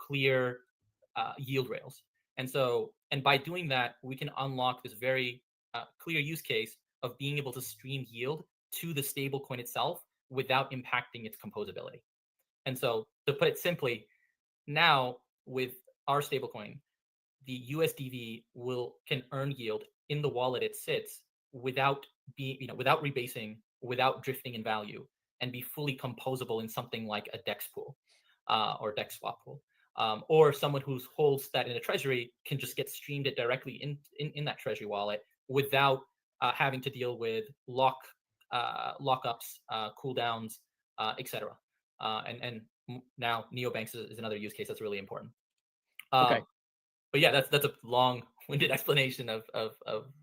clear yield rails. And by doing that, we can unlock this very clear use case of being able to stream yield to the stablecoin itself without impacting its composability. And so, to put it simply, now with our stablecoin, the USDV can earn yield in the wallet it sits without without rebasing, without drifting in value, and be fully composable in something like a DEX pool or DEX swap pool. Or someone who holds that in a treasury can just get streamed it directly in that treasury wallet without having to deal with lockups, cooldowns, etc. And now neobanks is another use case that's really important. Okay. But yeah, that's a long-winded explanation of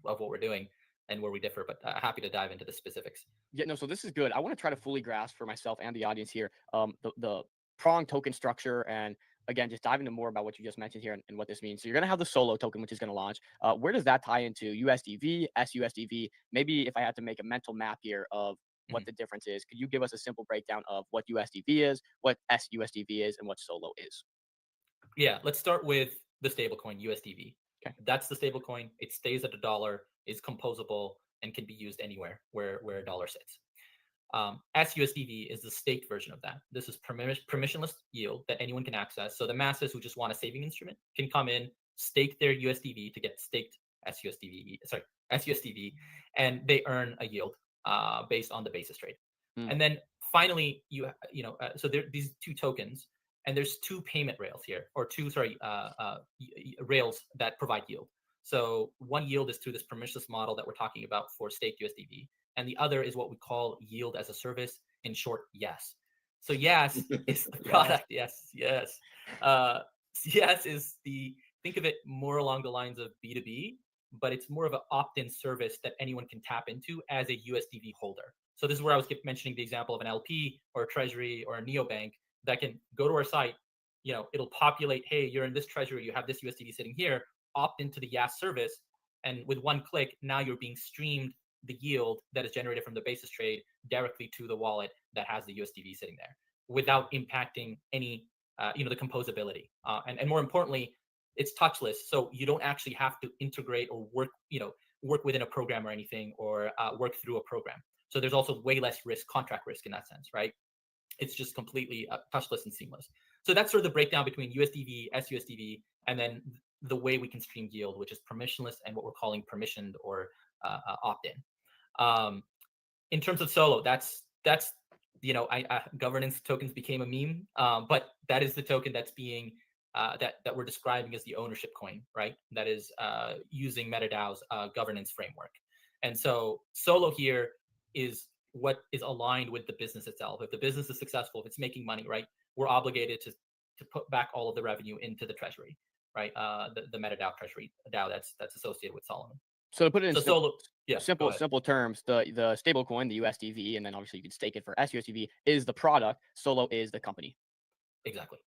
what we're doing and where we differ. But happy to dive into the specifics. Yeah, no, so this is good. I want to try to fully grasp for myself and the audience here the prong token structure, and again, just dive into more about what you just mentioned here and what this means. So you're going to have the Solo token, which is going to launch. Where does that tie into USDV, SUSDV? Maybe if I had to make a mental map here of what the difference is, could you give us a simple breakdown of what USDV is, what SUSDV is, and what Solo is? Yeah, let's start with the stablecoin USDV. Okay. That's the stablecoin. It stays at $1, is composable, and can be used anywhere where a dollar sits. SUSDV is the staked version of that. This is permissionless yield that anyone can access. So the masses who just want a saving instrument can come in, stake their USDV to get staked SUSDV, and they earn a yield based on the basis trade. And then finally, so there these two tokens, and there's two payment rails here, or two rails that provide yield. So one yield is through this permissionless model that we're talking about for staked USDV, and the other is what we call yield as a service, in short, YAS. So YAS is the product. Yes. YAS is think of it more along the lines of B2B, but it's more of an opt-in service that anyone can tap into as a USDV holder. So this is where I was mentioning the example of an LP or a treasury or a neobank that can go to our site. It'll populate, hey, you're in this treasury, you have this USDV sitting here, opt into the YAS service, and with one click, now you're being streamed the yield that is generated from the basis trade directly to the wallet that has the USDV sitting there, without impacting any, the composability. And more importantly, it's touchless, so you don't actually have to integrate or work within a program or anything, or work through a program. So there's also way less contract risk in that sense, right? It's just completely touchless and seamless. So that's sort of the breakdown between USDV, SUSDV, and then the way we can stream yield, which is permissionless and what we're calling permissioned or opt-in. In terms of Solo, that's governance tokens became a meme, but that is the token that's being that we're describing as the ownership coin, right? That is using MetaDAO's governance framework. And so Solo here is what is aligned with the business itself. If the business is successful, if it's making money, right, we're obligated to put back all of the revenue into the treasury, right? The MetaDAO treasury DAO that's associated with Solomon. So to put it in Solo, simple terms, the stable coin, the USDV, and then obviously you can stake it for SUSDV, is the product. Solo is the company. Exactly.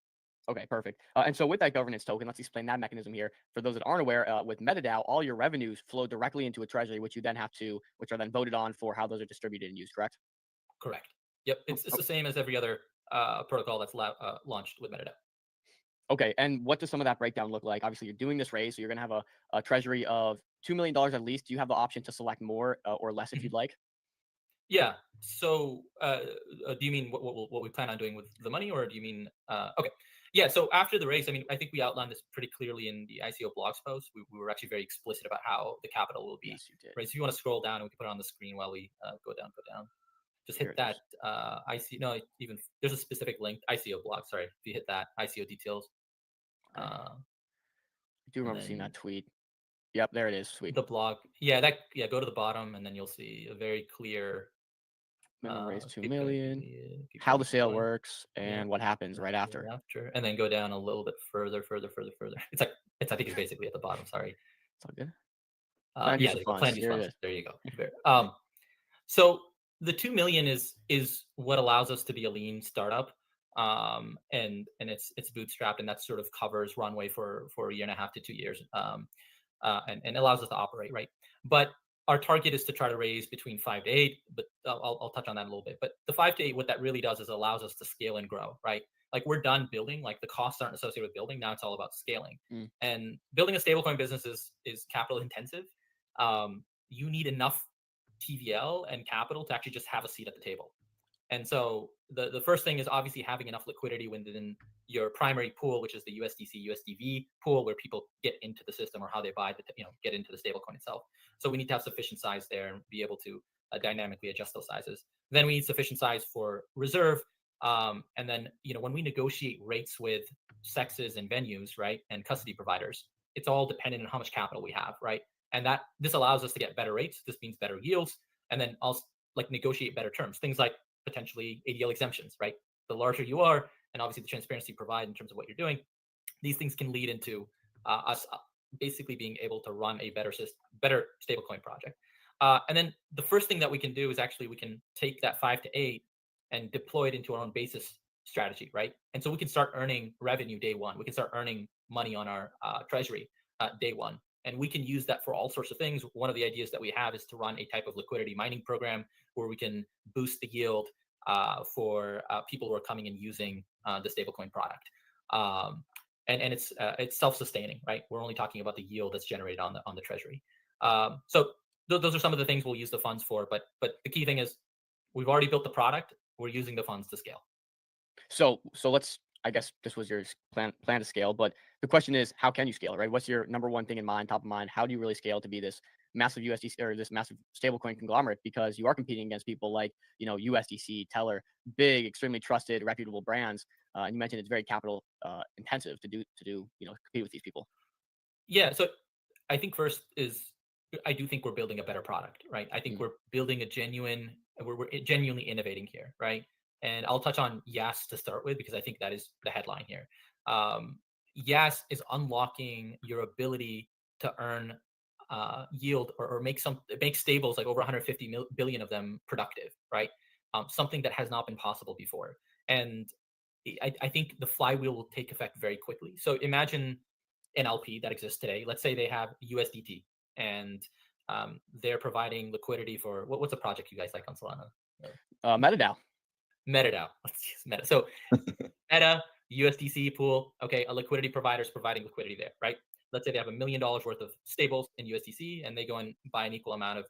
Okay, perfect. And so with that governance token, let's explain that mechanism here. For those that aren't aware, with MetaDAO, all your revenues flow directly into a treasury, which are then voted on for how those are distributed and used, correct? Correct. Yep. It's the same as every other protocol that's launched with MetaDAO. Okay, and what does some of that breakdown look like? Obviously, you're doing this raise, so you're going to have a treasury of $2 million at least. Do you have the option to select more or less if you'd like? Yeah. So do you mean what we plan on doing with the money, or do you mean okay? Yeah, so after the raise, I think we outlined this pretty clearly in the ICO blogs post. We were actually very explicit about how the capital will be. Yes, you did. Right, so if you want to scroll down, and we can put it on the screen while we go down. Just hit that there's a specific link, ICO blog, sorry. If you hit that, ICO details. Okay. I do remember seeing that tweet. Yep, there it is. Sweet. The blog. Yeah, go to the bottom, and then you'll see a very clear minimum raise 2 million, how the sale works, and what happens right after. And then go down a little bit further. It's I think it's basically at the bottom. Sorry. It's all good. Plan use funds. There you go. So the 2 million is what allows us to be a lean startup, and it's bootstrapped, and that sort of covers runway for a year and a half to 2 years, and allows us to operate, right? But our target is to try to raise between 5 to 8, but I'll touch on that a little bit. But the 5 to 8, what that really does is allows us to scale and grow, right? like we're done building. Like the costs aren't associated with building. Now it's all about scaling. Mm. And building a stablecoin business is capital intensive. You need enough TVL and capital to actually just have a seat at the table. And so the first thing is obviously having enough liquidity within your primary pool, which is the USDC USDV pool, where people get into the system or how they buy the get into the stablecoin itself. So we need to have sufficient size there and be able to dynamically adjust those sizes. Then we need sufficient size for reserve. And then when we negotiate rates with sexes and venues, right, and custody providers, it's all dependent on how much capital we have, right? And that this allows us to get better rates. This means better yields, and then also like negotiate better terms. Things like potentially ADL exemptions, right? The larger you are, and obviously the transparency you provide in terms of what you're doing, these things can lead into us basically being able to run a better stablecoin project. And then the first thing that we can do is actually we can take that 5 to 8 and deploy it into our own basis strategy, right? And so we can start earning revenue day one. We can start earning money on our treasury day one. And we can use that for all sorts of things. One of the ideas that we have is to run a type of liquidity mining program where we can boost the yield for people who are coming and using the stablecoin product. And it's self-sustaining, right? We're only talking about the yield that's generated on the treasury. So those are some of the things we'll use the funds for. But the key thing is we've already built the product. We're using the funds to scale. So let's, I guess this was your plan to scale, but the question is, how can you scale, right? What's your number one thing in mind, top of mind? How do you really scale to be this massive USDC or this massive stablecoin conglomerate? Because you are competing against people like, USDC, Teller, big, extremely trusted, reputable brands. And you mentioned it's very capital intensive to do, compete with these people. Yeah. So I think first is I do think we're building a better product, right? I think we're building we're genuinely innovating here, right? And I'll touch on Yas to start with because I think that is the headline here. Yas is unlocking your ability to earn yield or make stables like over 150 billion of them productive, right? Something that has not been possible before. And I think the flywheel will take effect very quickly. So imagine an LP that exists today. Let's say they have USDT and they're providing liquidity for what's a project you guys like on Solana? MetaDAO. MetaDAO. Let's use Meta. So Meta, USDC pool, okay, a liquidity provider is providing liquidity there, right? Let's say they have $1 million worth of stables in USDC and they go and buy an equal amount of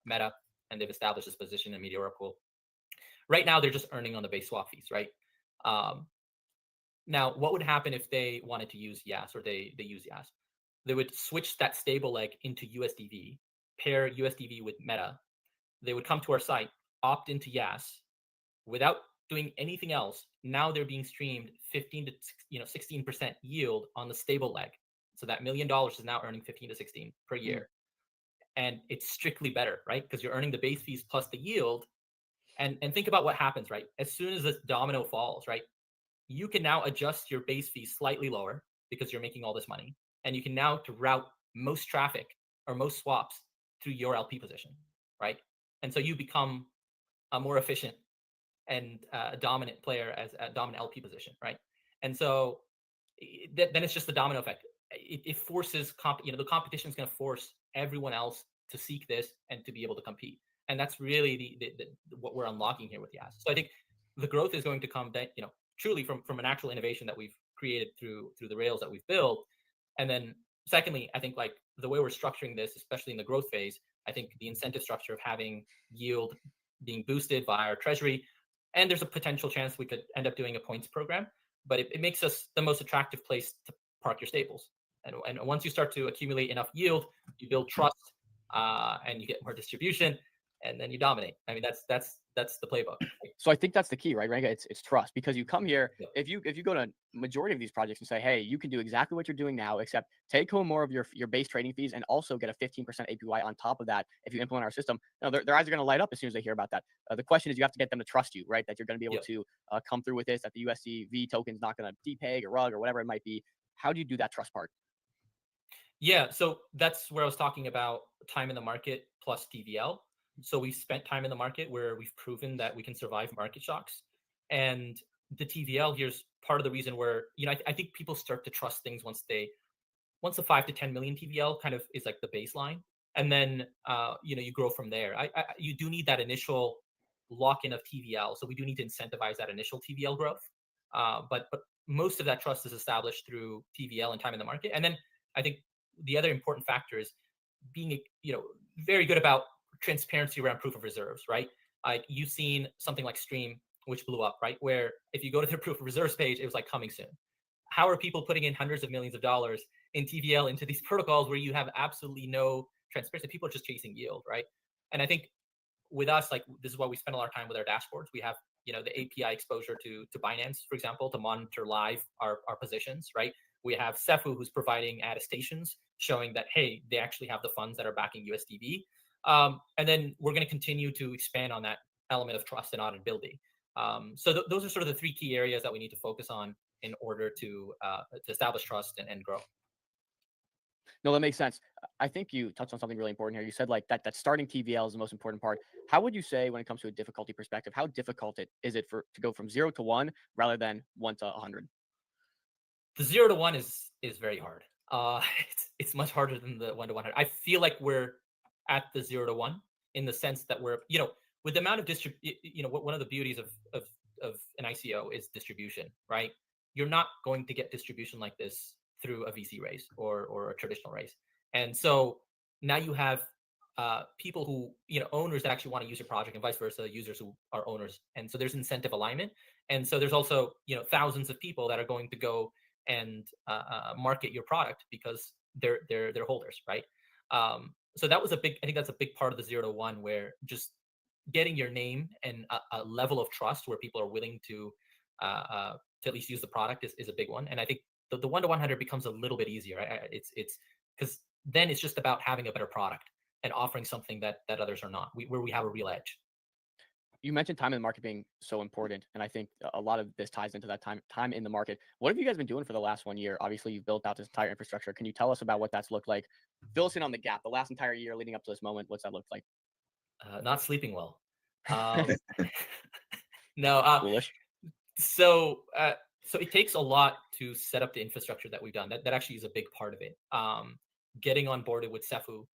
Meta and they've established this position in Meteora pool. Right now, they're just earning on the base swap fees, right? Now, what would happen if they wanted to use Yas or they use Yas? They would switch that stable leg into USDV, pair USDV with Meta. They would come to our site, opt into Yas without doing anything else. Now they're being streamed 15 to 16% yield on the stable leg. So that $1 million is now earning 15 to 16 per year. And it's strictly better, right? Because you're earning the base fees plus the yield. And think about what happens, right? As soon as this domino falls, right? You can now adjust your base fees slightly lower because you're making all this money. And you can now route most traffic or most swaps through your LP position, right? And so you become a more efficient and dominant player as a dominant LP position, right? And so then it's just the domino effect. It forces the competition is going to force everyone else to seek this and to be able to compete. And that's really what we're unlocking here with Yas. So I think the growth is going to come truly from an actual innovation that we've created through the rails that we've built. And then secondly, I think like the way we're structuring this, especially in the growth phase, I think the incentive structure of having yield being boosted by our treasury, and there's a potential chance we could end up doing a points program, but it makes us the most attractive place to park your stables. And once you start to accumulate enough yield, you build trust and you get more distribution, and then you dominate. I mean, that's the playbook. So I think that's the key, right, Ranga? It's trust, because you come here, Yeah. if you go to majority of these projects and say, hey, you can do exactly what you're doing now, except take home more of your base trading fees and also get a 15% APY on top of that if you implement our system. Their eyes are going to light up as soon as they hear about that. The question is, you have to get them to trust you, right? That you're going to be able to come through with this, that the USDV token is not going to depeg or rug or whatever it might be. How do you do that trust part? Yeah, so that's where I was talking about time in the market plus TVL. So we've spent time in the market where we've proven that we can survive market shocks. And the TVL here's part of the reason where, I think people start to trust things once the 5 to 10 million TVL kind of is like the baseline. And then, you grow from there. You do need that initial lock-in of TVL. So we do need to incentivize that initial TVL growth. But most of that trust is established through TVL and time in the market. And then I think the other important factor is being very good about transparency around proof of reserves, right? Like you've seen something like Stream, which blew up, right? Where if you go to their proof of reserves page, it was like coming soon. How are people putting in hundreds of millions of dollars in TVL into these protocols where you have absolutely no transparency? People are just chasing yield, right? And I think with us, like this is why we spend a lot of time with our dashboards. We have the API exposure to Binance, for example, to monitor live our positions, right? We have Cefu, who's providing attestations showing that, hey, they actually have the funds that are backing USDB. And then we're going to continue to expand on that element of trust and auditability. So those are sort of the three key areas that we need to focus on in order to establish trust and grow. No, that makes sense. I think you touched on something really important here. You said like that starting TVL is the most important part. How would you say when it comes to a difficulty perspective, how difficult is it to go from 0 to 1 rather than 1 to 100? The 0 to 1 is very hard. It's much harder than the 1 to 100. I feel like we're at the 0 to 1 in the sense that we're, with the amount of one of the beauties of an ICO is distribution, right? You're not going to get distribution like this through a VC raise or a traditional raise. And so now you have people who, owners that actually want to use your project and vice versa, users who are owners. And so there's incentive alignment. And so there's also, thousands of people that are going to go and market your product because they're holders, right? So that was I think that's a big part of the 0 to 1, where just getting your name and a level of trust where people are willing to at least use the product is a big one. And I think the 1 to 100 becomes a little bit easier. It's because then it's just about having a better product and offering something that others are not, where we have a real edge. You mentioned time in the market being so important, and I think a lot of this ties into that time in the market. What have you guys been doing for the last 1 year? Obviously, you've built out this entire infrastructure. Can you tell us about what that's looked like? Fill us in on the gap, the last entire year leading up to this moment. What's that looked like? Not sleeping well. No. Foolish. So it takes a lot to set up the infrastructure that we've done. That actually is a big part of it. Getting on boarded with Cefu,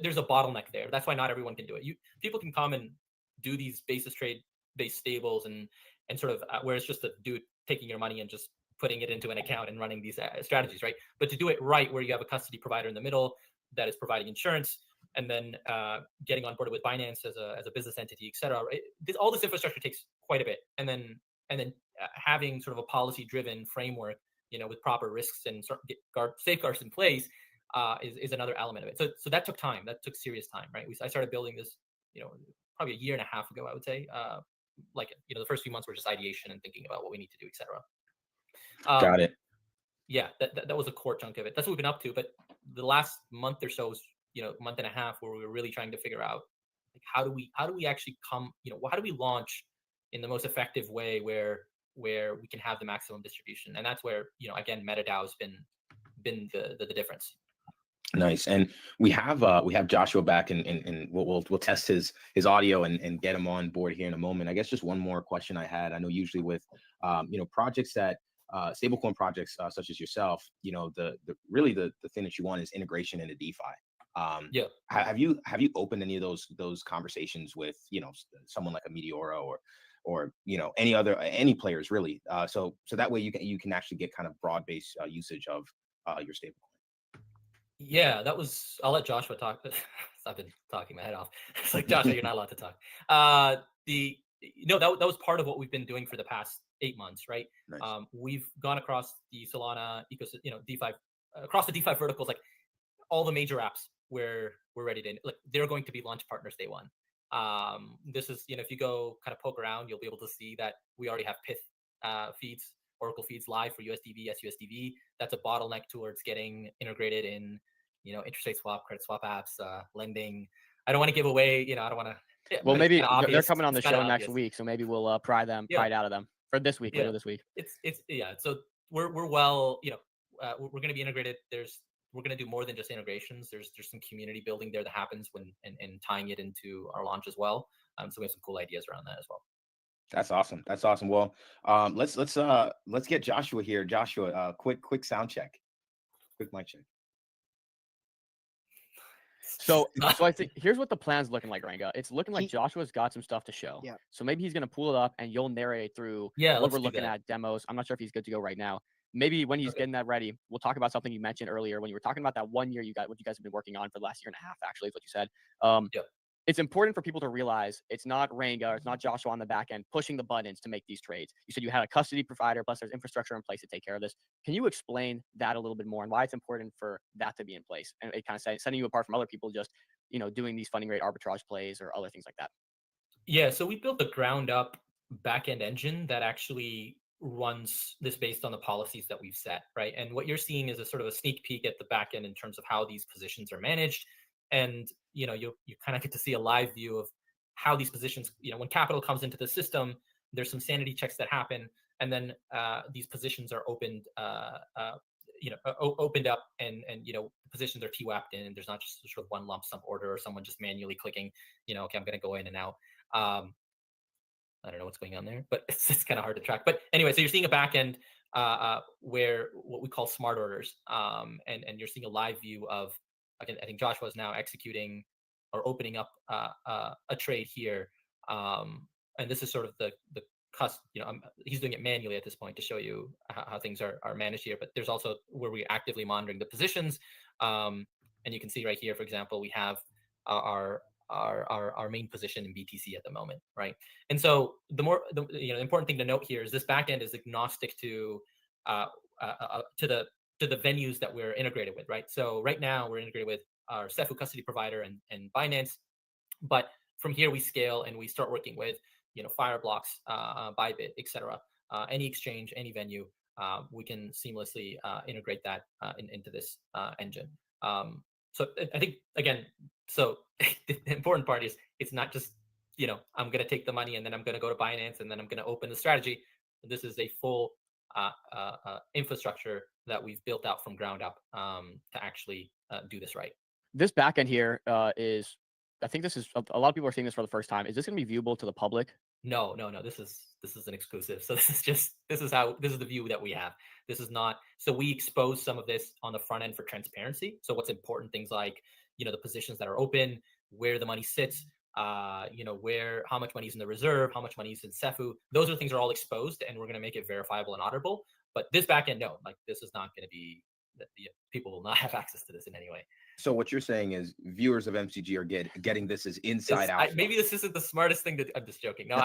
there's a bottleneck there. That's why not everyone can do it. People can come and do these basis trade based stables and sort of where it's just a dude taking your money and just putting it into an account and running these strategies, right? But to do it right, where you have a custody provider in the middle that is providing insurance, and then getting on board with Binance as a business entity, et cetera. Right? All this infrastructure takes quite a bit, and then having sort of a policy-driven framework, with proper risks and safeguards in place, is another element of it. So that took time. That took serious time, right? I started building this, probably a year and a half ago, I would say. The first few months were just ideation and thinking about what we need to do, et cetera. Got it. Yeah, that was a core chunk of it. That's what we've been up to. But the last month or so, month and a half, where we were really trying to figure out, like, how do we actually how do we launch in the most effective way where we can have the maximum distribution. And that's where, again, MetaDAO has been the difference. Nice. And we have Joshua back, and we'll test his audio and get him on board here in a moment. I guess just one more question I had. I know usually with projects that stablecoin projects such as yourself, the thing that you want is integration into DeFi. Yeah. Have you opened any of those conversations with someone like a Meteora or any players really? So that way you can actually get kind of broad-based usage of your stablecoin. Yeah, I'll let Joshua talk. I've been talking my head off. It's like, Joshua, you're not allowed to talk. That was part of what we've been doing for the past 8 months, right? Nice. We've gone across the Solana ecosystem, DeFi, across the DeFi verticals, like all the major apps where we're ready to, like, they're going to be launch partners day one. This is, if you go kind of poke around, you'll be able to see that we already have Pyth feeds, Oracle feeds live for USDB, SUSDB. That's a bottleneck towards getting integrated in, interest rate swap, credit swap apps, lending. I don't want to give away, I don't want to. Yeah, well, maybe they're coming on the it's show next week, so maybe we'll pry it out of them for this week, later this week. So we're well, we're going to be integrated. We're going to do more than just integrations. There's some community building there that happens when and tying it into our launch as well. So we have some cool ideas around that as well. That's awesome. Well, let's get Joshua here. Joshua, quick sound check. Quick mic check. So I think here's what the plan's looking like, Ranga. It's looking like He- Joshua's got some stuff to show. Yeah. So maybe he's gonna pull it up and you'll narrate through Yeah, what let's we're do looking that. at, demos. I'm not sure if he's good to go right now. Maybe when he's Okay. getting that ready, we'll talk about something you mentioned earlier when you were talking about that 1 year what you guys have been working on for the last year and a half, actually, is what you said. Yep. It's important for people to realize it's not Ranga, it's not Joshua on the back end pushing the buttons to make these trades. You said you had a custody provider, plus there's infrastructure in place to take care of this. Can you explain that a little bit more and why it's important for that to be in place? And it kind of setting you apart from other people just, doing these funding rate arbitrage plays or other things like that. Yeah, so we built a ground up backend engine that actually runs this based on the policies that we've set, right? And what you're seeing is a sort of a sneak peek at the backend in terms of how these positions are managed. And you kind of get to see a live view of how these positions, when capital comes into the system, there's some sanity checks that happen, and then these positions are opened opened up, and positions are TWAP'd in, and there's not just sort of one lump sum order or someone just manually clicking, okay, I'm going to go in and out. I don't know what's going on there, but it's kind of hard to track. But anyway, so you're seeing a backend where what we call smart orders, and you're seeing a live view of, again, I think Joshua is now executing or opening up a trade here, and this is sort of the he's doing it manually at this point to show you how things are managed here. But there's also where we're actively monitoring the positions, and you can see right here, for example, we have our main position in BTC at the moment, right? And so the important thing to note here is this backend is agnostic to the venues that we're integrated with, right? So right now we're integrated with our Cefu custody provider and Binance, but from here we scale and we start working with Fireblocks, Bybit, etc. Any exchange, any venue, we can seamlessly integrate that into this engine. So I think, again, so the important part is it's not just, I'm going to take the money and then I'm going to go to Binance and then I'm going to open the strategy. This is a full infrastructure that we've built out from ground up to actually do this right. This backend here is, I think this is, a lot of people are seeing this for the first time. Is this going to be viewable to the public? No. This is an exclusive. So this is the view that we have. This is not, so we expose some of this on the front end for transparency. So what's important, things like, the positions that are open, where the money sits, how much money is in the reserve, how much money is in Cefu. Those are things are all exposed, and we're going to make it verifiable and auditable. But this backend, no, this is not going to be, people will not have access to this in any way. So what you're saying is viewers of MCG are getting this as inside out. Maybe this isn't the smartest thing I'm just joking. No,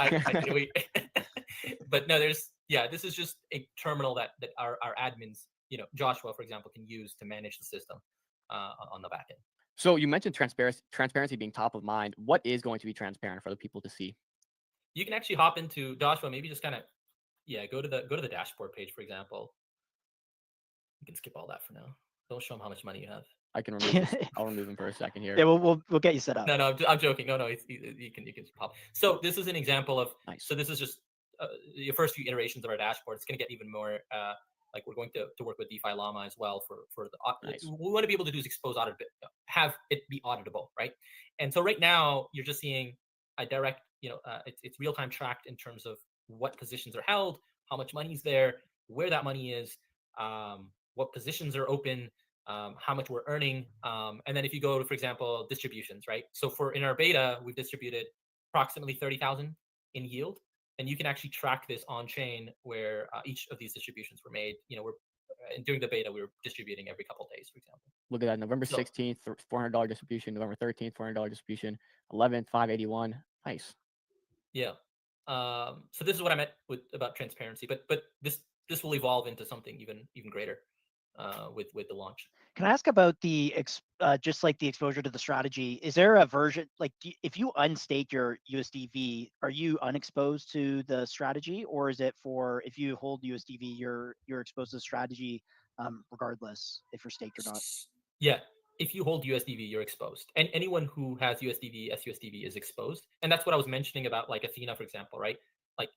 but no, this is just a terminal that our admins, Joshua, for example, can use to manage the system on the back end. So you mentioned transparency being top of mind. What is going to be transparent for the people to see? You can actually hop into Joshua, maybe just kind of, go to the dashboard page, for example. You can skip all that for now. Don't show them how much money you have. I can remove this. I'll remove him for a second here. Yeah, we'll get you set up. No, I'm joking. No, you can pop. So this is an example of. Nice. So this is just your first few iterations of our dashboard. It's going to get even more. Like we're going to work with DeFi Llama as well for the. Nice. What we want to be able to do is expose have it be auditable, right? And so right now you're just seeing a direct. It's real time tracked in terms of what positions are held, how much money is there, where that money is, what positions are open. How much we're earning, and then if you go to, for example, distributions, right? So in our beta, we've distributed approximately 30,000 in yield, and you can actually track this on chain where each of these distributions were made. During the beta, we were distributing every couple of days, for example. Look at that, November 16th, $400 distribution, November 13th, $400 distribution, 11th, 581. Nice. Yeah. So this is what I meant about transparency, but this will evolve into something even greater with the launch. Can I ask about just like the exposure to the strategy? Is there a version, like if you unstake your USDV, are you unexposed to the strategy, or is it for if you hold USDV, you're exposed to the strategy regardless if you're staked or not? Yeah, if you hold USDV, you're exposed, and anyone who has USDV, SUSDV is exposed, and that's what I was mentioning about like Athena, for example, right? Like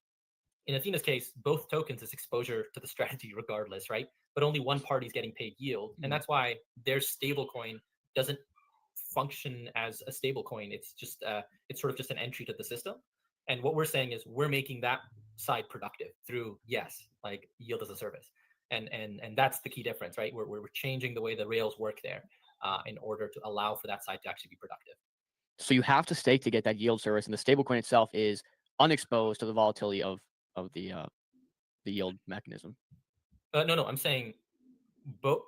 in Athena's case, both tokens is exposure to the strategy regardless, right? But only one party is getting paid yield. And that's why their stablecoin doesn't function as a stablecoin. It's just, it's sort of just an entry to the system. And what we're saying is we're making that side productive through, like yield as a service. And that's the key difference, right? We're changing the way the rails work there. in order to allow for that side to actually be productive. So you have to stake to get that yield service, and the stablecoin itself is unexposed to the volatility of the yield mechanism. No, I'm saying both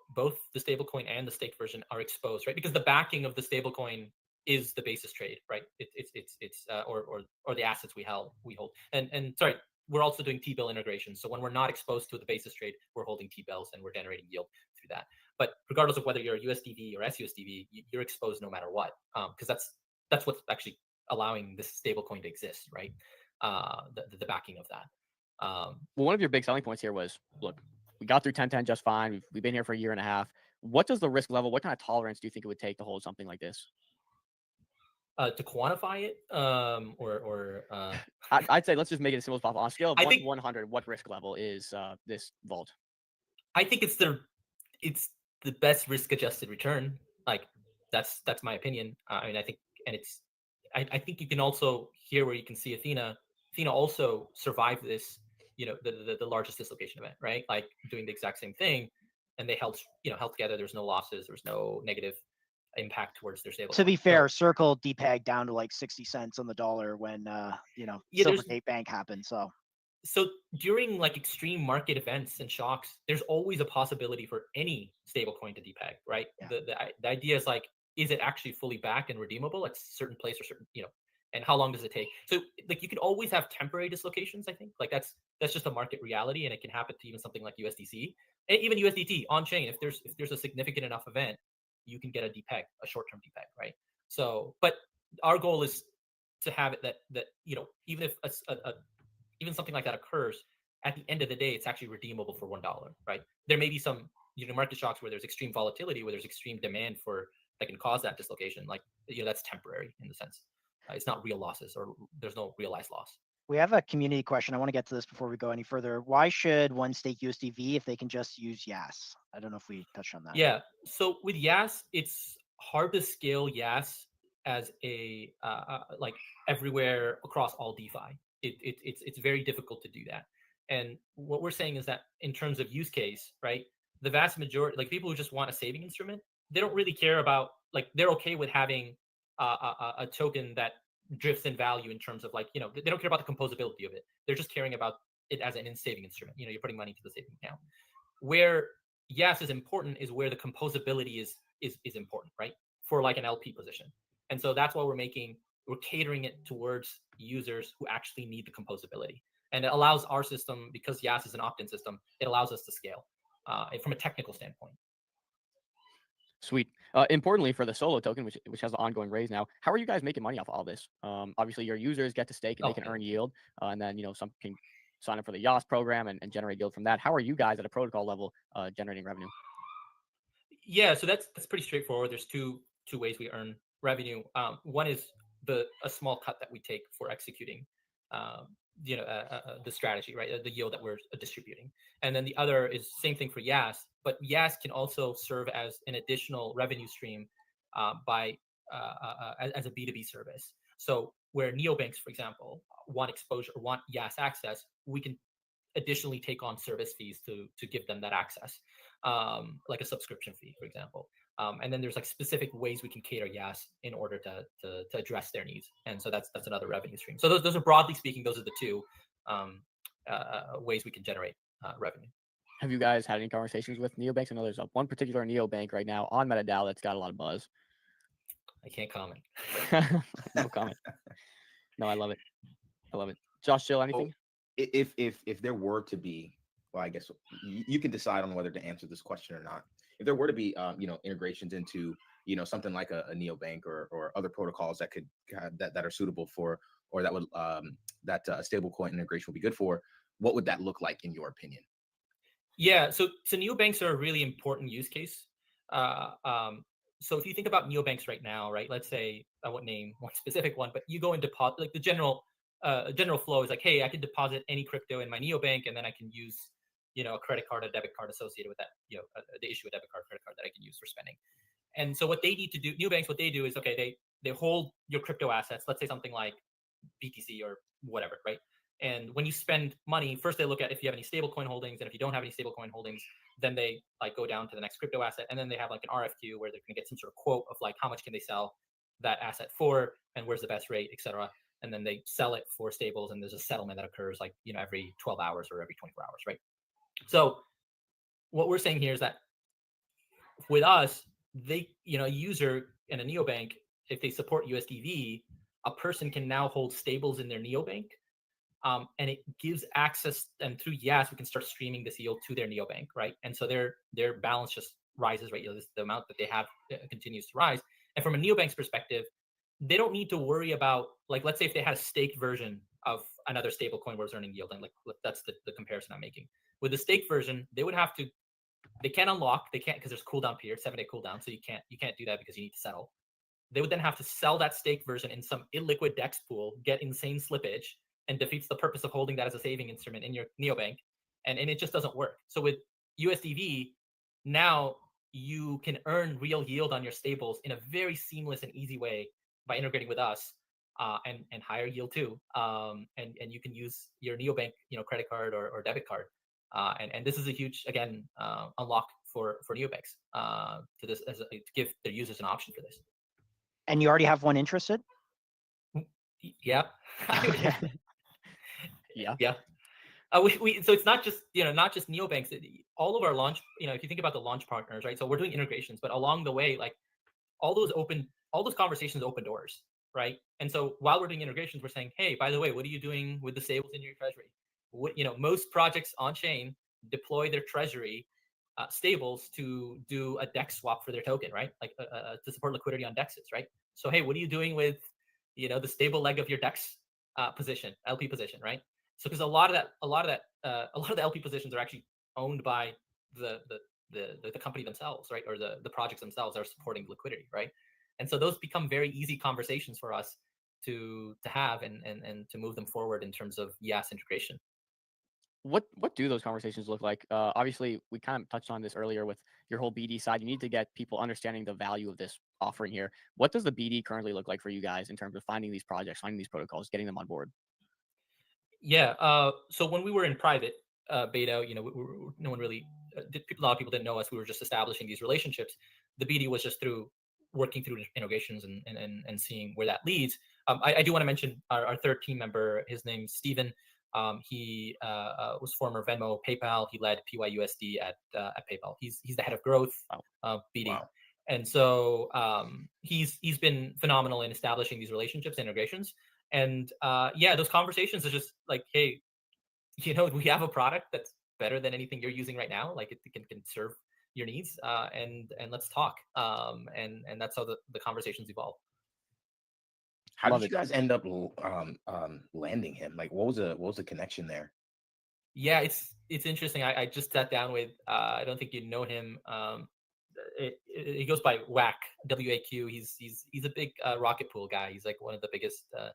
the stablecoin and the staked version are exposed, right? Because the backing of the stablecoin is the basis trade, right? Or the assets we hold. And sorry, we're also doing T-bill integration. So when we're not exposed to the basis trade, we're holding T-bills and we're generating yield through that. But regardless of whether you're USDV or SUSDV, you're exposed no matter what, because that's what's actually allowing this stablecoin to exist, right? The backing of that. Well, one of your big selling points here was, look, we got through 10-10 just fine. We've been here for a year and a half. What does the risk level, what kind of tolerance do you think it would take to hold something like this? To quantify it, I'd say let's just make it as simple as possible. On a scale of 100, what risk level is this vault? I think it's the best risk-adjusted return. Like that's my opinion. I mean, I think, and I think you can also here where you can see Athena also survived this, the largest dislocation event, right? Like doing the exact same thing, and they held together. There's no losses. There's no negative impact towards their stable. To be fair, Circle depegged down to like 60 cents on the dollar when Silvergate Bank happened. So during like extreme market events and shocks, there's always a possibility for any stablecoin to depeg, right? Yeah. The idea is like, is it actually fully backed and redeemable at a certain place or certain, and how long does it take? So like you can always have temporary dislocations. I think like that's just a market reality, and it can happen to even something like USDC and even USDT on chain. If there's a significant enough event, you can get a short-term depeg, right? So, but our goal is to have it that even if even something like that occurs, at the end of the day, it's actually redeemable for $1, right? There may be some market shocks where there's extreme volatility, where there's extreme demand that can cause that dislocation. Like that's temporary in the sense it's not real losses, or there's no realized loss. We have a community question. I want to get to this before we go any further. Why should one stake USDV if they can just use Yas? I don't know if we touched on that. Yeah. So with Yas, it's hard to scale Yas as a like everywhere across all DeFi. It's very difficult to do that. And what we're saying is that in terms of use case, right, the vast majority, like people who just want a saving instrument, they don't really care about, like, they're okay with having a token that drifts in value in terms of like, they don't care about the composability of it. They're just caring about it as an saving instrument. You're putting money into the saving account. Where Yas is important is where the composability is important, right? For like an LP position. And so that's why we're catering it towards users who actually need the composability. And it allows our system, because Yas is an opt-in system, it allows us to scale from a technical standpoint. Sweet. Importantly, for the Solo token, which has an ongoing raise now, how are you guys making money off of all this? Obviously, your users get to stake and they can earn yield, and then some can sign up for the Yas program and generate yield from that. How are you guys at a protocol level generating revenue? Yeah, so that's pretty straightforward. There's two ways we earn revenue. One is a small cut that we take for executing the strategy, right? The yield that we're distributing. And then the other is same thing for Yas, but Yas can also serve as an additional revenue stream as a B2B service. So where neobanks, for example, want exposure or want Yas access, we can additionally take on service fees to give them that access, like a subscription fee, for example. And then there's like specific ways we can cater Yas in order to address their needs. And so that's another revenue stream. So those are, broadly speaking, those are the two ways we can generate revenue. Have you guys had any conversations with neobanks? I know there's one particular neobank right now on MetaDAO that's got a lot of buzz. I can't comment. No comment. No, I love it. I love it. Josh, Jill, anything? If there were to be, well, I guess you can decide on whether to answer this question or not. If there were to be, integrations into, something like a neobank or other protocols that could that are suitable for, or that would stablecoin integration would be good for, what would that look like in your opinion? Yeah, so neobanks are a really important use case. So if you think about neobanks right now, right? Let's say I won't name one specific one, but you go and deposit, like the general flow is like, hey, I can deposit any crypto in my neobank, and then I can use, a credit card, a debit card associated with that, they issue a debit card, credit card that I can use for spending. And so what they need to do, neobanks, what they do is, okay, they hold your crypto assets, let's say something like BTC or whatever, right? And when you spend money, first they look at if you have any stablecoin holdings, and if you don't have any stablecoin holdings, then they like go down to the next crypto asset, and then they have like an RFQ where they're going to get some sort of quote of like how much can they sell that asset for, and where's the best rate, etc. And then they sell it for stables, and there's a settlement that occurs like every 12 hours or every 24 hours, right? So what we're saying here is that with us, they a user in a neobank, if they support USDV, a person can now hold stables in their neobank. And it gives access, and through Yas, we can start streaming this yield to their neobank, right? And so their balance just rises, right? The amount that they have continues to rise. And from a neobank's perspective, they don't need to worry about, like, let's say if they had a staked version of another stable coin where it's earning yield, and like that's the comparison I'm making. With the staked version, they can't unlock, because there's cooldown period, 7-day cooldown, so you can't do that because you need to settle. They would then have to sell that staked version in some illiquid DEX pool, get insane slippage, and defeats the purpose of holding that as a saving instrument in your neobank, and it just doesn't work. So with USDV, now you can earn real yield on your stables in a very seamless and easy way by integrating with us, and higher yield too. And you can use your neobank, credit card or debit card, and this is a huge, again, unlock for neobanks to give their users an option for this. And you already have one interested? Yeah. Yeah. So it's not just neobanks. All of our launch, if you think about the launch partners, right? So we're doing integrations, but along the way, like all those conversations open doors, right? And so while we're doing integrations, we're saying, hey, by the way, what are you doing with the stables in your treasury? Most projects on chain deploy their treasury stables to do a DEX swap for their token, right? Like to support liquidity on DEXs, right? So hey, what are you doing with the stable leg of your DEX position, LP position, right? So because a lot of the LP positions are actually owned by the company themselves, right? Or the projects themselves are supporting liquidity, right? And so those become very easy conversations for us to have and to move them forward in terms of Yas integration. What do those conversations look like? Obviously, we kind of touched on this earlier with your whole BD side. You need to get people understanding the value of this offering here. What does the BD currently look like for you guys in terms of finding these projects, finding these protocols, getting them on board? Yeah. So when we were in private beta, no one really, a lot of people didn't know us. We were just establishing these relationships. The BD was just through working through integrations and seeing where that leads. I do want to mention our third team member. His name's Steven. He was former Venmo, PayPal. He led PYUSD at PayPal. He's the head of growth of BD. Wow. And so he's been phenomenal in establishing these relationships, integrations. And those conversations are just like, hey, we have a product that's better than anything you're using right now. Like it can serve your needs, and let's talk. And that's how the conversations evolve. How did you guys end up landing him? Like, what was the connection there? Yeah, it's interesting. I just sat down with I don't think you know him. He goes by WAQ, WAQ. He's a big Rocket Pool guy. He's like one of the biggest, I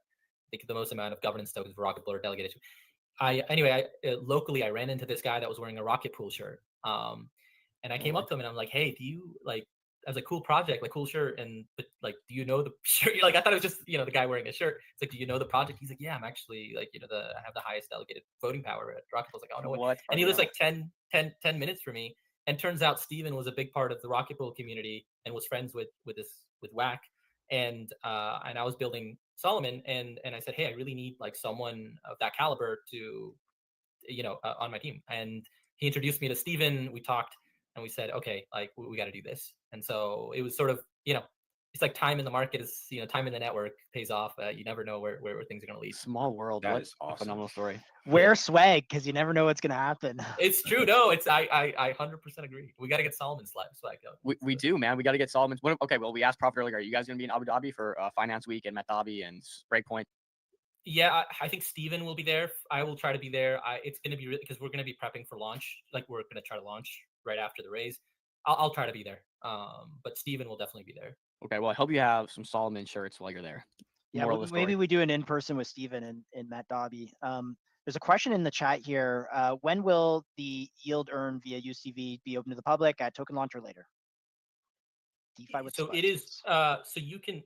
think the most amount of governance tokens for Rocket Pool are delegated to. Locally I ran into this guy that was wearing a Rocket Pool shirt. And I came up to him and I'm like, hey, do you like, as a cool project, like cool shirt, but like, do you know the shirt? Like, I thought it was just, the guy wearing a shirt. It's like, do you know the project? He's like, yeah, I'm actually like, I have the highest delegated voting power at Rocket Pool. I was like, oh no, what? And he was like 10 minutes for me. And turns out Steven was a big part of the Rocket Pool community and was friends with WAQ. And I was building Solomon, and I said, hey, I really need like someone of that caliber to, on my team. And he introduced me to Steven. We talked and we said, okay, like we got to do this. And so it was sort of, it's like time in the market is, time in the network pays off. You never know where things are going to lead. Small world. That is awesome. Phenomenal story. Wear swag, because you never know what's going to happen. It's true. No, I 100% agree. We got to get Solomon's swag going. We do, man. We got to get Solomon's. Okay, well, we asked Prophet earlier, are you guys going to be in Abu Dhabi for Finance Week and Metabi and Breakpoint? Yeah, I think Steven will be there. I will try to be there. It's going to be because we're going to be prepping for launch. Like we're going to try to launch right after the raise. I'll try to be there. But Steven will definitely be there. Okay, well, I hope you have some Solomon shirts while you're there. Yeah, maybe we do an in-person with Steven and Matt Dobby. There's a question in the chat here. When will the yield earned via USDV be open to the public at token launch or later? DeFi with so it is. So you can.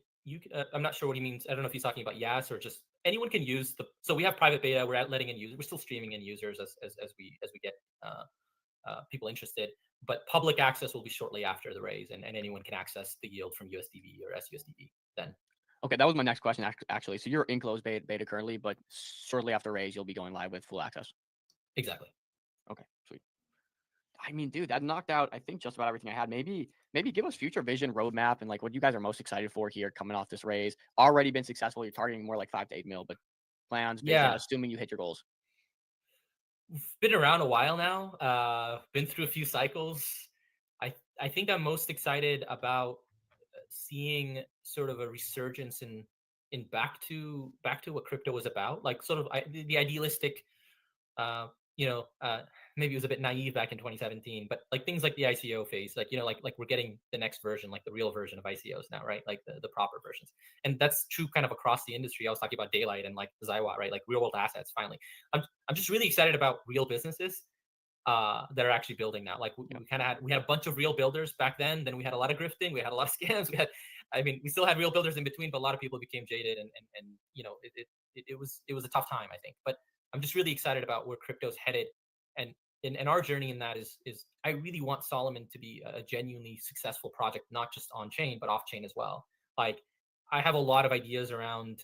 I'm not sure what he means. I don't know if he's talking about Yas or just anyone can use the. So we have private beta. We're letting in users. We're still streaming in users as we get people interested. But public access will be shortly after the raise, and anyone can access the yield from USDV or SUSDV then. Okay, that was my next question actually. So you're in closed beta currently, but shortly after raise, you'll be going live with full access. Exactly. Okay, sweet. I mean, dude, that knocked out, I think, just about everything I had. Maybe give us future vision, roadmap, and like what you guys are most excited for here coming off this raise. Already been successful. You're targeting more like 5 to 8 mil, but plans, vision, Yeah. assuming you hit your goals. We've been around a while now. Been through a few cycles. I think I'm most excited about seeing sort of a resurgence in back to what crypto was about, like sort of the idealistic, maybe it was a bit naive back in 2017, but like things like the ICO phase, like like we're getting the next version, like the real version of ICOs now, right? Like the proper versions, and that's true kind of across the industry. I was talking about Daylight and like Zaiwa, right? Like real world assets. Finally, I'm just really excited about real businesses that are actually building now. Like we kind of had a bunch of real builders back then we had a lot of grifting, we had a lot of scams, we still had real builders in between, but a lot of people became jaded, and it was a tough time, I think. But I'm just really excited about where crypto's headed, and our journey in that is I really want Solomon to be a genuinely successful project, not just on chain but off chain as well. Like I have a lot of ideas around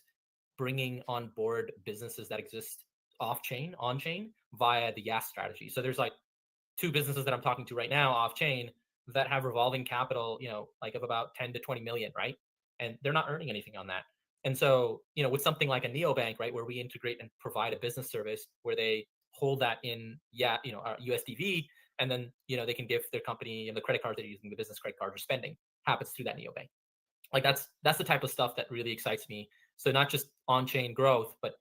bringing on board businesses that exist off chain, on chain via the YAS strategy. So there's like 2 businesses that I'm talking to right now off chain that have revolving capital, like of about 10 to 20 million, right? And they're not earning anything on that. And so, with something like a neobank, right, where we integrate and provide a business service where they hold that in, USDV, and then, they can give their company and the credit card they're using, the business credit card or spending happens through that neobank. Like that's the type of stuff that really excites me. So not just on-chain growth, but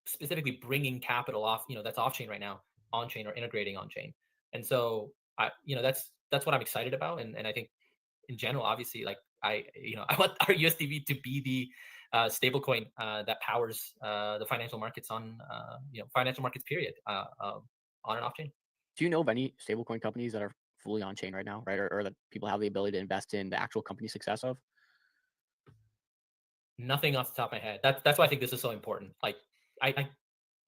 specifically bringing capital off, that's off-chain right now, on-chain or integrating on-chain. And so that's what I'm excited about. And I think in general, obviously, like I want our USDV to be the stablecoin that powers the financial markets on financial markets period on and off chain. Do you know of any stablecoin companies that are fully on chain right now, right? Or that people have the ability to invest in the actual company success of? Nothing off the top of my head. That's why I think this is so important. Like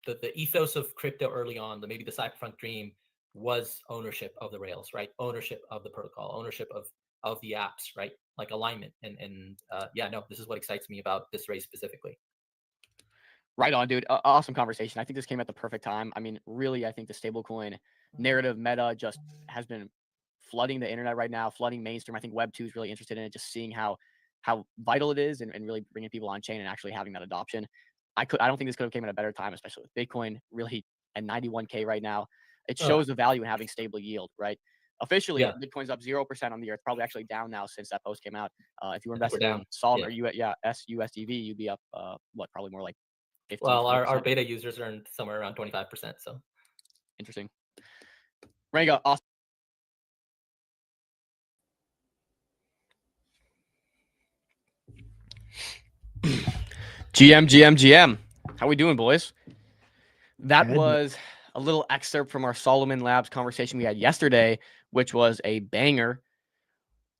the ethos of crypto early on, maybe the cypherpunk dream was ownership of the rails, right? Ownership of the protocol, ownership of the apps, right? Like alignment. And this is what excites me about this race specifically. Right on, dude. Awesome conversation. I think this came at the perfect time. I mean, really, I think the stablecoin narrative meta just has been flooding the internet right now, flooding mainstream. I think Web 2 is really interested in it, just seeing how vital it is and really bringing people on chain and actually having that adoption. I don't think this could have came at a better time, especially with Bitcoin really at 91K right now. It shows the value in having stable yield, right? Officially, Bitcoin's up 0% on the year. It's probably actually down now since that post came out. If you were invested in Solomon or SUSDV, you'd be up probably more like 15. Well, our beta users earned somewhere around 25%. So interesting. Ranga, awesome. GM. How we doing, boys? That was a little excerpt from our Solomon Labs conversation we had yesterday, which was a banger.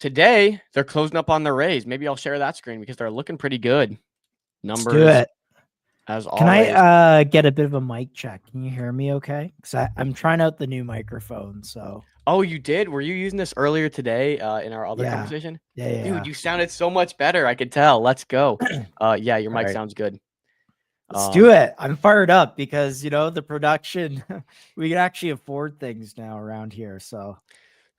Today, they're closing up on the raise. Maybe I'll share that screen because they're looking pretty good. Numbers. Let's do it. As always. Can I get a bit of a mic check? Can you hear me okay? Because I'm trying out the new microphone, so. Oh, you did? Were you using this earlier today in our other conversation? Yeah. Dude, you sounded so much better. I could tell. Let's go. Your mic sounds good. Let's do it. I'm fired up because, the production, we can actually afford things now around here, so.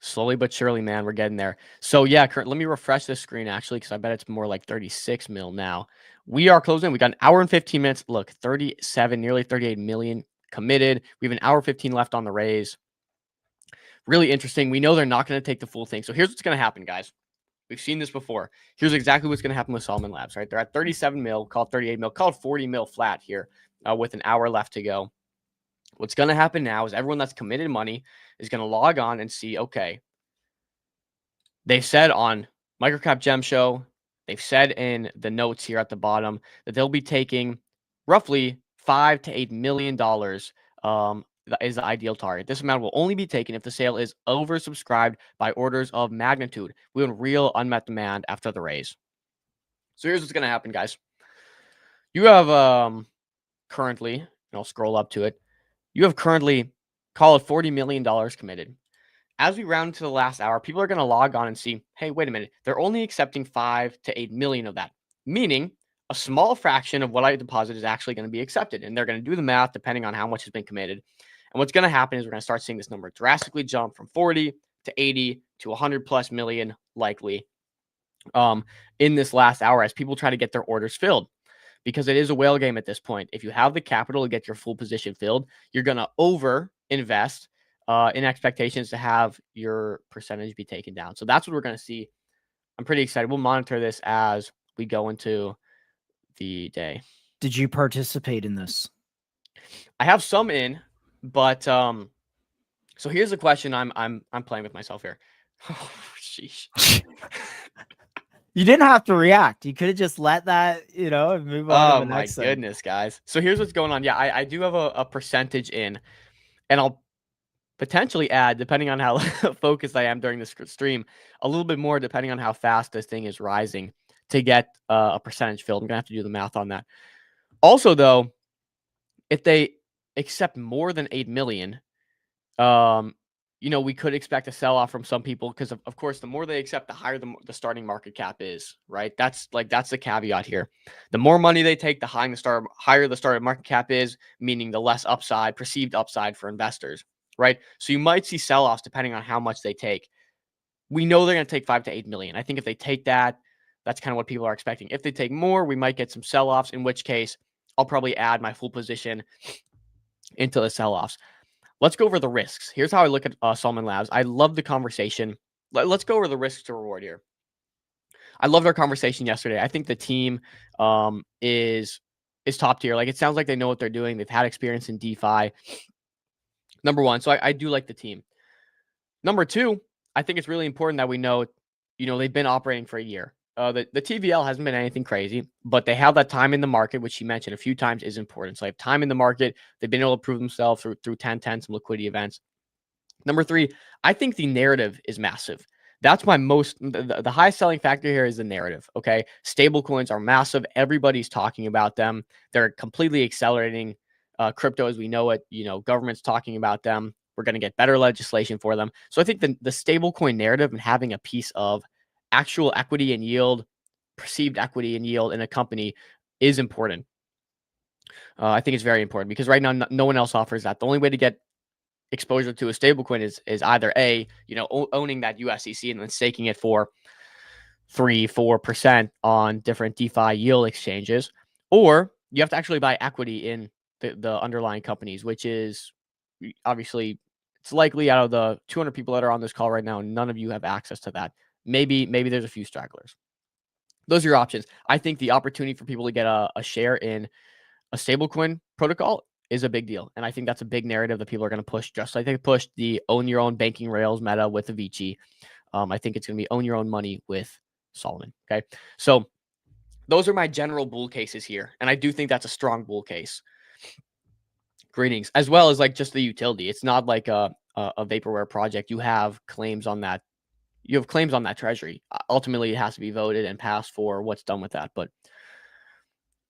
Slowly but surely, man, we're getting there. So, let me refresh this screen, actually, because I bet it's more like 36 mil now. We are closing. We got an hour and 15 minutes. Look, 37, nearly 38 million committed. We have an hour 15 left on the raise. Really interesting. We know they're not going to take the full thing. So here's what's going to happen, guys. We've seen this before. Here's exactly what's going to happen with Solomon Labs, right? They're at 37 mil, called 38 mil, called 40 mil flat here with an hour left to go. What's going to happen now is everyone that's committed money is going to log on and see, okay, they said on Microcap Gem Show, they've said in the notes here at the bottom that they'll be taking roughly $5 to $8 million is the ideal target. This amount will only be taken if the sale is oversubscribed by orders of magnitude. We want real unmet demand after the raise. So here's what's going to happen, guys. You have currently, and I'll scroll up to it, you have currently, call it $40 million committed. as we round to the last hour, people are going to log on and see, hey, wait a minute, they're only accepting 5 to 8 million of that, meaning a small fraction of what I deposit is actually going to be accepted. And they're going to do the math depending on how much has been committed. And what's going to happen is we're going to start seeing this number drastically jump from 40 to 80 to 100 plus million likely in this last hour as people try to get their orders filled, because it is a whale game at this point. If you have the capital to get your full position filled, you're going to over invest in expectations to have your percentage be taken down. So that's what we're going to see. I'm pretty excited. We'll monitor this as we go into the day. Did you participate in this? I have some in, but so here's the question I'm playing with myself here. Oh, sheesh. You didn't have to react. You could have just let that, and move on to Oh the my next thing. goodness, guys. So here's what's going on. Yeah, I do have a percentage in, and I'll potentially add, depending on how focused I am during this stream, a little bit more depending on how fast this thing is rising to get a percentage filled. I'm gonna have to do the math on that. Also, though, if they accept more than 8 million, we could expect a sell-off from some people because, of course, the more they accept, the higher the starting market cap is, right? That's the caveat here. The more money they take, the higher the starting market cap is, meaning the less upside, perceived upside for investors, right? So you might see sell-offs depending on how much they take. We know they're going to take 5 to 8 million. I think if they take that, that's kind of what people are expecting. If they take more, we might get some sell-offs, in which case I'll probably add my full position into the sell-offs. Let's go over the risks. Here's how I look at Solomon Labs. I love the conversation. Let's go over the risks to reward here. I loved our conversation yesterday. I think the team is top tier. Like, it sounds like they know what they're doing. They've had experience in DeFi. Number one, so I do like the team. Number two, I think it's really important that we know, they've been operating for a year. The TVL hasn't been anything crazy, but they have that time in the market, which he mentioned a few times is important. So they have time in the market. They've been able to prove themselves through 1010, some liquidity events. Number three, I think the narrative is massive. That's my the highest selling factor here is the narrative. Okay. Stable coins are massive. Everybody's talking about them. They're completely accelerating crypto as we know it. Government's talking about them. We're going to get better legislation for them. So I think the stable coin narrative and having a piece of actual equity and yield, perceived equity and yield in a company is important. I think it's very important because right now no one else offers that. The only way to get exposure to a stablecoin is either owning that USDC and then staking it for 3-4% on different DeFi yield exchanges, or you have to actually buy equity in the underlying companies, which is obviously, it's likely out of the 200 people that are on this call right now, none of you have access to that. Maybe there's a few stragglers. Those are your options. I think the opportunity for people to get a share in a stablecoin protocol is a big deal. And I think that's a big narrative that people are going to push, just like they pushed the own your own banking rails meta with Avicii. I think it's going to be own your own money with Solomon. Okay. So those are my general bull cases here. And I do think that's a strong bull case. Greetings, as well as like just the utility. It's not like a vaporware project. You have claims on that. You have claims on that treasury. Ultimately, it has to be voted and passed for what's done with that. But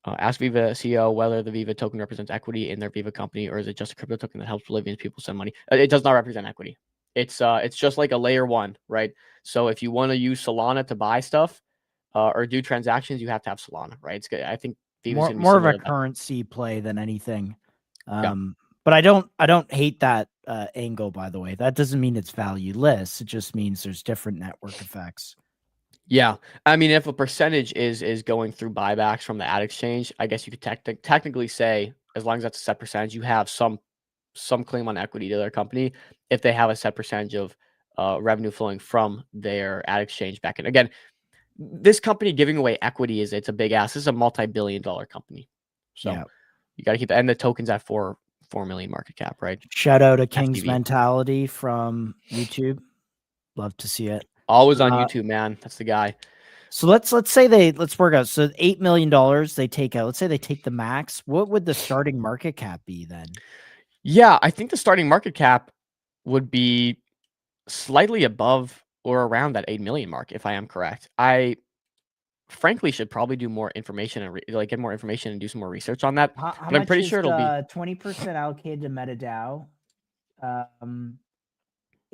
ask Viva CEO whether the Viva token represents equity in their Viva company, or is it just a crypto token that helps Bolivian people send money? It does not represent equity. It's just like a layer one, right? So if you want to use Solana to buy stuff or do transactions, you have to have Solana, right? It's good. I think Viva's more of a to that. currency play than anything. Yeah. But I don't hate that angle, by the way. That doesn't mean it's valueless. It just means there's different network effects. Yeah. I mean, if a percentage is going through buybacks from the ad exchange, I guess you could technically say, as long as that's a set percentage, you have some claim on equity to their company if they have a set percentage of revenue flowing from their ad exchange back in. Again, this company giving away equity it's a big ass. This is a multi-billion-dollar company. So yeah. You got to keep that. And the token's at 4 million market cap, right? Shout out to King's FTV. Mentality from YouTube. Love to see it. Always on YouTube, man. That's the guy. So let's say let's work out. So $8 million they take out. Let's say they take the max. What would the starting market cap be then? Yeah, I think the starting market cap would be slightly above or around that 8 million mark, if I am correct. I frankly should probably do more information and get more information and do some more research on that. But I'm pretty sure it'll be 20% allocated to MetaDAO,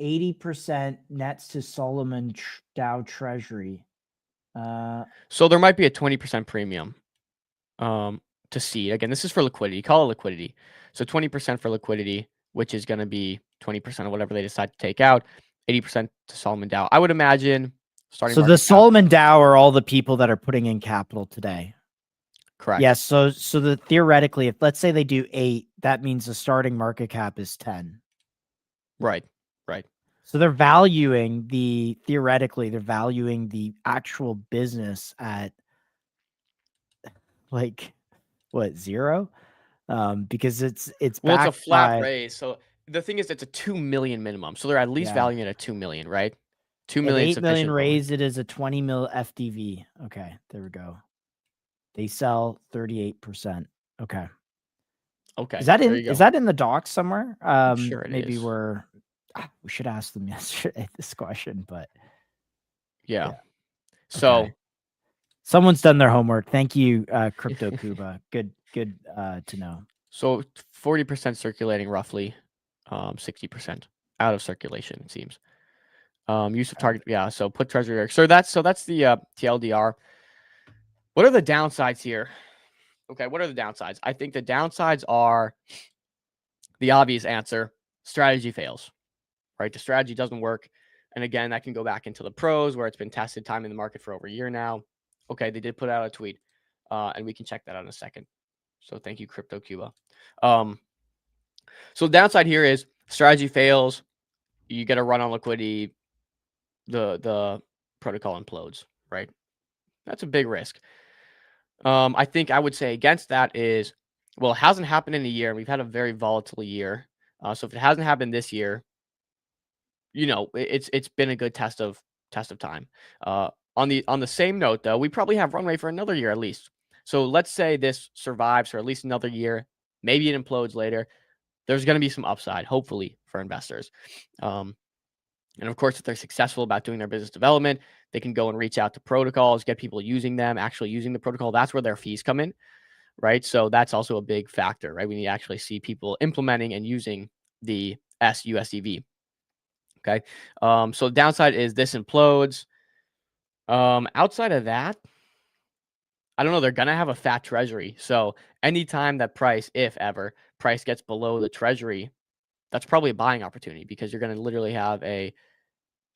80% nets to Solomon Dow Treasury. So there might be a 20% premium to seed. Again, this is for liquidity. Call it liquidity. So 20% for liquidity, which is going to be 20% of whatever they decide to take out. 80% to Solomon Dow. I would imagine starting. So the Solomon Dow are all the people that are putting in capital today. Correct. Yes. So theoretically, if let's say they do 8, that means the starting market cap is 10. Right. So they're theoretically valuing the actual business at like what, 0? Because it's Well, it's a backed flat by, raise. So the thing is, it's a 2 million minimum. So they're at least Yeah. valuing it at 2 million, right? 2 at million 8 million sufficient. raised. It is a 20 mil FDV. Okay, there we go. They sell 38%. Okay. Okay. Is that there in you go. is that in the docs somewhere? Sure it Maybe is. we should ask them yesterday this question, but Yeah. Yeah. So Okay. Someone's done their homework. Thank you, Crypto Cuba. Good to know. So 40% circulating, roughly 60% out of circulation, it seems. Use of target, yeah. So put treasury. So that's the TLDR. What are the downsides here? Okay, what are the downsides? I think the downsides are the obvious answer: strategy fails. Right, the strategy doesn't work, and again, that can go back into the pros where it's been tested, time in the market for over a year now. Okay, they did put out a tweet, and we can check that out in a second. So thank you, Crypto Cuba. So the downside here is strategy fails. You get a run on liquidity. The protocol implodes. Right, that's a big risk. I think I would say against that is, well, it hasn't happened in a year. We've had a very volatile year. So if it hasn't happened this year, it's been a good test of time. On the same note, though, we probably have runway for another year at least. So let's say this survives for at least another year. Maybe it implodes later. There's going to be some upside, hopefully, for investors. And of course, if they're successful about doing their business development, they can go and reach out to protocols, get people using them, actually using the protocol. That's where their fees come in, right? So that's also a big factor, right? We need to actually see people implementing and using the SUSDV. Okay. So the downside is this implodes. Outside of that, I don't know. They're going to have a fat treasury. So anytime that price, if ever, price gets below the treasury, that's probably a buying opportunity because you're going to literally have a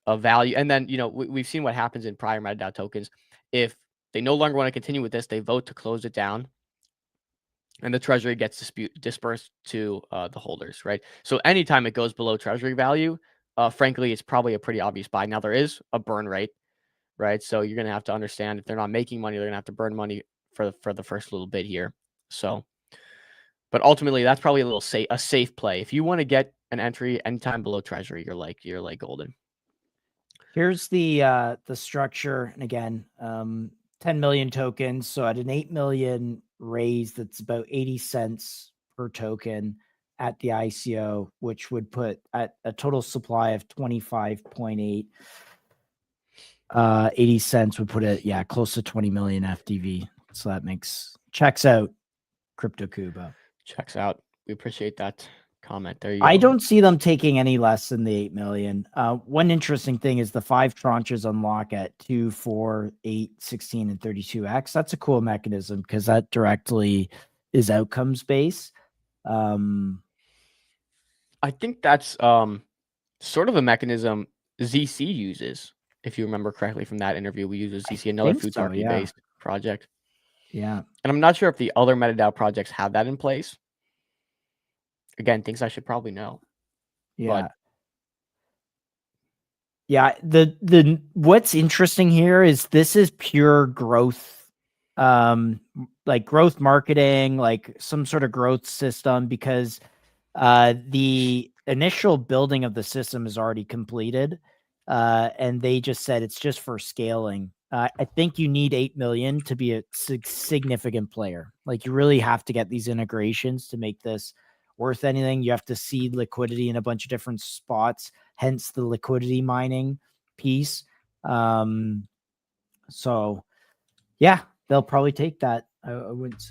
value. And then, we've seen what happens in prior MetaDAO tokens. If they no longer want to continue with this, they vote to close it down and the treasury gets dispersed to the holders, right? So anytime it goes below treasury value, frankly, it's probably a pretty obvious buy. Now there is a burn rate, right? So you're going to have to understand if they're not making money, they're going to have to burn money for the first little bit here. So, but ultimately that's probably a safe play. If you want to get an entry anytime below treasury, you're like golden. Here's the structure, and again, 10 million tokens. So at an 8 million raise, that's about 80 cents per token at the ICO, which would put at a total supply of 25.8. 80 cents would put it, close to 20 million FDV. So that checks out, Crypto Cuba. Checks out. We appreciate that comment. There you go. I don't see them taking any less than the 8 million. One interesting thing is the 5 tranches unlock at 2, 4, 8, 16, and 32x. That's a cool mechanism because that directly is outcomes based. I think that's sort of a mechanism ZC uses. If you remember correctly from that interview, we use ZC, another Futarki based project. Yeah. And I'm not sure if the other MetaDAO projects have that in place. Again, things I should probably know. Yeah. But... yeah. The what's interesting here is this is pure growth, like growth marketing, like some sort of growth system, because the initial building of the system is already completed. And they just said it's just for scaling. I think you need 8 million to be a significant player. Like you really have to get these integrations to make this worth anything. You have to seed liquidity in a bunch of different spots, hence the liquidity mining piece. So yeah, they'll probably take that. I wouldn't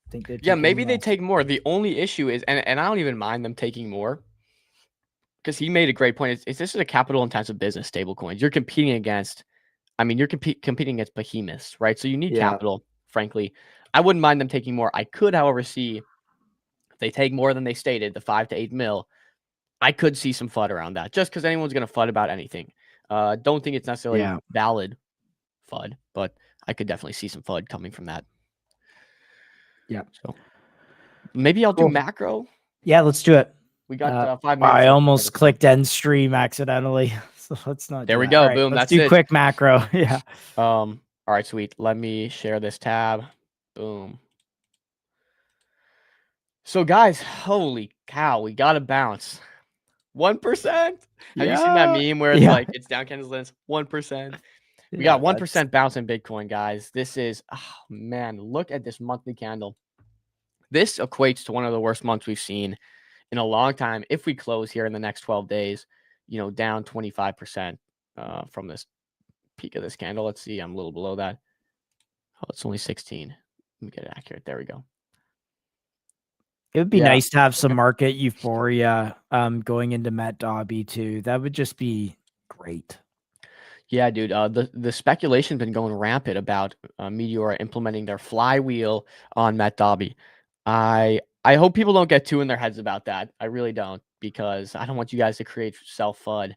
think they'd maybe they take more. The only issue is, and I don't even mind them taking more. because he made a great point. This is a capital intensive business, stable coins. You're competing against, you're competing against behemoths, right? So you need Yeah. capital, frankly. I wouldn't mind them taking more. I could, however, see if they take more than they stated, the 5 to 8 mil, I could see some FUD around that just because anyone's going to FUD about anything. Don't think it's necessarily Yeah. valid FUD, but I could definitely see some FUD coming from that. Yeah. So maybe I'll do Cool. macro. Yeah, let's do it. We got 5 Wow, minutes. I left. almost clicked end stream accidentally. So let's not. There do we that. go. All right, Boom. Let's That's do it. quick macro. Yeah. All right, sweet. Let me share this tab. Boom. So guys, holy cow, we got to bounce. 1%. Have you seen that meme where it's like it's down candles lens 1%? We got 1% bounce in Bitcoin, guys. This is, oh man, look at this monthly candle. This equates to one of the worst months we've seen in a long time. If we close here in the next 12 days, down 25% from this peak of this candle. Let's see, I'm a little below that. Oh, it's only 16. Let me get it accurate. There we go. It would be Yeah. nice to have some market euphoria going into Met Dobby too. That would just be great. Yeah, dude. The speculation's been going rampant about Meteora implementing their flywheel on Met Dobby. I hope people don't get too in their heads about that. I really don't, because I don't want you guys to create self FUD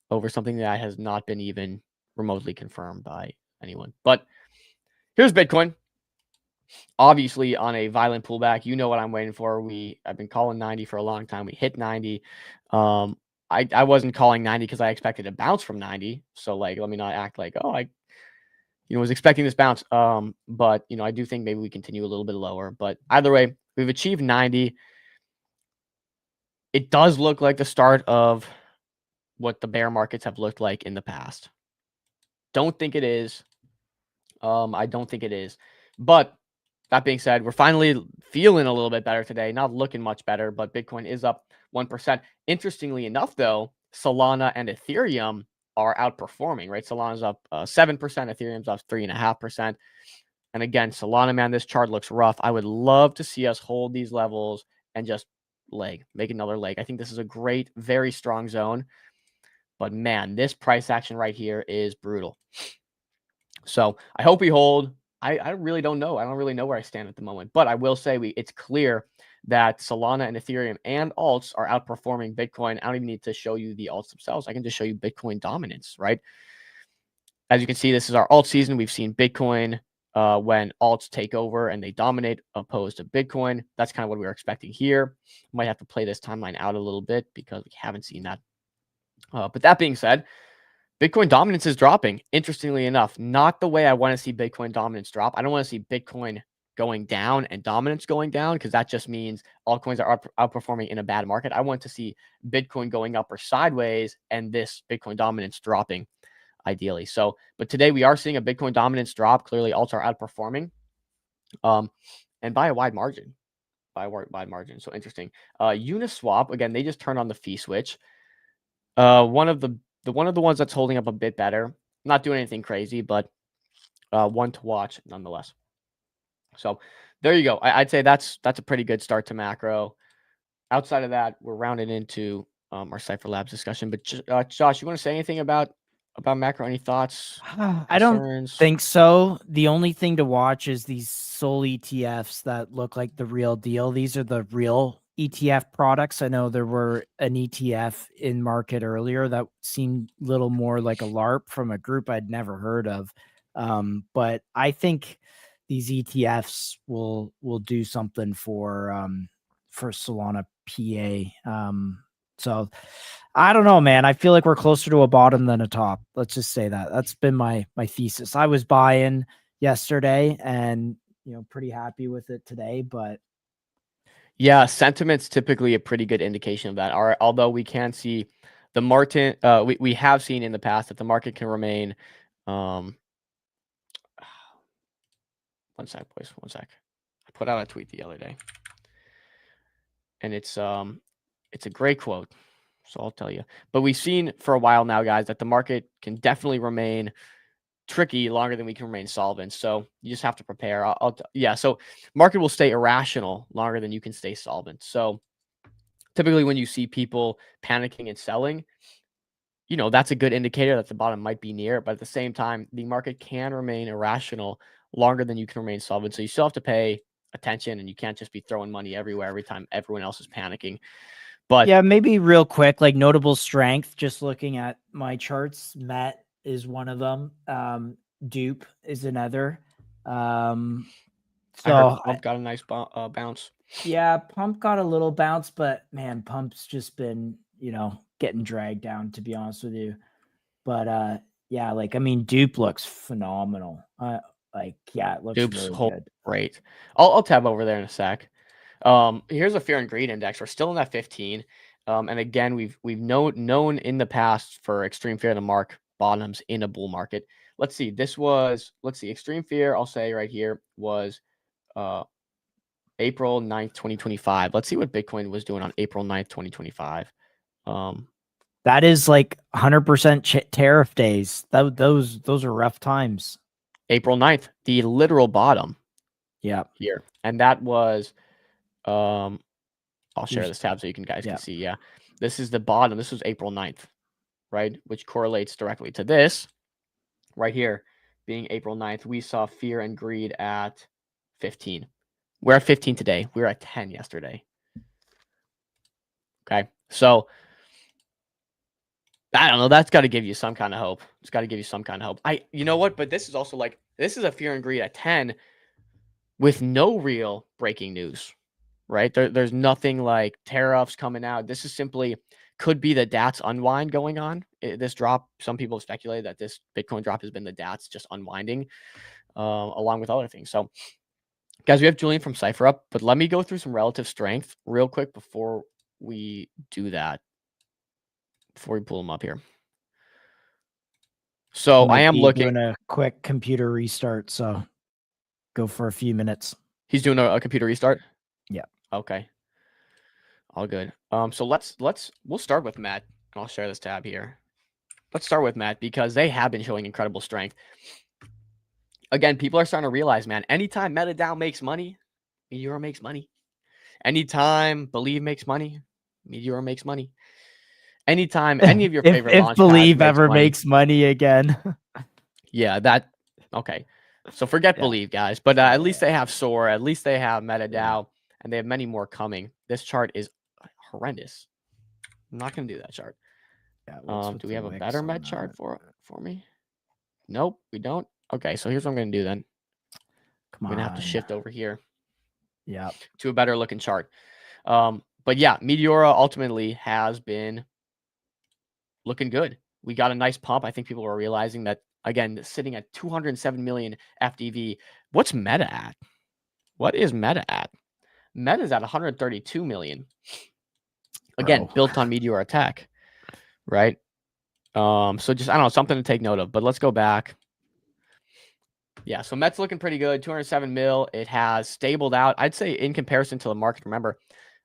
over something that has not been even remotely confirmed by anyone. But here's Bitcoin. Obviously on a violent pullback. You know what I'm waiting for. I've been calling 90 for a long time. We hit 90. I wasn't calling 90 because I expected a bounce from 90. So like, let me not act like, oh, I was expecting this bounce. But I do think maybe we continue a little bit lower. But either way, we've achieved 90. It does look like the start of what the bear markets have looked like in the past. Don't think it is. I don't think it is. But that being said, we're finally feeling a little bit better today. Not looking much better, but Bitcoin is up 1%. Interestingly enough, though, Solana and Ethereum are outperforming, right? Solana's up 7%, Ethereum's up 3.5%. And again, Solana, man, this chart looks rough. I would love to see us hold these levels and just make another leg. I think this is a great, very strong zone. But man, this price action right here is brutal. So I hope we hold. I really don't know. I don't really know where I stand at the moment. But I will say it's clear that Solana and Ethereum and alts are outperforming Bitcoin. I don't even need to show you the alts themselves. I can just show you Bitcoin dominance, right? As you can see, this is our alt season. We've seen Bitcoin when alts take over and they dominate opposed to Bitcoin. That's kind of what we were expecting here. Might have to play this timeline out a little bit because we haven't seen that. But that being said, Bitcoin dominance is dropping. Interestingly enough, not the way I want to see Bitcoin dominance drop. I don't want to see Bitcoin going down and dominance going down, because that just means altcoins are outperforming in a bad market. I want to see Bitcoin going up or sideways and this Bitcoin dominance dropping ideally. So, but today we are seeing a Bitcoin dominance drop. Clearly alts are outperforming and by a wide margin. So interesting. Uniswap, again, they just turned on the fee switch. One of the ones that's holding up a bit better. Not doing anything crazy, but one to watch nonetheless. So there you go. I'd say that's a pretty good start to macro. Outside of that, we're rounding into our Cypher Labs discussion. But Josh, you want to say anything about macro? Any thoughts? I don't concerns? think so. The only thing to watch is these SOL ETFs that look like the real deal. These are the real ETF products. I know there were an ETF in market earlier that seemed a little more like a LARP from a group I'd never heard of. But I think these ETFs will do something for Solana PA. So I don't know, man. I feel like we're closer to a bottom than a top. Let's just say that. That's been my thesis. I was buying yesterday and pretty happy with it today, but yeah, sentiment's typically a pretty good indication of that. Although we can see the market, we have seen in the past that the market can remain. One sec, boys. 1 sec. I put out a tweet the other day, and it's a great quote. So I'll tell you. But we've seen for a while now, guys, that the market can definitely remain tricky longer than we can remain solvent. So you just have to prepare. So market will stay irrational longer than you can stay solvent. So typically when you see people panicking and selling, you know, that's a good indicator that the bottom might be near. But at the same time, the market can remain irrational longer than you can remain solvent. So you still have to pay attention, and you can't just be throwing money everywhere every time everyone else is panicking. But Yeah, maybe real quick, like notable strength, just looking at my charts, Met is one of them. Dupe is another. I So heard Pump got a nice bounce. yeah, Pump got a little bounce, but man, Pump's just been, getting dragged down, to be honest with you. But yeah, like I mean, Dupe looks phenomenal. It looks Dupe's really whole good. great. I'll tab over there in a sec. Here's a fear and greed index. We're still in that 15. And again, we've known in the past for extreme fear to mark bottoms in a bull market. Let's see. Extreme fear, I'll say right here, was April 9th, 2025. Let's see what Bitcoin was doing on April 9th, 2025. That is like 100% tariff days. Those are rough times. April 9th, the literal bottom. Yeah. Here. And that was I'll share this tab so you guys can see. Yeah. This is the bottom. This was April 9th, right? Which correlates directly to this right here being April 9th. We saw fear and greed at 15. We're at 15 today. We were at 10 yesterday. Okay. So I don't know. That's got to give you some kind of hope. It's got to give you some kind of hope. You know what? But this is also like, this is a fear and greed at 10 with no real breaking news, right? There's nothing like tariffs coming out. This is simply could be the DATS unwind going on. This drop, some people speculate that this Bitcoin drop has been the DATS just unwinding along with other things. So guys, we have Julian from Cypher up, but let me go through some relative strength real quick before we do that. Before we pull them up here. So I am looking. Doing a quick computer restart, so go for a few minutes. He's doing a computer restart? Yeah. Okay. All good. So we'll start with Matt, and I'll share this tab here. Let's start with Matt because they have been showing incredible strength. Again, people are starting to realize, man, anytime MetaDAO makes money, Meteor makes money. Anytime Believe makes money, Meteor makes money. Anytime any of your favorite launch pads Believe makes ever money, makes money again. yeah, okay. So forget Believe, guys. But at least they have Soar. At least they have MetaDAO, and they have many more coming. This chart is horrendous. I'm not going to do that chart. Do we have a better Met chart for me? Nope, we don't. Okay, so here's what I'm going to do then. I'm going to have to shift over here. Yeah. To a better looking chart. But yeah, Meteora ultimately has been looking good. We got a nice pump. I think people are realizing that, again, sitting at 207 million FDV. What's Meta at? What is Meta at? Meta is at 132 million. Again, built on Meteor Tech, right? So just, I don't know, something to take note of. But let's go back. Yeah, so Met's looking pretty good. 207 mil. It has stabled out. I'd say in comparison to the market, remember,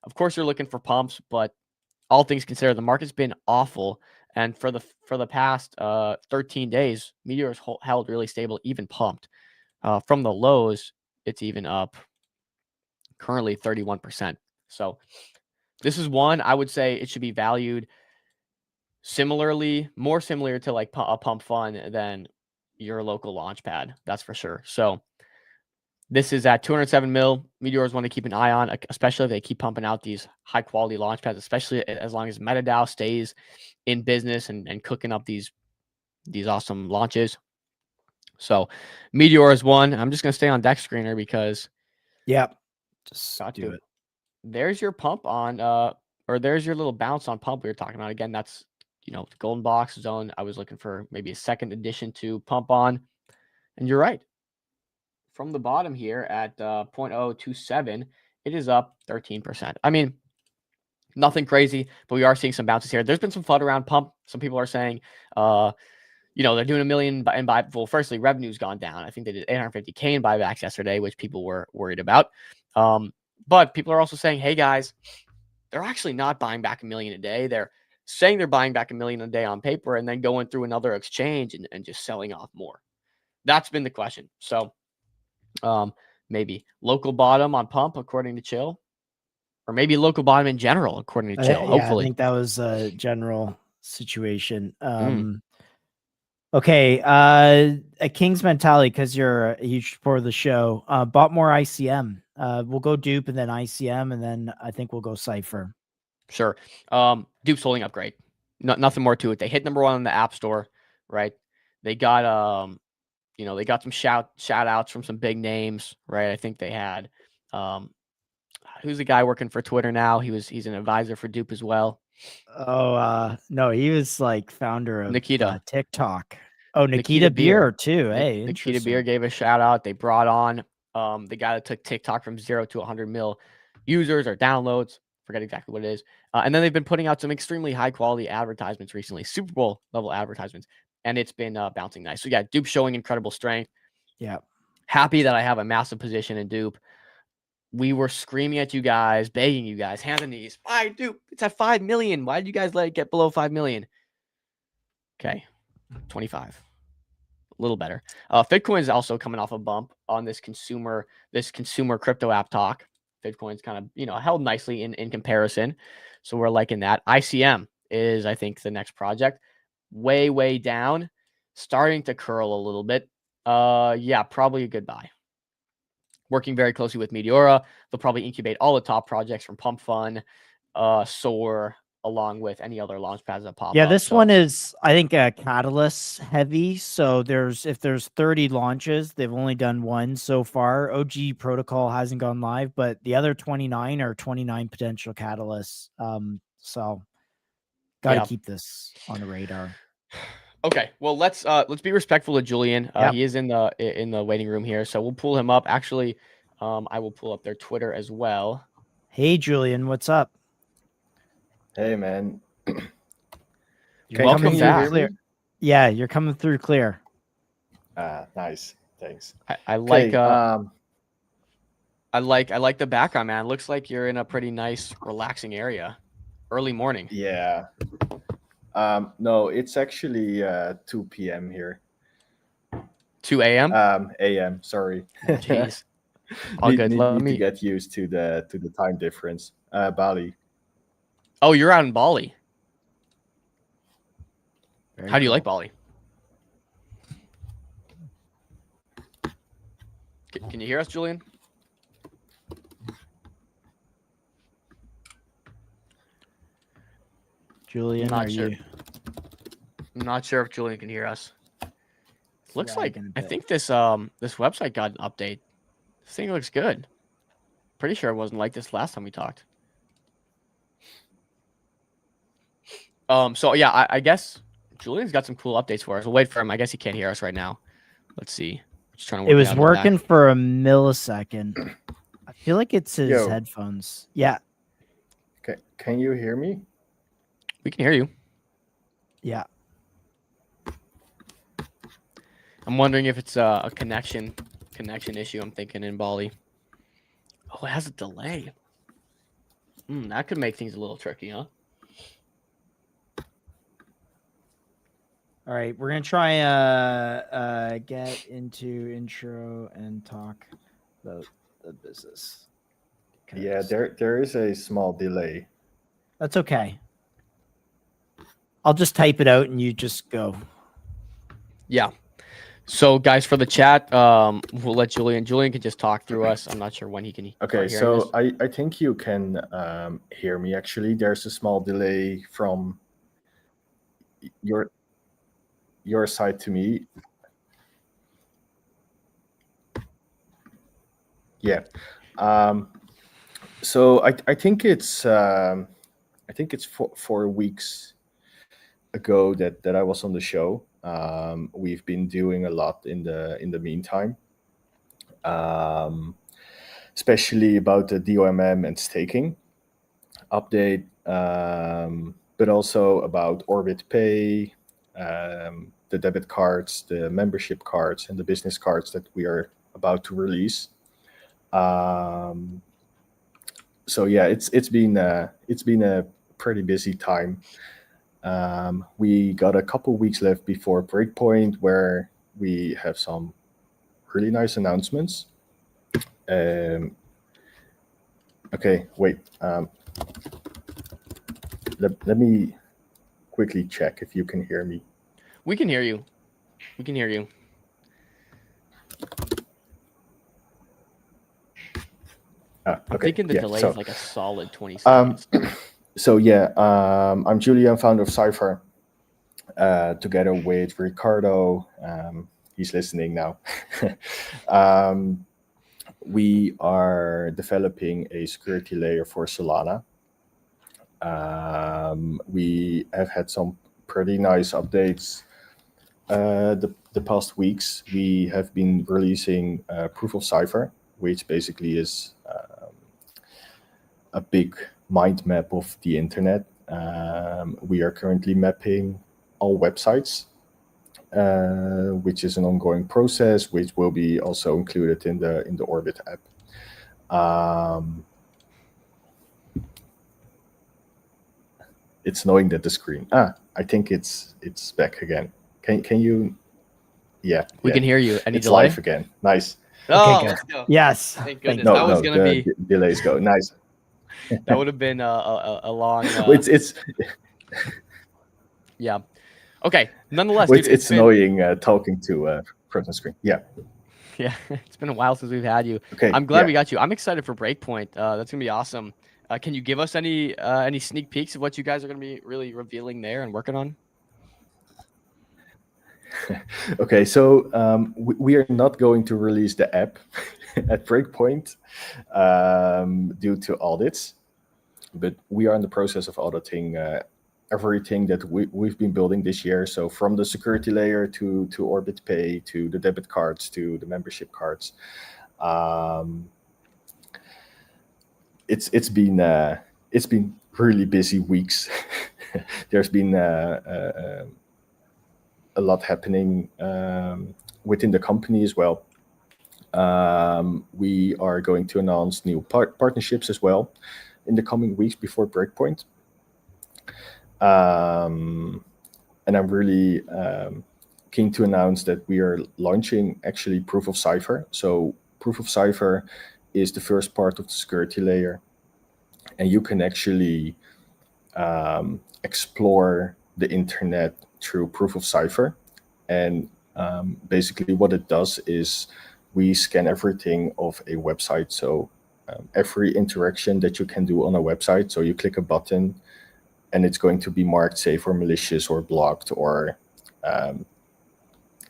of course, you're looking for pumps, but all things considered, the market's been awful. And for the past 13 days, Meteor's held really stable, even pumped. From the lows, it's even up currently 31%. So this is one, I would say it should be valued similarly, more similar to like a pump fund than your local launch pad. That's for sure. So this is at 207 mil. Meteors want to keep an eye on, especially if they keep pumping out these high quality launch pads, especially as long as MetaDAO stays in business and cooking up these awesome launches. So Meteor is one. I'm just going to stay on Dex Screener because just do it. There's your pump on, or there's your little bounce on pump we were talking about. Again, that's, the golden box zone. I was looking for maybe a second addition to pump on. And you're right. From the bottom here at 0.027, it is up 13%. I mean, nothing crazy, but we are seeing some bounces here. There's been some FUD around pump. Some people are saying, they're doing $1 million in buy. Well, firstly, revenue's gone down. I think they did $850K in buybacks yesterday, which people were worried about. But people are also saying, hey guys, they're actually not buying back $1 million a day. They're saying they're buying back $1 million a day on paper and then going through another exchange and just selling off more. That's been the question. So maybe local bottom on pump, according to Chill, or maybe local bottom in general, according to Chill. Yeah, I Hopefully. think that was a general situation. Mm. Okay, a King's mentality, because you're a huge supporter of the show. Bought more ICM. We'll go dupe and then ICM, and then I think we'll go Cypher. Sure. Dupe's holding up great. Nothing more to it. They hit number 1 on the App Store, right? They got they got some shout outs from some big names, right? I think they had who's the guy working for Twitter now? He's an advisor for Dupe as well. Oh, no, he was like founder of Nikita. TikTok. Oh, Nikita Beer too. Hey, Nikita Beer gave a shout out. They brought on the guy that took TikTok from 0 to 100 mil users or downloads. Forget exactly what it is. And then they've been putting out some extremely high quality advertisements recently, Super Bowl level advertisements, and it's been bouncing nice. So yeah, Dupe showing incredible strength. Yeah. Happy that I have a massive position in Dupe. We were screaming at you guys, begging you guys, hands and knees. Buy Dupe. It's at 5 million. Why did you guys let it get below 5 million? Okay, 25. A little better. Fitcoin is also coming off a bump on this consumer crypto app talk. Fitcoin's kind of, held nicely in comparison. So we're liking that. ICM is, I think, the next project. Way down, starting to curl a little bit. Yeah, probably a good buy. Working very closely with Meteora. They'll probably incubate all the top projects from Pump Fun, Soar, along with any other launch pads that pop up. Yeah, this one is, I think, Catalyst heavy. So if there's 30 launches, they've only done one so far. OG Protocol hasn't gone live, but the other 29 are 29 potential catalysts. So gotta keep this on the radar. Okay, well let's be respectful of Julian. He is in the waiting room here, so we'll pull him up. Actually, I will pull up their Twitter as well. Hey Julian, what's up? Hey man, Welcome back. Clear. Yeah, you're coming through clear. Nice, thanks. I like I like the background, man. Looks like you're in a pretty nice, relaxing area. Early morning. Yeah. No, it's actually 2 p.m. here. 2 a.m. A.m. Sorry. Jeez. All good. Need to get used to the time difference. Bali. Oh, you're out in Bali. Very How do you cool. like Bali? Can you hear us, Julian? Julian, Not are sure. you? I'm not sure if Julian can hear us. Looks like lagging a I bit. think this website got an update. This thing looks good. Pretty sure it wasn't like this last time we talked. So yeah, I guess Julian's got some cool updates for us. We'll wait for him. I guess he can't hear us right now. Let's see. Just trying to work It was out in the back. working for a millisecond. I feel like it's his Yo. headphones. Yeah, Can you hear me? We can hear you. yeah. I'm wondering if it's a connection issue. I'm thinking in Bali. Oh, it has a delay. That could make things a little tricky, huh? All right, we're gonna try get into intro and talk about the business. Yeah, there is a small delay. That's okay. I'll just type it out and you just go. Yeah. So, guys, for the chat, we'll let Julian can just talk through us. I'm not sure when he can. Okay, start hearing so I think you can hear me. Actually, there's a small delay from your side to me. Yeah. So I think it's 4 weeks ago that I was on the show. We've been doing a lot in the meantime, especially about the DOMM and staking update, but also about Orbit Pay, the debit cards, the membership cards, and the business cards that we are about to release. So yeah, it's been a pretty busy time. We got a couple weeks left before Breakpoint, where we have some really nice announcements. Okay, wait. Let me quickly check if you can hear me. We can hear you. We can hear you. Okay, I'm thinking the yeah, delay so, is like a solid 20 Um, seconds. so yeah, I'm Julian, founder of Cypher, together with Ricardo. He's listening now. We are developing a security layer for Solana. We have had some pretty nice updates the past weeks. We have been releasing Proof of Cypher, which basically is a big mind map of the internet. We are currently mapping all websites, which is an ongoing process, which will be also included in the Orbit app. It's annoying that the screen. I think it's back again. Can you? Yeah, We yeah. can hear you. Any It's delay? live again. Nice. Oh, good. let's go. Yes. Thank Thank goodness. you. That was gonna the be delays go. Nice. that would have been a long. It's Yeah. Okay. Nonetheless, it's, dude, it's been, annoying talking to frozen screen. Yeah. Yeah, it's been a while since we've had you. Okay. I'm glad yeah. we got you. I'm excited for Breakpoint. That's gonna be awesome. Can you give us any sneak peeks of what you guys are gonna be really revealing there and working on? Okay, so we are not going to release the app at Breakpoint due to audits, but we are in the process of auditing everything that we've been building this year. So from the security layer to Orbit Pay to the debit cards to the membership cards. It's been really busy weeks. There's been a lot happening within the company as well. We are going to announce new partnerships as well in the coming weeks before Breakpoint. And I'm really keen to announce that we are launching actually Proof of Cypher. So Proof of Cypher is the first part of the security layer, and you can actually explore the internet through Proof of Cypher. And basically what it does is we scan everything of a website. So every interaction that you can do on a website. So you click a button and it's going to be marked safe or malicious or blocked, or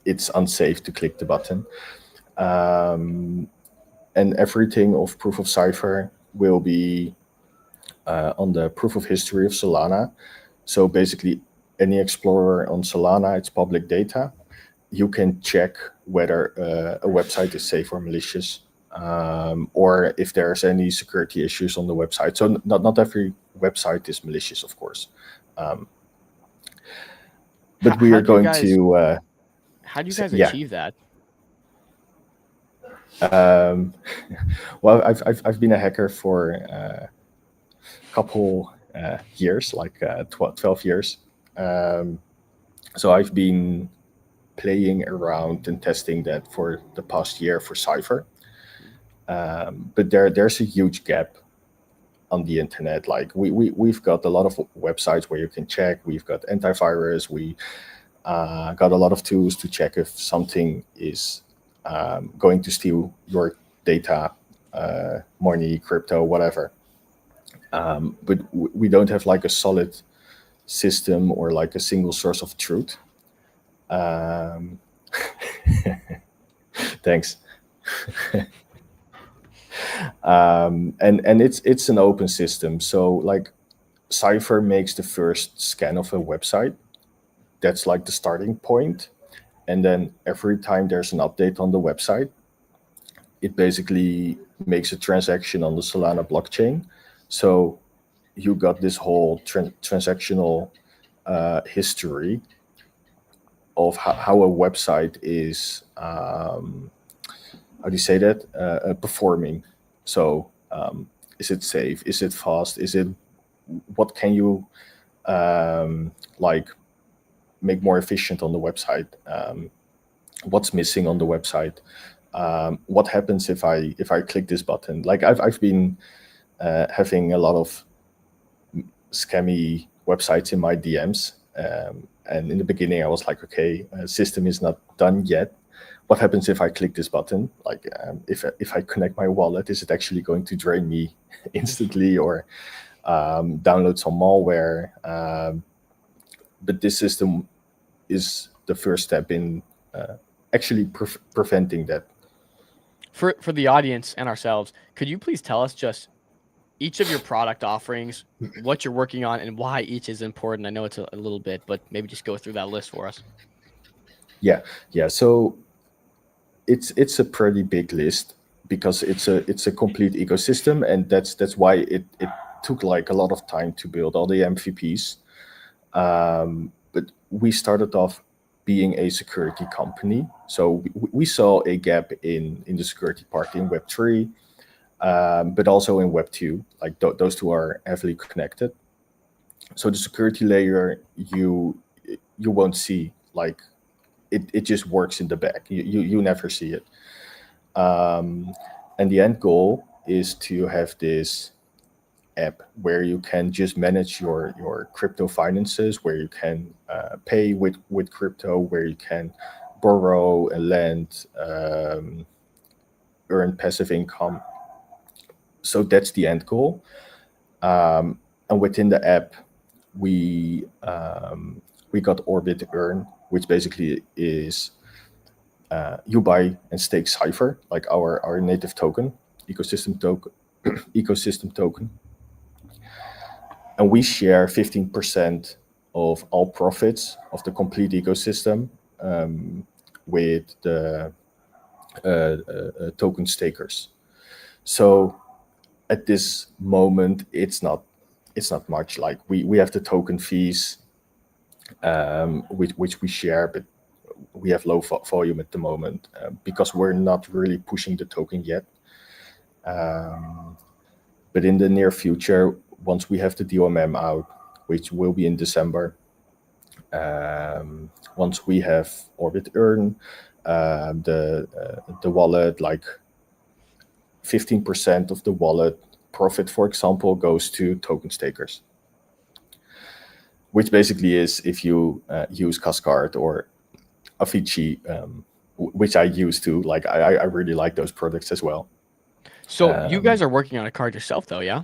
it's unsafe to click the button. And everything of Proof of Cypher will be on the proof of history of Solana. So basically any explorer on Solana, it's public data. You can check whether a website is safe or malicious, or if there's any security issues on the website. So not every website is malicious, of course. But we are going to... How do you guys yeah. achieve that? Well, I've been a hacker for a couple years, like 12 years. So I've been playing around and testing that for the past year for Cypher. But there's a huge gap on the internet. Like we've got a lot of websites where you can check. We've got antivirus. We got a lot of tools to check if something is going to steal your data, money, crypto, whatever. But we don't have like a solid system or like a single source of truth. Thanks. And it's an open system. So like Cypher makes the first scan of a website. That's like the starting point. And then every time there's an update on the website, it basically makes a transaction on the Solana blockchain. So you got this whole transactional history of how a website is, how do you say that, performing. So is it safe? Is it fast? What can you like make more efficient on the website? What's missing on the website? What happens if I click this button? Like I've been having a lot of scammy websites in my DMs. And in the beginning, I was like, okay, system is not done yet. What happens if I click this button? Like, if I connect my wallet, is it actually going to drain me instantly, or download some malware? But this system is the first step in actually preventing that. For the audience and ourselves, could you please tell us just each of your product offerings, what you're working on, and why each is important? I know it's a little bit, but maybe just go through that list for us. Yeah. So it's a pretty big list because it's a complete ecosystem, and that's why it took like a lot of time to build all the MVPs. But we started off being a security company, so we saw a gap in the security part in Web3, but also in Web2. Like those two are heavily connected. So the security layer you won't see, like it just works in the back. You never see it. And the end goal is to have this app where you can just manage your crypto finances, where you can pay with crypto, where you can borrow and lend, earn passive income. So that's the end goal. And within the app, we got Orbit Earn, which basically is you buy and stake Cypher, like our native token, ecosystem token. And we share 15% of all profits of the complete ecosystem with the token stakers. So at this moment, it's not much. Like we have the token fees, which we share, but we have low volume at the moment because we're not really pushing the token yet. But in the near future, once we have the DOMM out, which will be in December, once we have Orbit Earn, the wallet, like 15% of the wallet profit, for example, goes to token stakers, which basically is if you use Cascard or Avicii, which I use too. Like I really like those products as well. So you guys are working on a card yourself, though, yeah?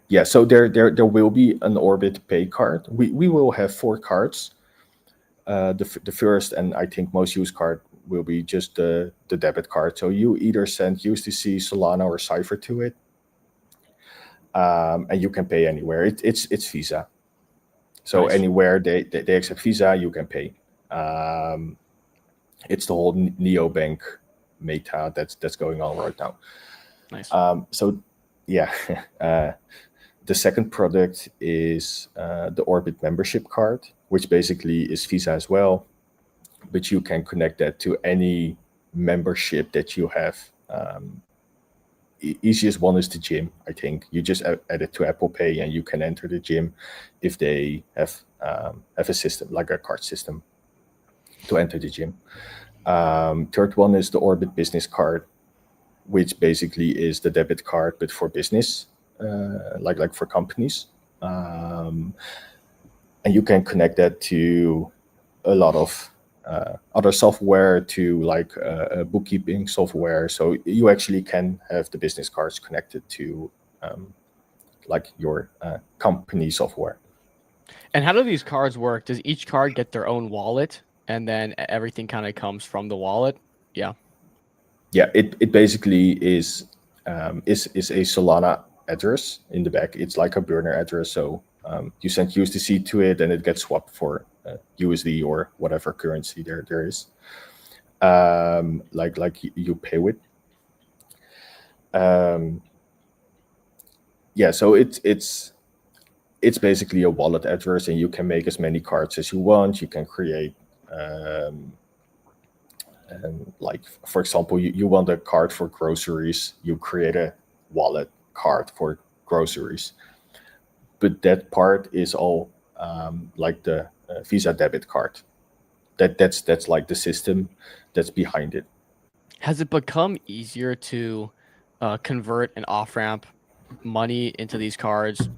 Yeah. So there will be an Orbit Pay card. We will have 4 cards. The first and I think most used card will be just the debit card. So you either send USDC, Solana, or Cypher to it, and you can pay anywhere. It's Visa. So Nice. anywhere they accept Visa, you can pay. It's the whole neobank meta that's going on right now. Nice. So yeah, the second product is the Orbit membership card, which basically is Visa as well, but you can connect that to any membership that you have. Easiest one is the gym. I think you just add it to Apple Pay and you can enter the gym if they have a system, like a card system, to enter the gym. Third one is the Orbit business card, which basically is the debit card but for business, like for companies. And you can connect that to a lot of other software, to like bookkeeping software. So you actually can have the business cards connected to like your company software. And how do these cards work? Does each card get their own wallet, and then everything kind of comes from the wallet? Yeah. Yeah, it basically is a Solana address in the back. It's like a burner address. So you send USDC to it, and it gets swapped for USD or whatever currency there is. Like you pay with. Yeah, so it's basically a wallet address, and you can make as many cards as you want. You can create. And like, for example, you want a card for groceries, you create a wallet card for groceries. But that part is all like the Visa debit card. That's like the system that's behind it. Has it become easier to convert and off ramp money into these cards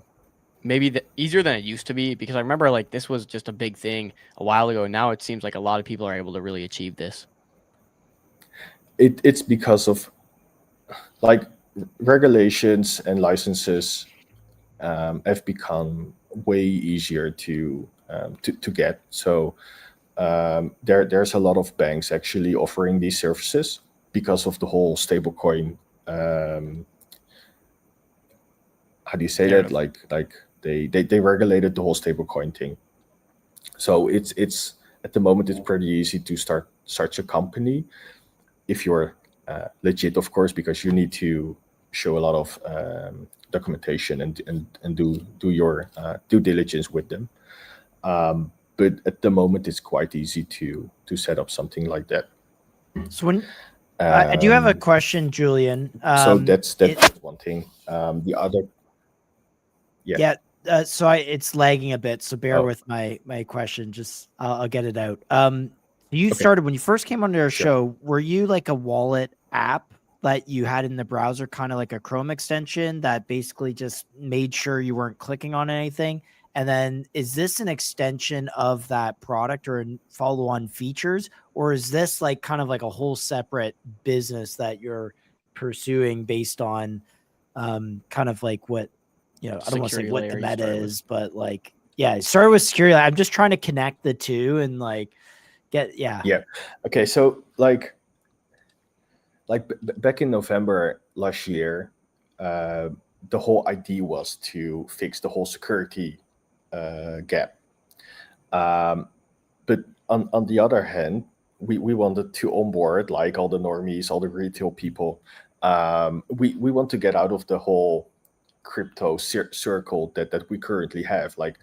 maybe easier than it used to be? Because I remember like this was just a big thing a while ago, and now it seems like a lot of people are able to really achieve this. It's because of like regulations and licenses have become way easier to get. So there's a lot of banks actually offering these services because of the whole stablecoin. How do you say that? Like they regulated the whole stablecoin thing. So it's at the moment it's pretty easy to start such a company if you're legit, of course, because you need to show a lot of documentation and do your due diligence with them. But at the moment, it's quite easy to set up something like that. So when I do have a question, Julian. So that's one thing. The other, yeah. So it's lagging a bit, so bear with my question. Just I'll get it out. You started when you first came onto our show. Were you like a wallet app that you had in the browser, kind of like a Chrome extension that basically just made sure you weren't clicking on anything? And then is this an extension of that product or follow-on features, or is this like kind of like a whole separate business that you're pursuing based on kind of like what, I don't want to say what the meta is, but like, start with security. I'm just trying to connect the two and like Yeah. Okay. So like back in November last year, the whole idea was to fix the whole security gap. But on the other hand, we wanted to onboard like all the normies, all the retail people. We want to get out of the whole crypto circle that we currently have. Like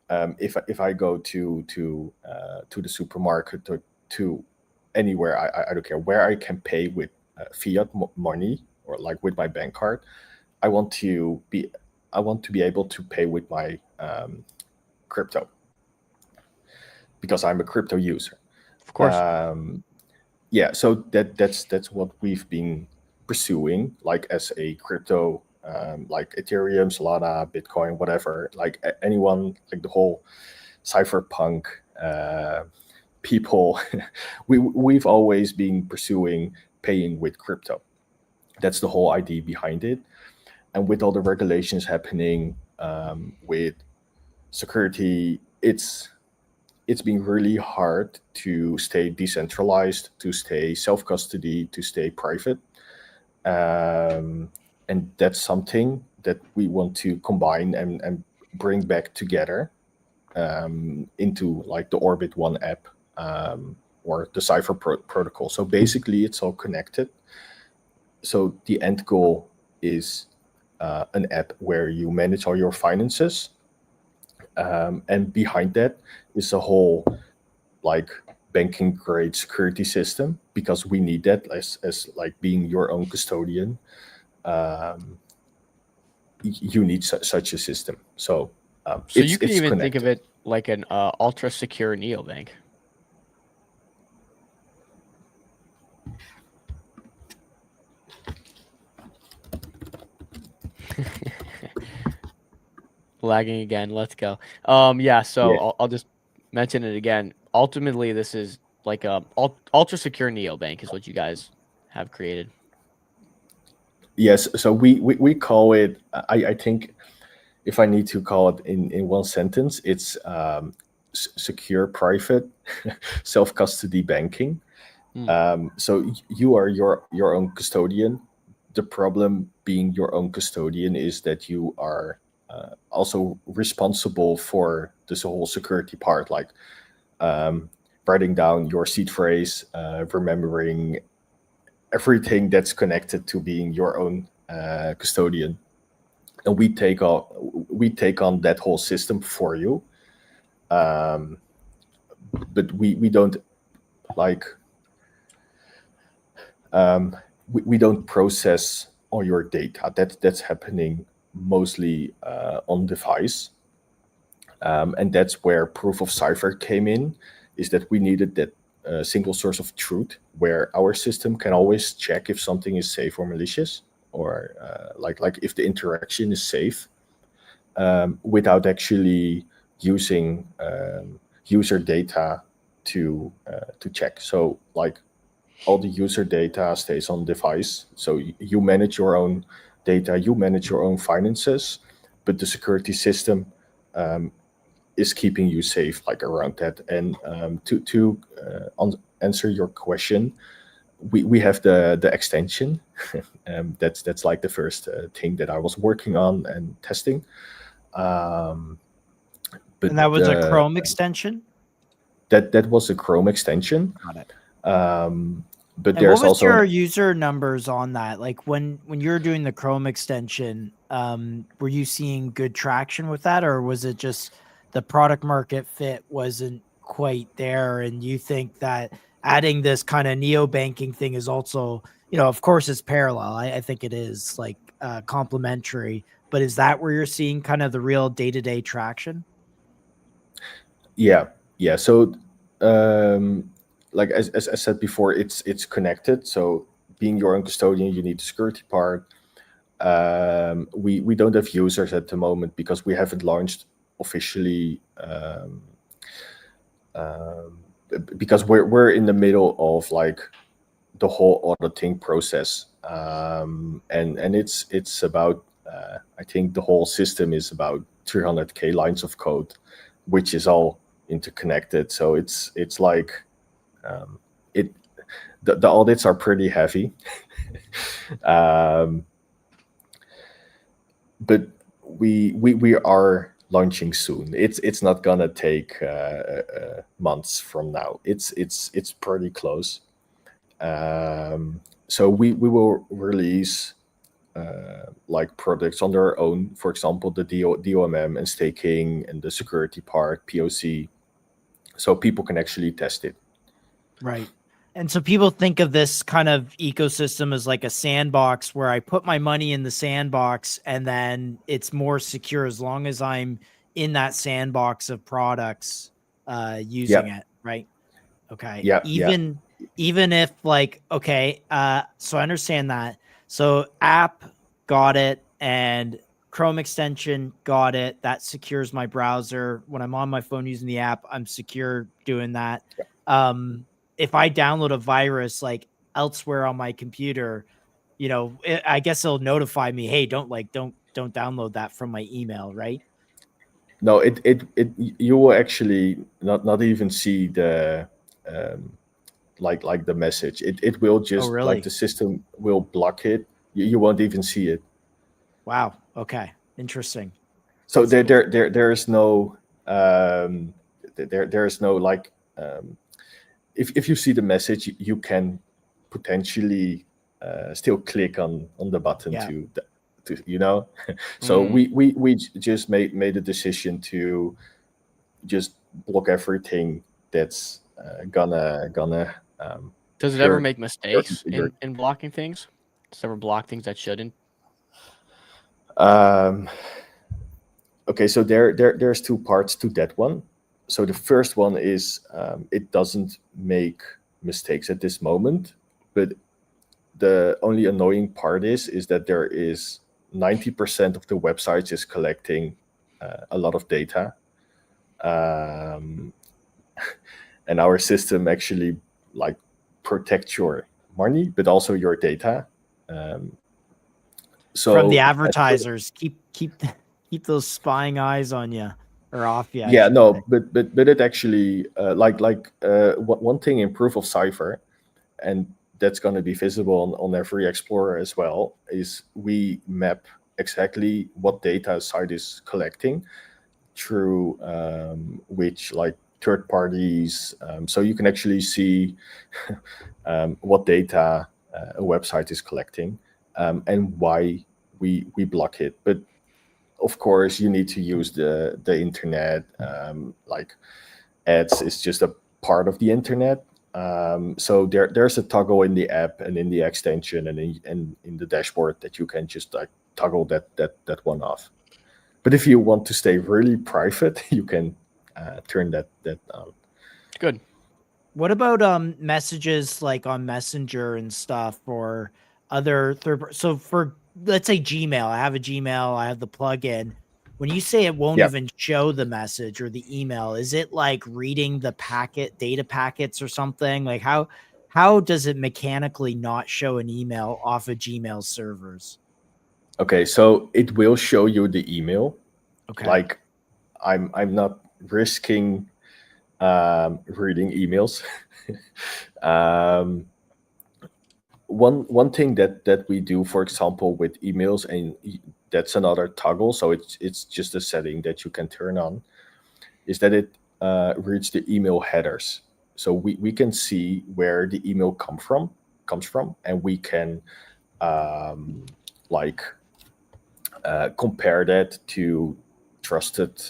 if I go to the supermarket or to anywhere, I don't care where I can pay with fiat money or like with my bank card. I want to be able to pay with my crypto because I'm a crypto user. Of course. So that's what we've been pursuing, like as a crypto, like Ethereum, Solana, Bitcoin, whatever. Like anyone, like the whole cypherpunk people, we've always been pursuing paying with crypto. That's the whole idea behind it. And with all the regulations happening with security, it's been really hard to stay decentralized, to stay self-custody, to stay private. And that's something that we want to combine and bring back together into like the Orbit One app or the Cypher protocol. So basically it's all connected. So the end goal is an app where you manage all your finances. And behind that is a whole like banking grade security system, because we need that as like being your own custodian. You need such a system. So you can even think of it like an ultra secure neobank. Lagging again. Let's go. I'll just mention it again. Ultimately, this is like a ultra secure neobank is what you guys have created. Yes. So we call it, I think if I need to call it in one sentence, it's secure private self-custody banking. So you are your own custodian. The problem being your own custodian is that you are also responsible for this whole security part, like writing down your seed phrase, remembering everything that's connected to being your own custodian, and we take on that whole system for you. But we don't like we don't process all your data. That's happening mostly on device, and that's where proof of cipher came in, is that we needed that single source of truth where our system can always check if something is safe or malicious. or like if the interaction is safe, without actually using user data to check. So like all the user data stays on device. So you manage your own data, you manage your own finances, but the security system is keeping you safe, like around that. And to answer your question, we have the extension. That's like the first thing that I was working on and testing. But And that was a the- Chrome extension. that was a Chrome extension. Got it. But And there's what was also your user numbers on that? Like when you're doing the Chrome extension, were you seeing good traction with that, or was it just the product market fit wasn't quite there? And you think that adding this kind of neobanking thing is also, of course, it's parallel. I think it is like complementary. But is that where you're seeing kind of the real day-to-day traction? yeah. So like as I said before, it's connected. So being your own custodian, you need the security part. We don't have users at the moment because we haven't launched officially, because we're in the middle of like the whole auditing process, and it's about I think the whole system is about 300K lines of code, which is all interconnected. So it's like the audits are pretty heavy. But we are launching soon. It's not gonna take months from now. It's pretty close. So we will release like products on their own. For example, the DOMM and staking and the security part, POC, so people can actually test it. Right. And so people think of this kind of ecosystem as like a sandbox where I put my money in the sandbox and then it's more secure as long as I'm in that sandbox of products using it. Right. Okay. Yeah. Even if like, okay, so I understand that. So app got it and Chrome extension got it. That secures my browser. When I'm on my phone using the app, I'm secure doing that. If I download a virus like elsewhere on my computer, I guess it'll notify me, hey, don't download that from my email, right? No, it you will actually not even see the like the message. It will just really? like the system will block it. You won't even see it. Wow. Okay. Interesting. So there is no there is no like if you see the message, you can potentially still click on the button to so we just made a decision to just block everything that's gonna Does it ever make mistakes in blocking things? Does it ever block things that shouldn't? Okay, so there's two parts to that one. So the first one is it doesn't make mistakes at this moment, but the only annoying part is that there is 90% of the websites is collecting a lot of data, and our system actually like protects your money, but also your data. So from the advertisers, keep those spying eyes on you or off you. Yeah, no, but it actually one thing in Proof of Cipher, and that's going to be visible on every Explorer as well, is we map exactly what data a site is collecting through which like third parties. So you can actually see what data a website is collecting and why we block it. But of course, you need to use the internet. Like ads is just a part of the internet. So there's a toggle in the app and in the extension and in the dashboard that you can just like toggle that one off. But if you want to stay really private, you can turn that on. Good. What about messages like on Messenger and stuff, or other so for, let's say, Gmail, I have a Gmail, I have the plugin. When you say it won't Yeah. even show the message or the email, is it like reading the data packets or something? Like how does it mechanically not show an email off of Gmail servers? Okay, so it will show you the email. Okay. Like I'm not risking reading emails. One thing that we do, for example, with emails, and that's another toggle. So it's just a setting that you can turn on, is that it reads the email headers. So we can see where the email comes from, and we can compare that to trusted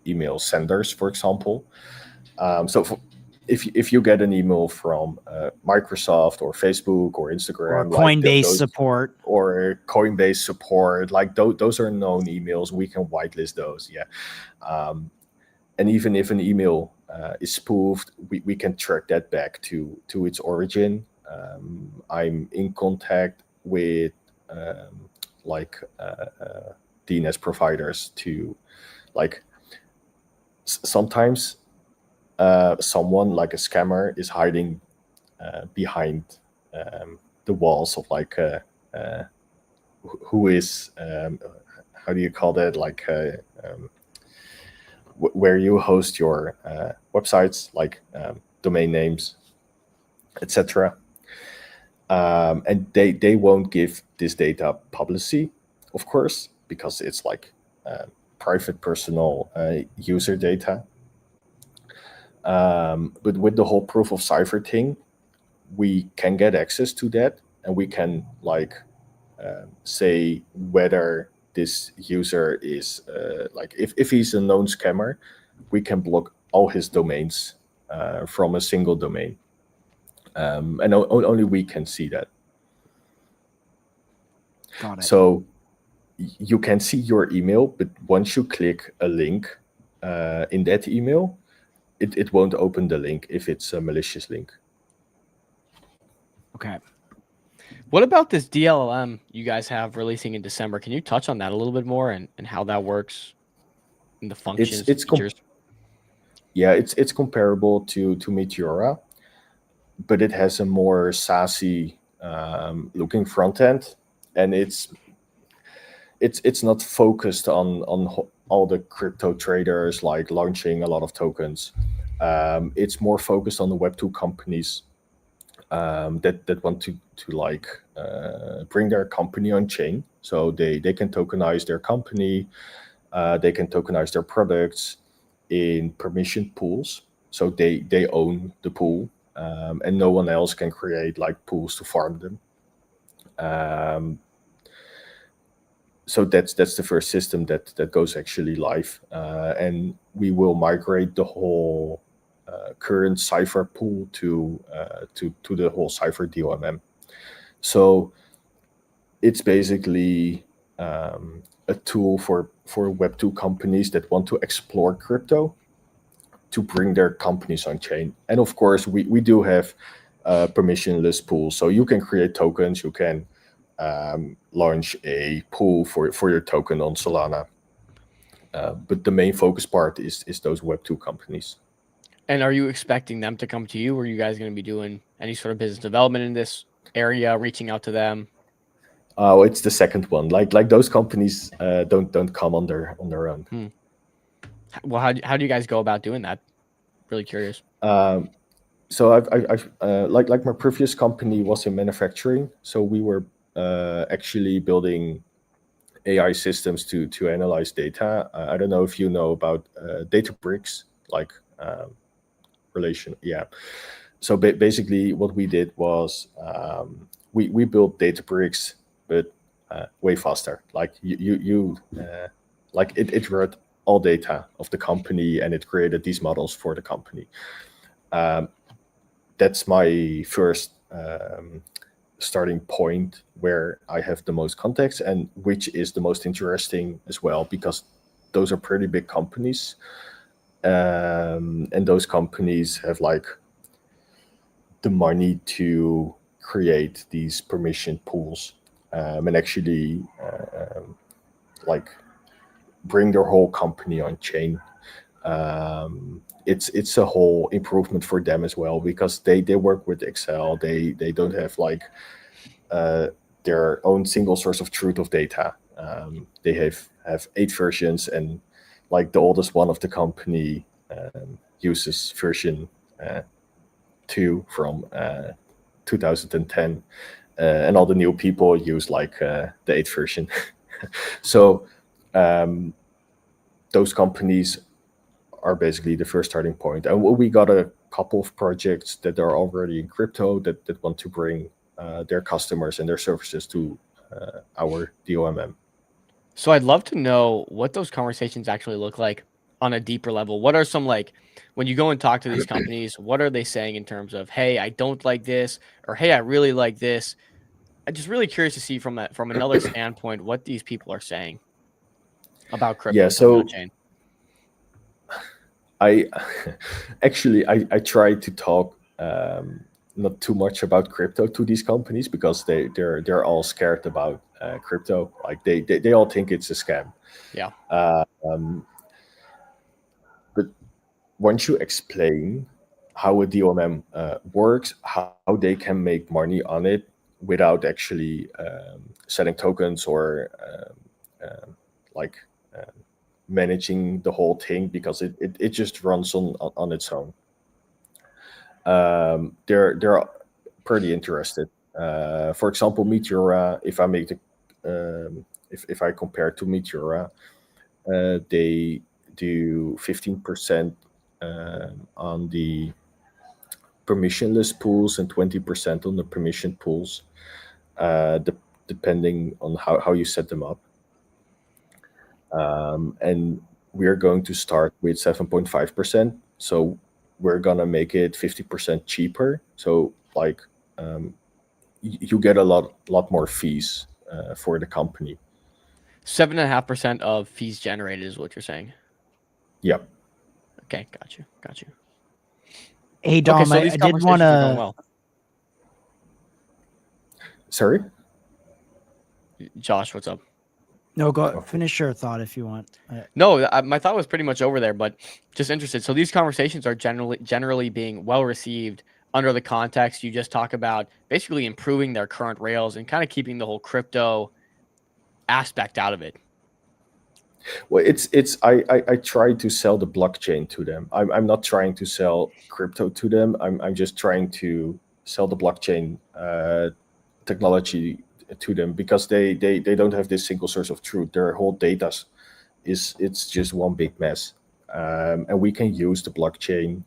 email senders, for example. If you get an email from Microsoft or Facebook or Instagram, Or Coinbase those, support. or Coinbase support, like those are known emails, we can whitelist those. Yeah. And even if an email is spoofed, we can track that back to its origin. I'm in contact with DNS providers to sometimes someone like a scammer is hiding behind the walls of who is how do you call that, where you host your websites, domain names, etc. And they won't give this data publicly, of course, because it's private personal user data. But with the whole proof of cipher thing, we can get access to that, and we can say whether this user is if he's a known scammer, we can block all his domains from a single domain, and only we can see that. Got it. So you can see your email, but once you click a link in that email, it won't open the link if it's a malicious link. Okay. What about this DLLM you guys have releasing in December? Can you touch on that a little bit more and how that works and the functions, features? It's comparable to Meteora, but it has a more SaaS-y looking front end, and it's not focused on all the crypto traders launching a lot of tokens. It's more focused on the Web2 companies that want to bring their company on chain, so they can tokenize their company, they can tokenize their products in permission pools, so they own the pool, and no one else can create pools to farm them. So that's the first system that goes actually live, and we will migrate the whole current Cypher pool to the whole Cypher DOMM. So it's basically a tool for Web2 companies that want to explore crypto to bring their companies on chain. And of course, we do have permissionless pools, so you can create tokens, you can launch a pool for your token on Solana. But the main focus part is those Web2 companies. And are you expecting them to come to you, or are you guys going to be doing any sort of business development in this area, reaching out to them? Oh, it's the second one. Like those companies don't come on their own. Well, how do you guys go about doing that? Really curious. So I've like my previous company was in manufacturing, so we were actually building AI systems to analyze data. I don't know if you know about Databricks, relation. Yeah. So basically, what we did was we built Databricks, but way faster. It wrote all data of the company, and it created these models for the company. That's my first starting point, where I have the most context, and which is the most interesting as well, because those are pretty big companies, and those companies have the money to create these permission pools and actually like bring their whole company on chain. It's a whole improvement for them as well, because they work with Excel. They don't have like their own single source of truth of data. They have 8 versions, and like the oldest one of the company uses version 2 from 2010, and all the new people use like the 8th version. So those companies are basically the first starting point. And we got a couple of projects that are already in crypto that want to bring their customers and their services to our DOMM. So I'd love to know what those conversations actually look like on a deeper level. What are some, like, when you go and talk to these companies, what are they saying in terms of, hey, I don't like this, or hey, I really like this? I'm just really curious to see from another standpoint what these people are saying about crypto. Yeah, so blockchain. I I try to talk not too much about crypto to these companies, because they're all scared about crypto. Like they all think it's a scam. Yeah. But once you explain how a DOMM works, how they can make money on it without actually selling tokens or like managing the whole thing, because it just runs on its own. They're pretty interested. For example, Meteora, if I make the if I compare to Meteora, they do 15% on the permissionless pools and 20% on the permission pools, depending on how you set them up. And we're going to start with 7.5%. So we're gonna make it 50% cheaper. So like you get a lot more fees for the company. 7.5% of fees generated is what you're saying. Yeah. Okay, got you. Hey Dom, Okay, so I these did conversations want are going to. well. Sorry. Josh, what's up? No, go Okay. finish your thought if you want. No, my thought was pretty much over there, but just interested. So these conversations are generally being well received under the context you just talk about, basically improving their current rails and kind of keeping the whole crypto aspect out of it. Well, I try to sell the blockchain to them. I'm not trying to sell crypto to them. I'm just trying to sell the blockchain technology to them, because they don't have this single source of truth. Their whole data it's just one big mess, and we can use the blockchain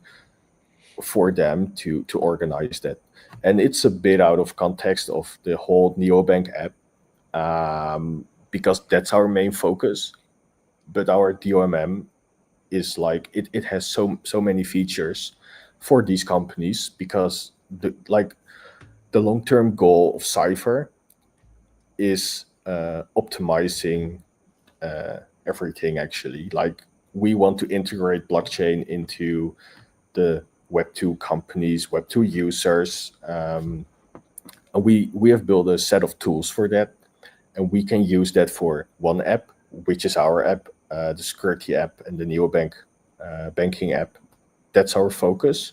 for them to organize that. And it's a bit out of context of the whole neobank app, because that's our main focus. But our DOMM is like it has so many features for these companies, because the long-term goal of Cypher is optimizing everything. Actually, like we want to integrate blockchain into the Web2 companies, Web2 users, and we have built a set of tools for that, and we can use that for one app, which is our app, the security app, and the neobank banking app. That's our focus,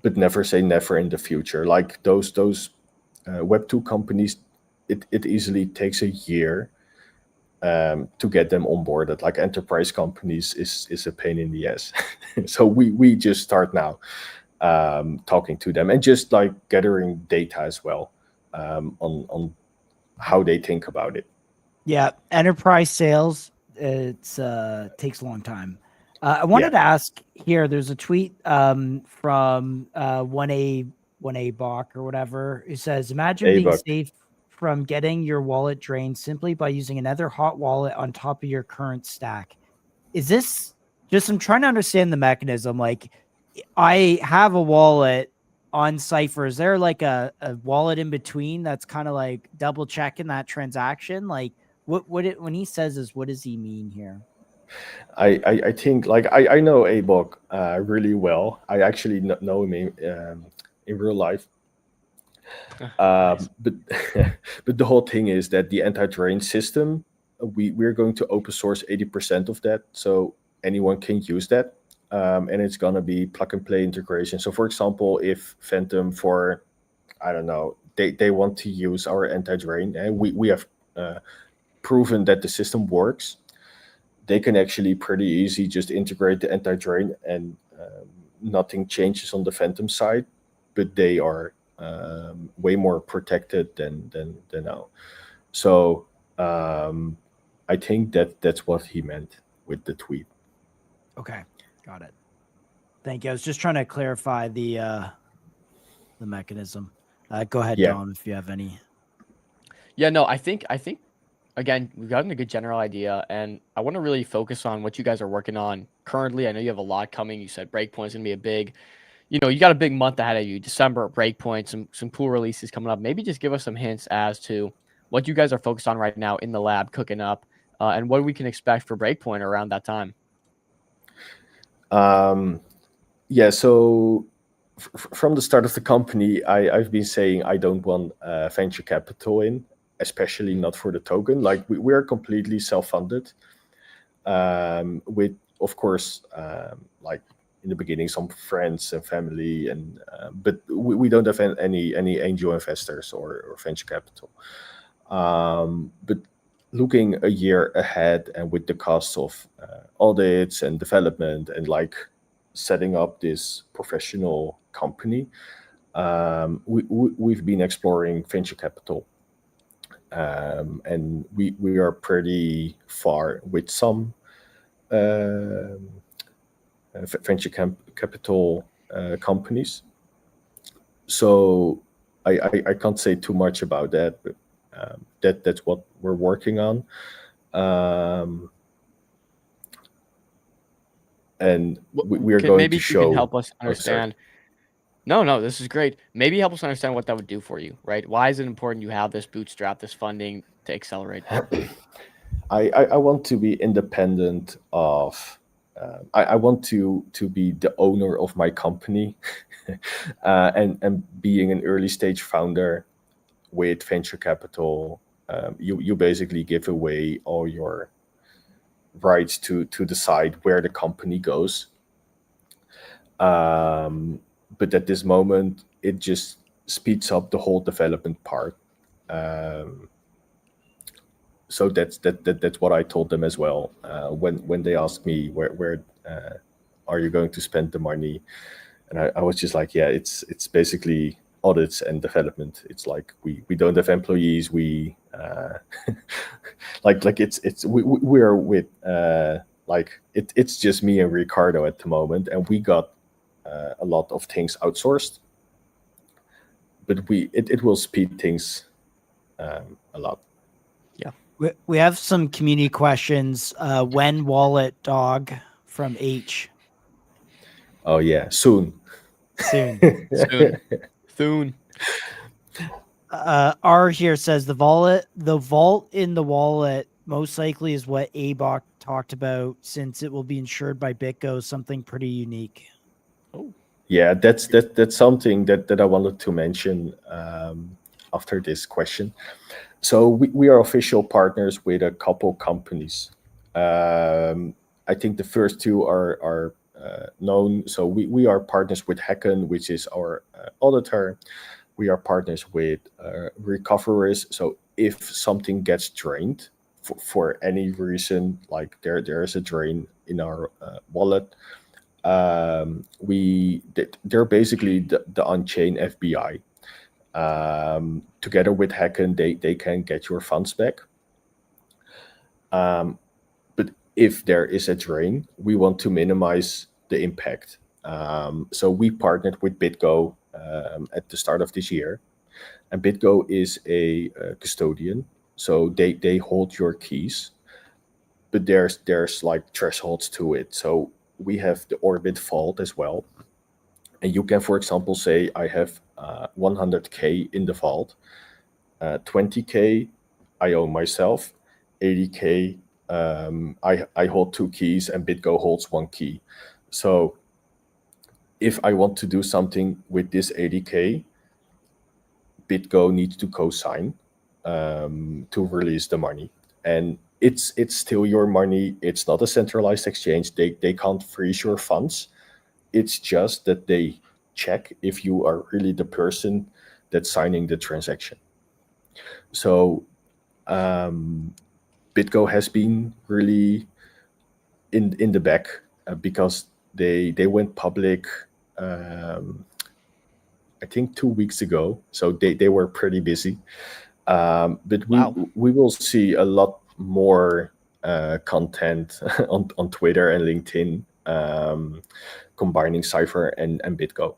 but never say never in the future. Like those Web2 companies, it easily takes a year to get them onboarded. Like enterprise companies is a pain in the ass. So we just start now talking to them and just like gathering data as well on how they think about it. Yeah, enterprise sales, it's takes a long time. I wanted to ask here. There's a tweet from 1A Bach or whatever. It says, "Imagine being safe from getting your wallet drained simply by using another hot wallet on top of your current stack." Is this just? I'm trying to understand the mechanism. Like, I have a wallet on Cypher. Is there like a wallet in between that's kind of like double checking that transaction? Like, what it when he says is, what does he mean here? I think like I know ABOC really well. I actually know him in real life. Nice. But but the whole thing is that the anti-drain system, we're going to open source 80% of that, so anyone can use that. And it's gonna be plug and play integration. So for example, if Phantom, for I don't know, they want to use our anti-drain, and we have proven that the system works, they can actually pretty easy just integrate the anti-drain, and nothing changes on the Phantom side, but they are way more protected than now. So I think that's what he meant with the tweet. Okay, got it. Thank you. I was just trying to clarify the mechanism. Go ahead, Yeah. Dom, if you have any. Yeah, no, I think again, we've gotten a good general idea, and I want to really focus on what you guys are working on currently. I know you have a lot coming. You said Breakpoint is going to be a big, you got a big month ahead of you. December, Breakpoint, some cool releases coming up. Maybe just give us some hints as to what you guys are focused on right now in the lab, cooking up, and what we can expect for Breakpoint around that time. Yeah, so from the start of the company, I've been saying I don't want venture capital in, especially not for the token. Like we're completely self-funded, with, of course, like in the beginning, some friends and family, and but we don't have any angel investors or venture capital. But looking a year ahead, and with the cost of audits and development, and like setting up this professional company, we've been exploring venture capital, and we are pretty far with some venture capital companies. So I can't say too much about that, but that's what we're working on. And we are going Maybe to you can show. help us Oh, sorry. understand. No, this is great. Maybe help us understand what that would do for you, right? Why is it important you have this bootstrap, this funding to accelerate? I want to be independent of. I want to be the owner of my company, and being an early stage founder with venture capital. You basically give away all your rights to decide where the company goes. But at this moment, it just speeds up the whole development part. So that's what I told them as well, when they asked me where are you going to spend the money, and I was just like, yeah, it's basically audits and development. It's like we don't have employees. We like we are with it's just me and Ricardo at the moment, and we got a lot of things outsourced, but it will speed things a lot. We have some community questions. When wallet dog from H? Oh yeah, soon. Soon. Soon. R here says the vault in the wallet most likely is what Abok talked about, since it will be insured by BitGo, something pretty unique. Oh, Yeah, that's something that I wanted to mention after this question. So we are official partners with a couple companies. I think the first two are known. So we are partners with Hacken, which is our auditor. We are partners with Recoverers. So if something gets drained for any reason, like there is a drain in our wallet, they're basically the on-chain FBI. Together with Hacken, they can get your funds back. But if there is a drain, we want to minimize the impact. So we partnered with BitGo at the start of this year, and BitGo is a custodian, so they hold your keys, but there's like thresholds to it. So we have the Orbit vault as well, and you can, for example, say I have 100K in the vault, 20K I own myself, 80K I hold 2 keys, and BitGo holds 1 key. So if I want to do something with this 80K, BitGo needs to co-sign to release the money. And it's still your money. It's not a centralized exchange. They can't freeze your funds. It's just that they check if you are really the person that's signing the transaction. So BitGo has been really in the back because they went public I think 2 weeks ago. So they were pretty busy. But we will see a lot more content on Twitter and LinkedIn combining Cypher and BitGo.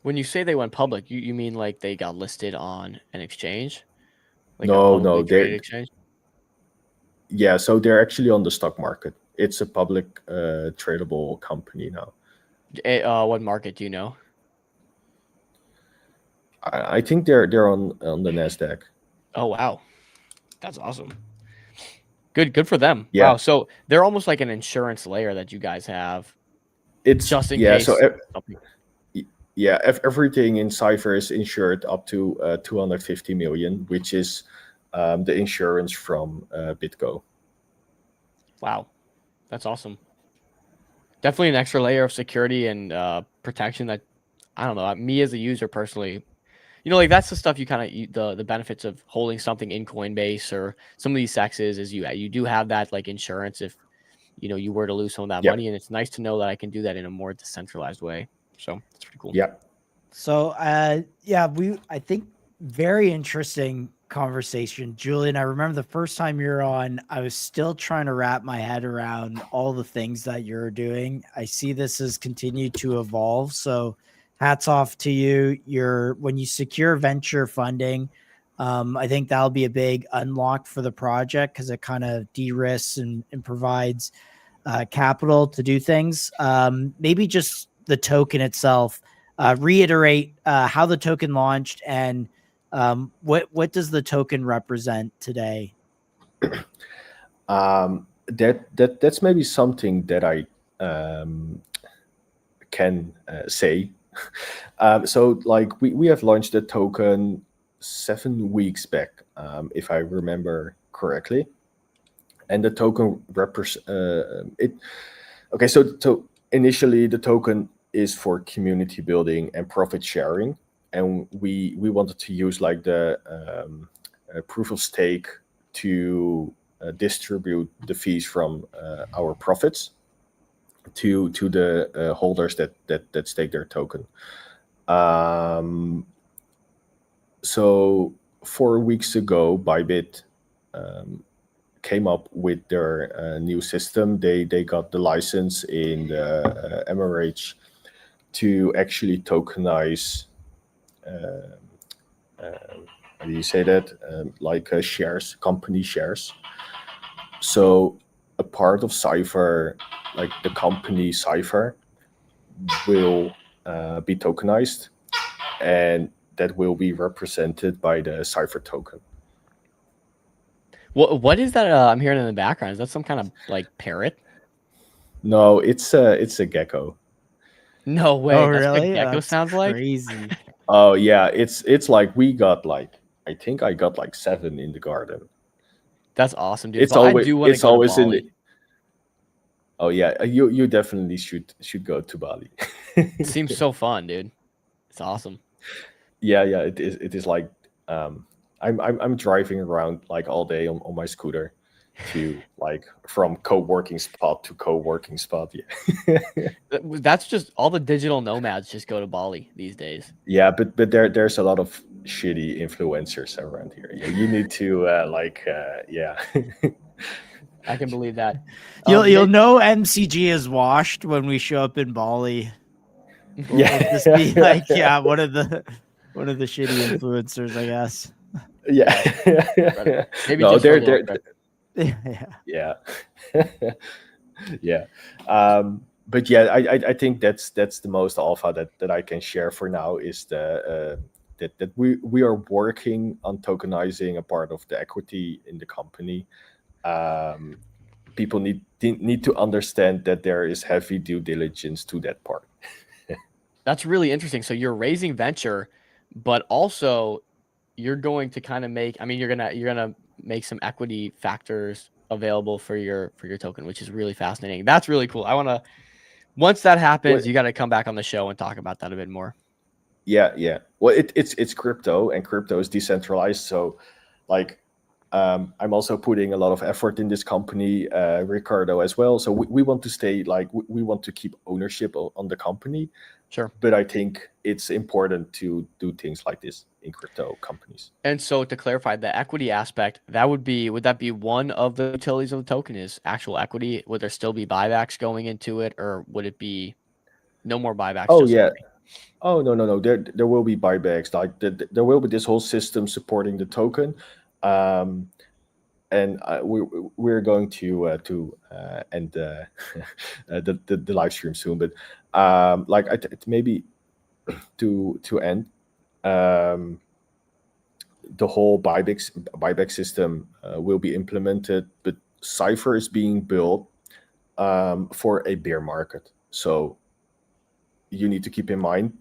When you say they went public, you mean like they got listed on an exchange? Like No, a publicly traded exchange? Yeah, so they're actually on the stock market. It's a public tradable company now. What market do you know? I think they're on the NASDAQ. Oh wow, that's awesome. Good for them. Yeah. Wow, so they're almost like an insurance layer that you guys have. It's just in case. So everything in Cypher is insured up to 250 million, which is the insurance from BitGo. Wow, that's awesome. Definitely an extra layer of security and protection that, I don't know, me as a user personally, like that's the stuff you kind of, the benefits of holding something in Coinbase or some of these sexes is you do have that like insurance if, you were to lose some of that money. And it's nice to know that I can do that in a more decentralized way. So it's pretty cool. Yeah. So, I think very interesting conversation. Julian, I remember the first time you're on, I was still trying to wrap my head around all the things that you're doing. I see this has continued to evolve. So hats off to you. When you secure venture funding, I think that'll be a big unlock for the project because it kind of de-risks and provides capital to do things. Maybe just the token itself, reiterate how the token launched and what does the token represent today? That's maybe something that I can say. So like we have launched the token 7 weeks back, if I remember correctly, and the token Okay, so initially the token is for community building and profit sharing, and we wanted to use like the proof of stake to distribute the fees from our profits to the holders that stake their token. So 4 weeks ago, Bybit came up with their new system. They got the license in the MRH to actually tokenize. How do you say that? Like shares, company shares. So a part of Cypher, like the company Cypher, will be tokenized, and that will be represented by the Cypher token. What is that? I'm hearing in the background. Is that some kind of like parrot? No, it's a gecko. No way. Oh, That's really? what gecko That's sounds like. Crazy. Oh yeah, it's like we got like, I think I got like 7 in the garden. That's awesome, dude. It's But always I do want to it's go always to in Bali. the. Oh yeah, you definitely should go to Bali. It seems so fun, dude. It's awesome. Yeah, it is like I'm driving around like all day on my scooter to like from co-working spot to co-working spot. Yeah. That's just all the digital nomads just go to Bali these days. Yeah, but there's a lot of shitty influencers around here. Yeah, you need to yeah. I can believe that. You'll know MCG is washed when we show up in Bali. We'll just be like, yeah, one of the shitty influencers, I guess. Yeah. Maybe No, just for a little they're trip. Yeah. yeah. Yeah. But yeah, I think that's the most alpha that I can share for now is the that we are working on tokenizing a part of the equity in the company. People need to understand that there is heavy due diligence to that part. That's really interesting. So you're raising venture, but also you're going to kind of make, I mean, you're gonna make some equity factors available for your token, which is really fascinating. That's really cool. I want to, once that happens, you got to come back on the show and talk about that a bit more. Yeah. Well, it's crypto, and crypto is decentralized. So, like, I'm also putting a lot of effort in this company, Ricardo as well. So we want to stay like we want to keep ownership on the company. Sure. But I think it's important to do things like this in crypto companies. And so to clarify the equity aspect, would that be one of the utilities of the token is actual equity? Would there still be buybacks going into it, or would it be no more buybacks? Oh just yeah. equity? Oh no. There will be buybacks. Like there will be this whole system supporting the token, and we're going to end the live stream soon. But like maybe to end the whole buyback system will be implemented, but Cypher is being built for a bear market. So you need to keep in mind,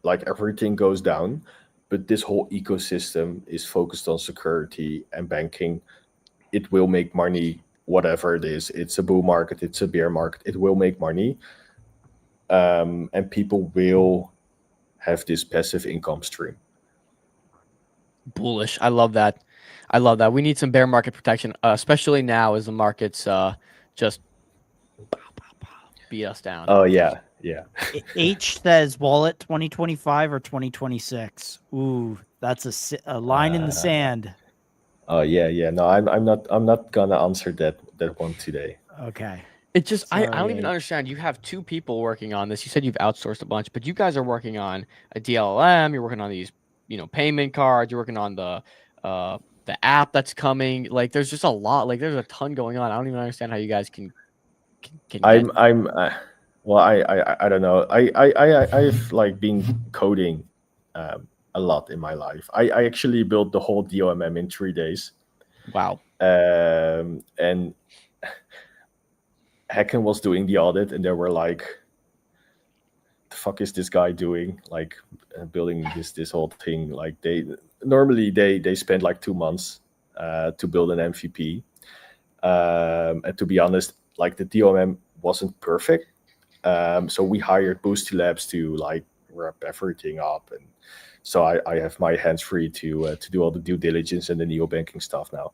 like everything goes down, but this whole ecosystem is focused on security and banking. It will make money, whatever it is. It's a bull market, it's a bear market. It will make money, and people will have this passive income stream. Bullish. I love that. We need some bear market protection, especially now as the markets just beat us down. Oh yeah. H says wallet 2025 or 2026. Ooh, that's a line in the sand. Oh yeah. No, I'm not gonna answer that one today. Okay. It just I don't Sorry, even H. understand. You have two people working on this. You said you've outsourced a bunch, but you guys are working on a DLM. You're working on these, payment cards. You're working on the app that's coming. Like, there's just a lot. Like, there's a ton going on. I don't even understand how you guys can. Well, I don't know. I've like been coding a lot in my life. I actually built the whole DOMM in 3 days. Wow. And Hacken was doing the audit, and they were like, "The fuck is this guy doing? Like, building this whole thing? Like, they normally spend like 2 months to build an MVP. And to be honest, like the DOMM wasn't perfect. So we hired Boosty Labs to like wrap everything up, and so I have my hands free to do all the due diligence and the neobanking stuff now.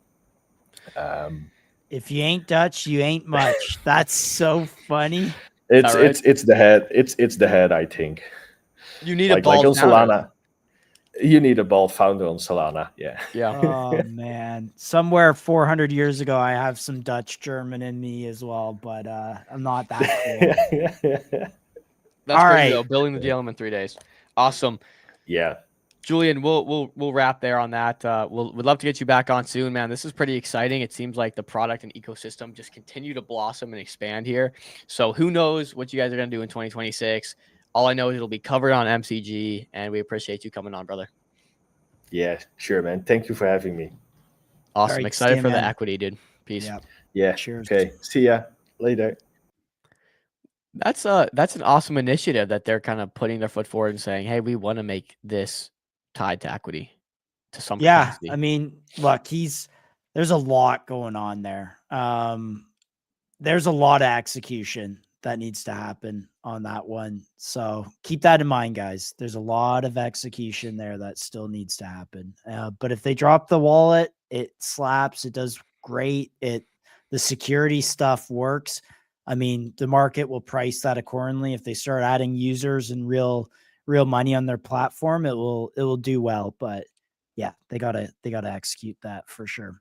If you ain't Dutch, you ain't much. That's so funny. It's right? it's the head. It's the head. I think You need like a bald on founder. Solana. You need a bald founder on Solana. Yeah. Yeah. Oh man, somewhere 400 years ago, I have some Dutch German in me as well, but I'm not that cool. That's All great, right. though. Building the DLM in 3 days. Awesome. Yeah. Julian, we'll wrap there on that. We'd love to get you back on soon, man. This is pretty exciting. It seems like the product and ecosystem just continue to blossom and expand here. So who knows what you guys are going to do in 2026? All I know is it'll be covered on MCG, and we appreciate you coming on, brother. Yeah. Sure, man. Thank you for having me. Awesome. right, Excited stay, for the man. equity, dude. Peace. Yeah. Yeah. Cheers. Okay. See ya later. That's an awesome initiative that they're kind of putting their foot forward and saying, hey, we want to make this tied to equity to some Yeah, capacity. I mean, look, there's a lot going on there. There's a lot of execution that needs to happen on that one. So keep that in mind, guys. There's a lot of execution there that still needs to happen. But if they drop the wallet, it slaps. It does great. The security stuff works. I mean, the market will price that accordingly. If they start adding users and real money on their platform, it will do well. But yeah, they gotta execute that for sure.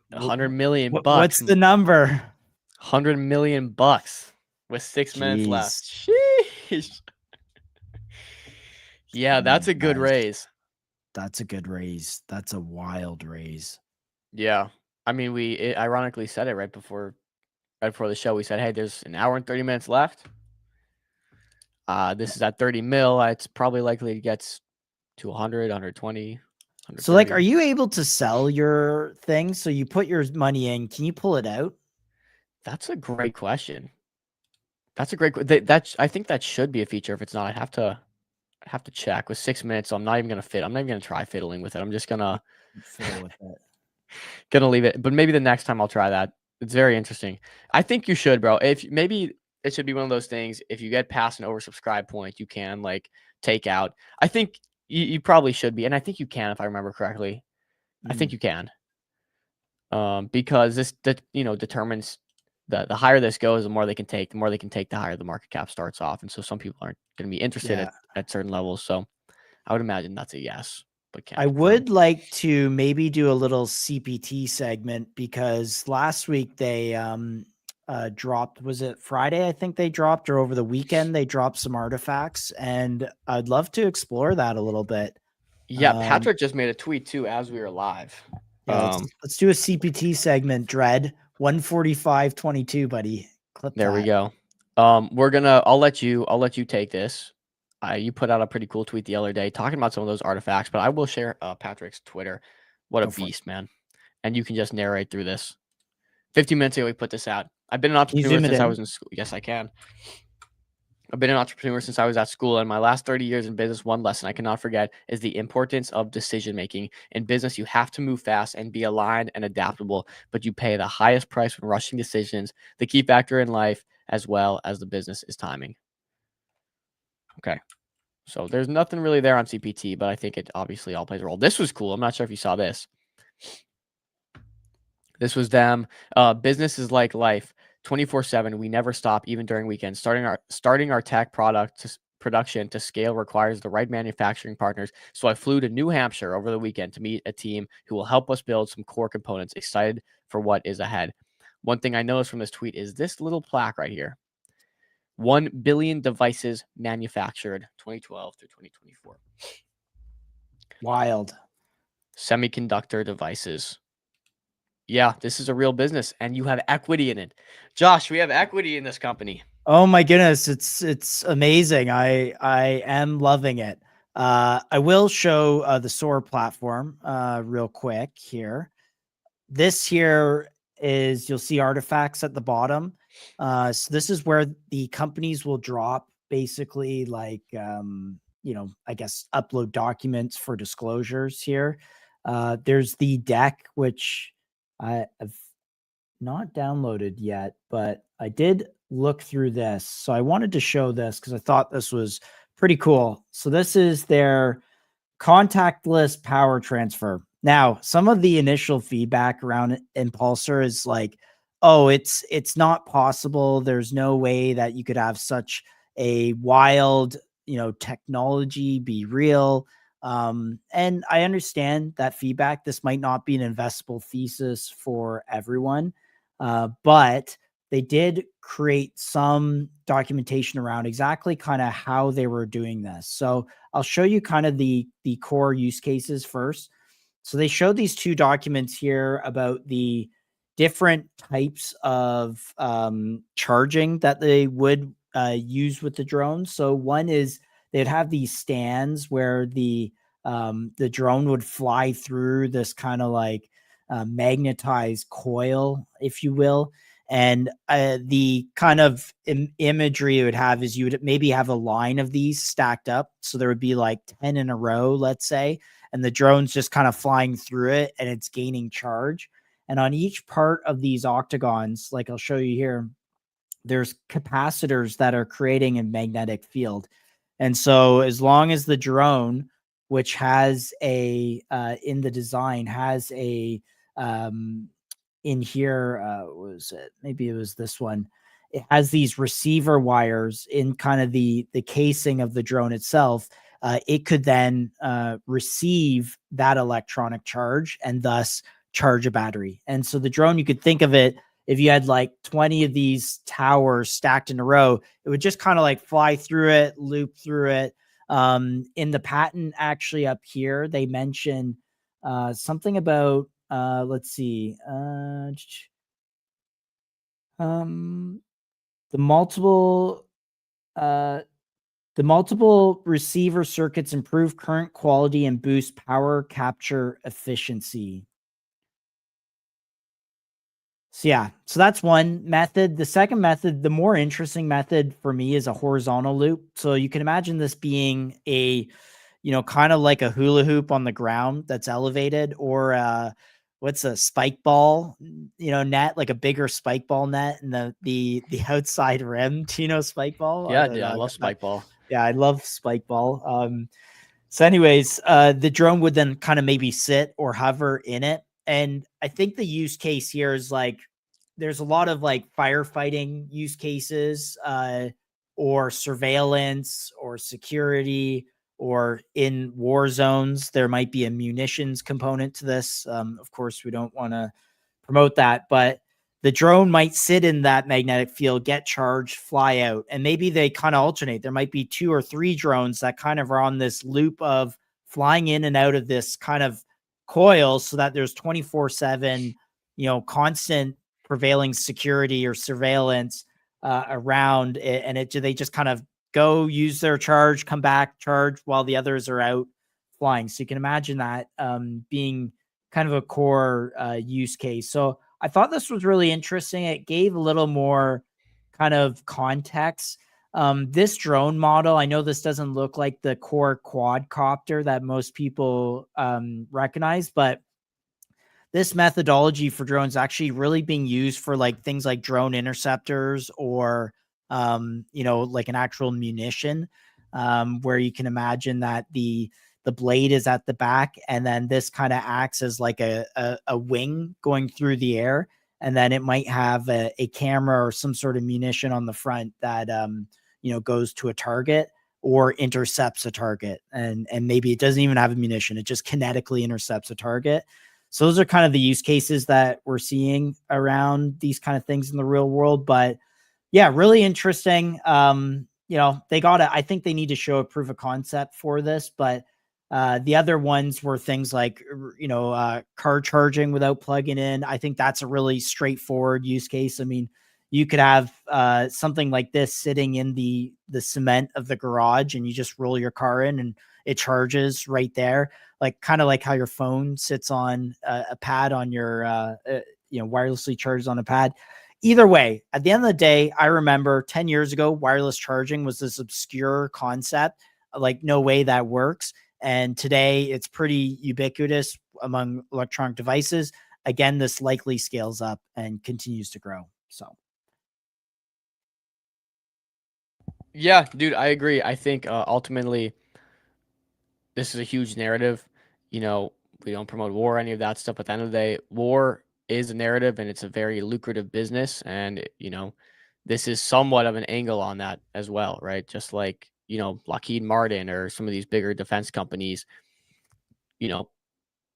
100 million bucks. What's the number? 100 million bucks with 6 minutes left. Sheesh. Yeah, that's a good Nice. raise. That's a good raise. That's a wild raise. Yeah. I mean, it ironically said it right before the show. We said, hey, there's an hour and 30 minutes left. This is at 30 mil. It's probably likely it gets to 100, 120. So, like, are you able to sell your thing? So you put your money in. Can you pull it out? That's a great question. That's a great. I think that should be a feature. If it's not, I'd have I have to check with 6 minutes. So I'm not even gonna fit. I'm not even gonna try fiddling with it. I'm just gonna Fiddle with it. leave it. But maybe the next time I'll try that. It's very interesting. I think you should, bro. If maybe it should be one of those things. If you get past an oversubscribe point, you can like take out. I think you probably should be, and I think you can if I remember correctly. I think you can. Because this determines the higher this goes, the more they can take. The more they can take, the higher the market cap starts off. And so some people aren't going to be interested Yeah. at certain levels. So I would imagine that's a yes. But can't I confirm. would like to maybe do a little CPT segment because last week they dropped, was it Friday? I think they dropped, or over the weekend they dropped some artifacts, and I'd love to explore that a little bit. Yeah, Patrick just made a tweet too as we were live. Yeah, let's do a CPT segment, Dread. 145.22, buddy. Clip There we that. go. I'll let you take this. You put out a pretty cool tweet the other day talking about some of those artifacts, but I will share Patrick's Twitter. What a Go for it. beast, man. And you can just narrate through this. 15 minutes ago, we put this out. I've been an Can you entrepreneur zoom it since I in? was in school. Yes, I can. I've been an entrepreneur since I was at school, and my last 30 years in business, one lesson I cannot forget is the importance of decision making. In business, you have to move fast and be aligned and adaptable, but you pay the highest price when rushing decisions. The key factor in life, as well as the business, is timing. Okay. So there's nothing really there on CPT, but I think it obviously all plays a role. This was cool. I'm not sure if you saw this. This was them. Business is like life, 24/7. We never stop, even during weekends. Starting our tech production to scale requires the right manufacturing partners. So I flew to New Hampshire over the weekend to meet a team who will help us build some core components. Excited for what is ahead. One thing I noticed from this tweet is this little plaque right here. 1 billion devices manufactured 2012 through 2024. Wild. Semiconductor devices. Yeah, this is a real business and you have equity in it. Josh, we have equity in this company. Oh my goodness, it's amazing. I am loving it. I will show the SOAR platform real quick here. This here is, you'll see artifacts at the bottom. So this is where the companies will drop basically like I guess upload documents for disclosures here. There's the deck, which I have not downloaded yet, but I did look through this. So I wanted to show this because I thought this was pretty cool. So this is their contactless power transfer. Now, some of the initial feedback around Impulsor is like, oh, it's not possible. There's no way that you could have such a wild, technology be real. And I understand that feedback. This might not be an investable thesis for everyone, but they did create some documentation around exactly kind of how they were doing this. So I'll show you kind of the core use cases first. So they showed these two documents here about the different types of charging that they would use with the drones. So one is they'd have these stands where the drone would fly through this kind of like magnetized coil, if you will. And the kind of imagery it would have is you would maybe have a line of these stacked up. So there would be like 10 in a row, let's say, and the drone's just kind of flying through it and it's gaining charge. And on each part of these octagons, like I'll show you here, there's capacitors that are creating a magnetic field. And so as long as the drone, which has a, in the design, has a, in here, what was it? Maybe it was this one. It has these receiver wires in kind of the casing of the drone itself. It could then receive that electronic charge and thus charge a battery. And so the drone, you could think of it, if you had like 20 of these towers stacked in a row, it would just kind of like fly through it, loop through it. In the patent actually up here, they mention something about, let's see, the multiple receiver circuits improve current quality and boost power capture efficiency. So yeah, so that's one method. The second method, the more interesting method for me, is a horizontal loop. So you can imagine this being a, kind of like a hula hoop on the ground that's elevated, or what's a spike ball, net, like a bigger spike ball net, and the outside rim. Do you know spike ball? I Yeah, don't dude, I know. love spike ball. Yeah, I love spike ball. So anyways, the drone would then kind of maybe sit or hover in it. And I think the use case here is like, there's a lot of like firefighting use cases, or surveillance or security, or in war zones. There might be a munitions component to this. Of course, we don't want to promote that, but the drone might sit in that magnetic field, get charged, fly out, and maybe they kind of alternate. There might be 2 or 3 drones that kind of are on this loop of flying in and out of this kind of coil, so that there's 24/7, constant prevailing security or surveillance around it, and they just kind of go use their charge, come back, charge while the others are out flying. So you can imagine that being kind of a core use case. So I thought this was really interesting. It gave a little more kind of context. This drone model, I know this doesn't look like the core quadcopter that most people recognize, but this methodology for drones actually really being used for like things like drone interceptors, or like an actual munition, where you can imagine that the blade is at the back, and then this kind of acts as like a wing going through the air, and then it might have a camera or some sort of munition on the front that goes to a target or intercepts a target, and maybe it doesn't even have a munition, it just kinetically intercepts a target. So those are kind of the use cases that we're seeing around these kind of things in the real world. But yeah, really interesting. I think they need to show a proof of concept for this, but the other ones were things like, car charging without plugging in. I think that's a really straightforward use case. I mean, you could have something like this sitting in the cement of the garage, and you just roll your car in and it charges right there. Like kind of like how your phone sits on a pad on your, wirelessly charged on a pad. Either way, at the end of the day, I remember 10 years ago, wireless charging was this obscure concept, like no way that works. And today it's pretty ubiquitous among electronic devices. Again, this likely scales up and continues to grow. So. Yeah, dude, I agree. I think ultimately this is a huge narrative. We don't promote war or any of that stuff. At the end of the day, war is a narrative, and it's a very lucrative business. And, this is somewhat of an angle on that as well, right? Just like, Lockheed Martin or some of these bigger defense companies,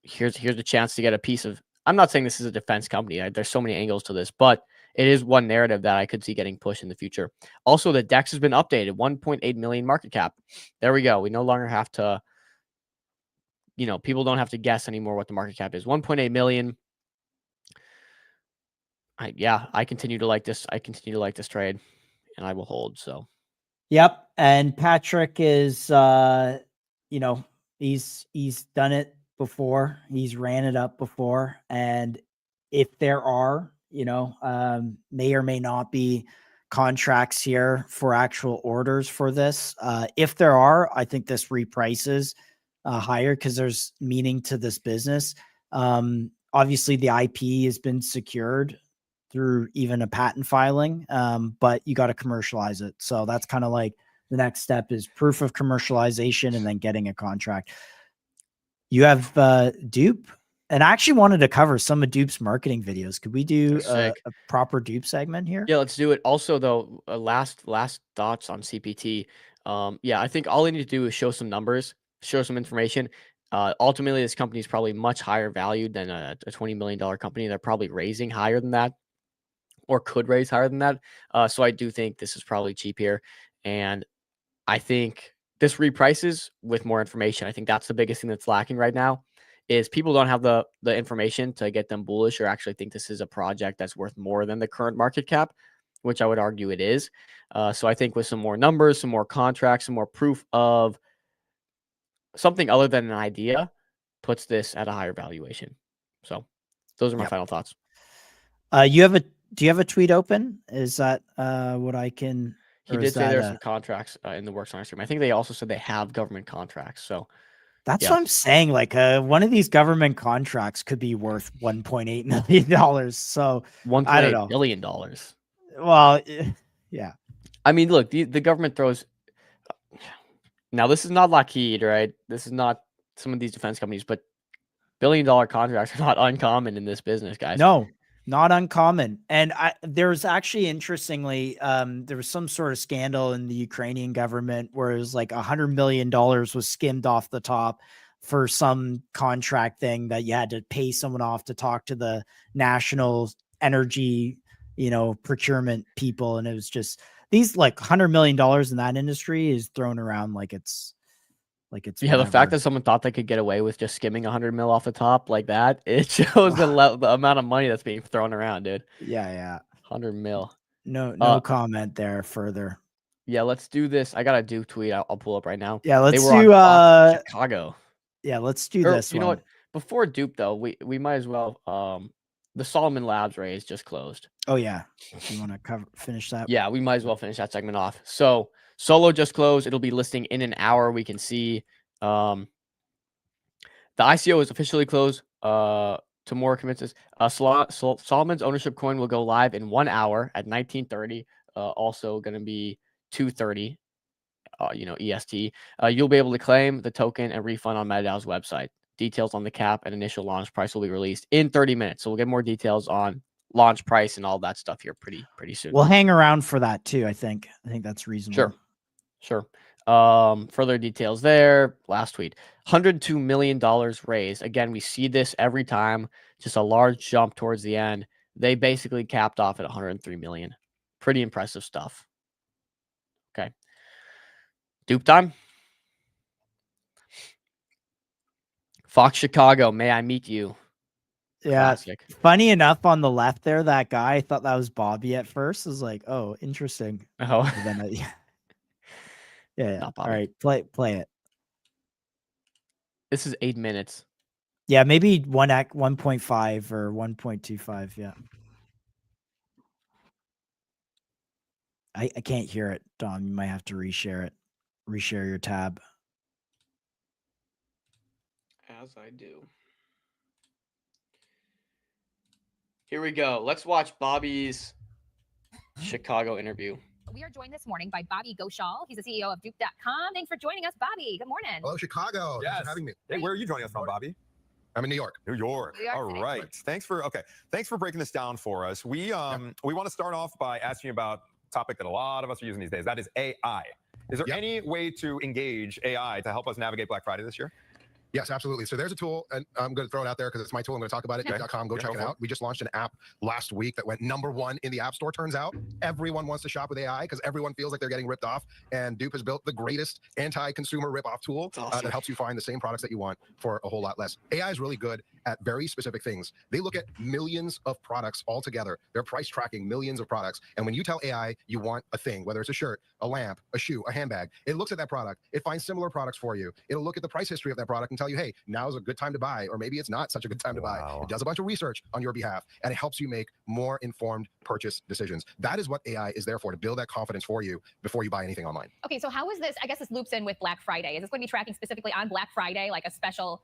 here's a chance to get a piece of. I'm not saying this is a defense company. There's so many angles to this, but it is one narrative that I could see getting pushed in the future. Also, the DEX has been updated, 1.8 million market cap. There we go. We no longer have to, people don't have to guess anymore what the market cap is. 1.8 million. I continue to like this. I continue to like this trade, and I will hold. So, Yep. And Patrick is, he's done it before. He's ran it up before. And if there are, may or may not be contracts here for actual orders for this. If there are, I think this reprices higher because there's meaning to this business. Obviously, the IP has been secured through even a patent filing, but you got to commercialize it. So that's kind of like the next step is proof of commercialization and then getting a contract. You have Dupe, and I actually wanted to cover some of Dupe's marketing videos. Could we do a proper Dupe segment here? Yeah, let's do it. Also, though, last thoughts on CPT. I think all I need to do is show some numbers, show some information. Ultimately, this company is probably much higher valued than a $20 million company. They're probably raising higher than that, or could raise higher than that. So I do think this is probably cheap here. And I think this reprices with more information. I think that's the biggest thing that's lacking right now is people don't have the information to get them bullish or actually think this is a project that's worth more than the current market cap, which I would argue it is. So I think with some more numbers, some more contracts, some more proof of something other than an idea puts this at a higher valuation. So those are my final thoughts. Do you have a tweet open? Is that what I can? He or did is say there's that some contracts in the works on our stream. I think they also said they have government contracts. So That's Yeah. what I'm saying. Like, one of these government contracts could be worth $1.8 million. So, $1.8 know. billion. well, yeah. I mean, look, the government throws. Now, this is not Lockheed, right? This is not some of these defense companies, but billion-dollar contracts are not uncommon in this business, guys. No, not uncommon. And there's actually, interestingly, there was some sort of scandal in the Ukrainian government where it was like $100 million was skimmed off the top for some contract thing that you had to pay someone off to talk to the national energy, procurement people. And it was just these like $100 million in that industry is thrown around like it's Yeah, the fact whatever. that someone thought they could get away with just skimming 100 mil off the top like that, it shows the amount of money that's being thrown around, dude. Yeah. 100 mil. No comment there further. Yeah, let's do this. I got a Duke tweet. I'll pull up right now. Yeah, They let's were do on Fox Chicago. yeah, let's do Or, this you know one. what? Before Dupe though, we might as well. The Solomon Labs raise just closed. Oh yeah, you want to finish that? Yeah, we might as well finish that segment off. So Solo just closed. It'll be listing in an hour. We can see. The ICO is officially closed. To more commits, Solomon's ownership coin will go live in 1 hour at 19:30. Also going to be 2:30. EST. You'll be able to claim the token and refund on MetaDAO's website. Details on the cap and initial launch price will be released in 30 minutes. So we'll get more details on launch price and all that stuff here pretty soon. We'll hang around for that too. I think that's reasonable. Sure. Further details there. Last tweet. $102 million raised. Again, we see this every time. Just a large jump towards the end. They basically capped off at 103 million. Pretty impressive stuff. Okay. Dupe time. Fox Chicago, may I meet you? Yeah. Classic. Funny enough, on the left there, that guy, I thought that was Bobby at first. I was like, oh, interesting. Oh, And then yeah. Not All Bobby. right, play it. This is 8 minutes. Yeah, maybe 1.5 or 1.25. Yeah. I can't hear it, Dom. You might have to reshare it. Reshare your tab. As I do. Here we go. Let's watch Bobby's Chicago interview. We are joined this morning by Bobby Ghoshal. He's the CEO of Duke.com. Thanks for joining us, Bobby. Good morning. Hello, Chicago. Thanks for having me. Hey, where are you joining us from, Bobby? I'm in New York. New York. New York All City. right. Thanks for breaking this down for us. We want to start off by asking you about a topic that a lot of us are using these days. That is AI. Is there any way to engage AI to help us navigate Black Friday this year? Yes, absolutely. So there's a tool, and I'm going to throw it out there because it's my tool. I'm going to talk about it. Duke.com. Go check it out. We just launched an app last week that went #1 in the App Store. Turns out everyone wants to shop with AI because everyone feels like they're getting ripped off. And Dupe has built the greatest anti-consumer rip-off tool that helps you find the same products that you want for a whole lot less. AI is really good at very specific things. They look at millions of products all together. They're price tracking millions of products. And when you tell AI you want a thing, whether it's a shirt, a lamp, a shoe, a handbag, it looks at that product. It finds similar products for you. It'll look at the price history of that product and tell you, hey, now's a good time to buy, or maybe it's not such a good time to buy. It does a bunch of research on your behalf, and it helps you make more informed purchase decisions. That is what AI is there for, to build that confidence for you before you buy anything online. Okay, so how is this? I guess this loops in with Black Friday. Is this going to be tracking specifically on Black Friday, like a special,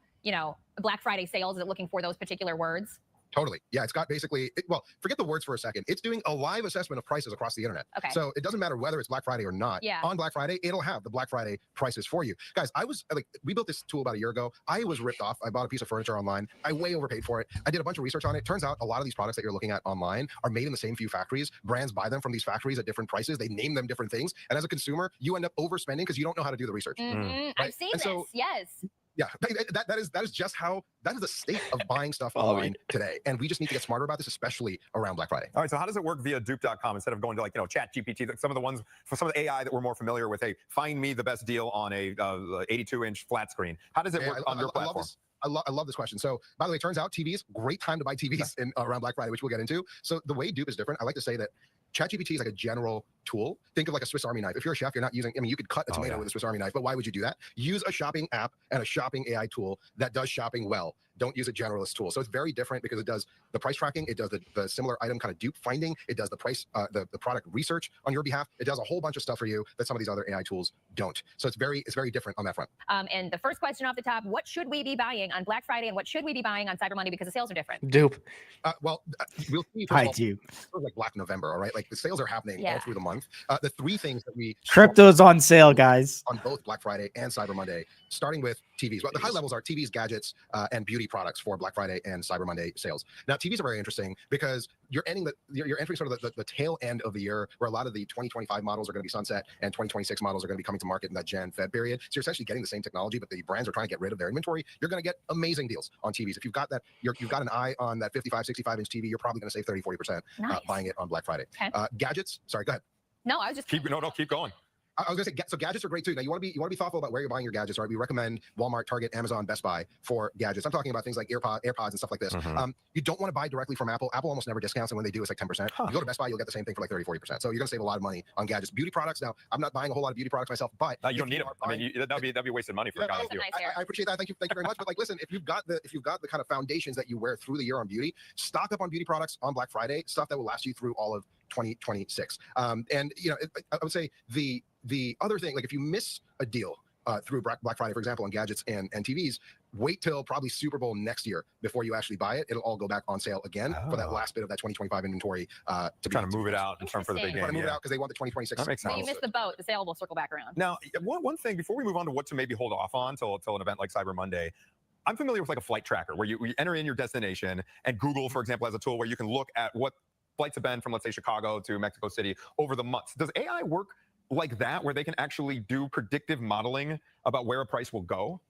Black Friday sales? Is it looking for those particular words? Totally. Yeah, it's got basically, well, forget the words for a second. It's doing a live assessment of prices across the internet. Okay. So it doesn't matter whether it's Black Friday or not. Yeah. On Black Friday, it'll have the Black Friday prices for you. Guys, we built this tool about a year ago. I was ripped off. I bought a piece of furniture online. I way overpaid for it. I did a bunch of research on it. Turns out a lot of these products that you're looking at online are made in the same few factories. Brands buy them from these factories at different prices. They name them different things. And as a consumer, you end up overspending because you don't know how to do the research. I've Right? seen And this. so- Yes. Yeah, that is just how, that is the state of buying stuff online today. And we just need to get smarter about this, especially around Black Friday. All right. So how does it work via Dupe.com instead of going to Chat GPT? Some of the ones for some of the AI that we're more familiar with. Hey, find me the best deal on a 82-inch flat screen. How does it work on your platform? I love this question. So, by the way, it turns out TVs, great time to buy TVs around Black Friday, which we'll get into. So the way Dupe is different, I like to say that ChatGPT is like a general tool. Think of like a Swiss Army knife. If you're a chef, you're not using, you could cut a tomato with a Swiss Army knife, but why would you do that? Use a shopping app and a shopping AI tool that does shopping well. don't use a generalist tool. So it's very different because it does the price tracking, it does the similar item kind of dupe finding, it does the price, the product research on your behalf. It does a whole bunch of stuff for you that some of these other AI tools don't. So it's very different on that front. And the first question off the top, what should we be buying on Black Friday and what should we be buying on Cyber Monday because the sales are different? Dupe. We'll see. I do. Like Black November, all right? Like the sales are happening all through the month. The three things that we Crypto's on sale, guys. on both Black Friday and Cyber Monday, starting with TVs. Well, the high levels are TVs, gadgets, and beauty products for Black Friday and Cyber Monday sales. Now, TVs are very interesting because you're entering sort of the tail end of the year where a lot of the 2025 models are going to be sunset and 2026 models are going to be coming to market in that Jan Feb period. So you're essentially getting the same technology, but the brands are trying to get rid of their inventory. You're going to get amazing deals on TVs. If you've got that, you've got an eye on that 55, 65 inch TV, you're probably going to save 30-40% buying it on Black Friday. Okay. Gadgets. Sorry, go ahead. No, I was just Keep going. I was gonna say, so gadgets are great too. Now you want to be thoughtful about where you're buying your gadgets. Right, we recommend Walmart, Target, Amazon, Best Buy for gadgets. I'm talking about things like AirPods and stuff like this. You don't want to buy directly from Apple. Apple almost never discounts, and when they do, it's like 10%. You go to Best Buy, you'll get the same thing for like 30-40%. So you're gonna save a lot of money on gadgets. Beauty products. Now, I'm not buying a whole lot of beauty products myself, but You don't need them. I mean, that'd be wasted money for a guy like you. I appreciate that. Thank you very much. But like, listen, if you've got the kind of foundations that you wear through the year on beauty, stock up on beauty products on Black Friday, stuff that will last you through all of 2026. And you know, I would say the other thing, like if you miss a deal through Black Friday, for example, on gadgets and TVs, wait till probably Super Bowl next year before you actually buy it. It'll all go back on sale again for that last bit of that 2025 inventory. Trying to move it out in time for the big game. Move it out because they want the 2026. That makes sense. So you missed the boat. The sale will circle back around. Now, one thing before we move on to what to maybe hold off on till an event like Cyber Monday. I'm familiar with like a flight tracker where you enter in your destination, and Google, for example, has a tool where you can look at what flights have been from, let's say, Chicago to Mexico City over the months. Does AI work like that, where they can actually do predictive modeling about where a price will go?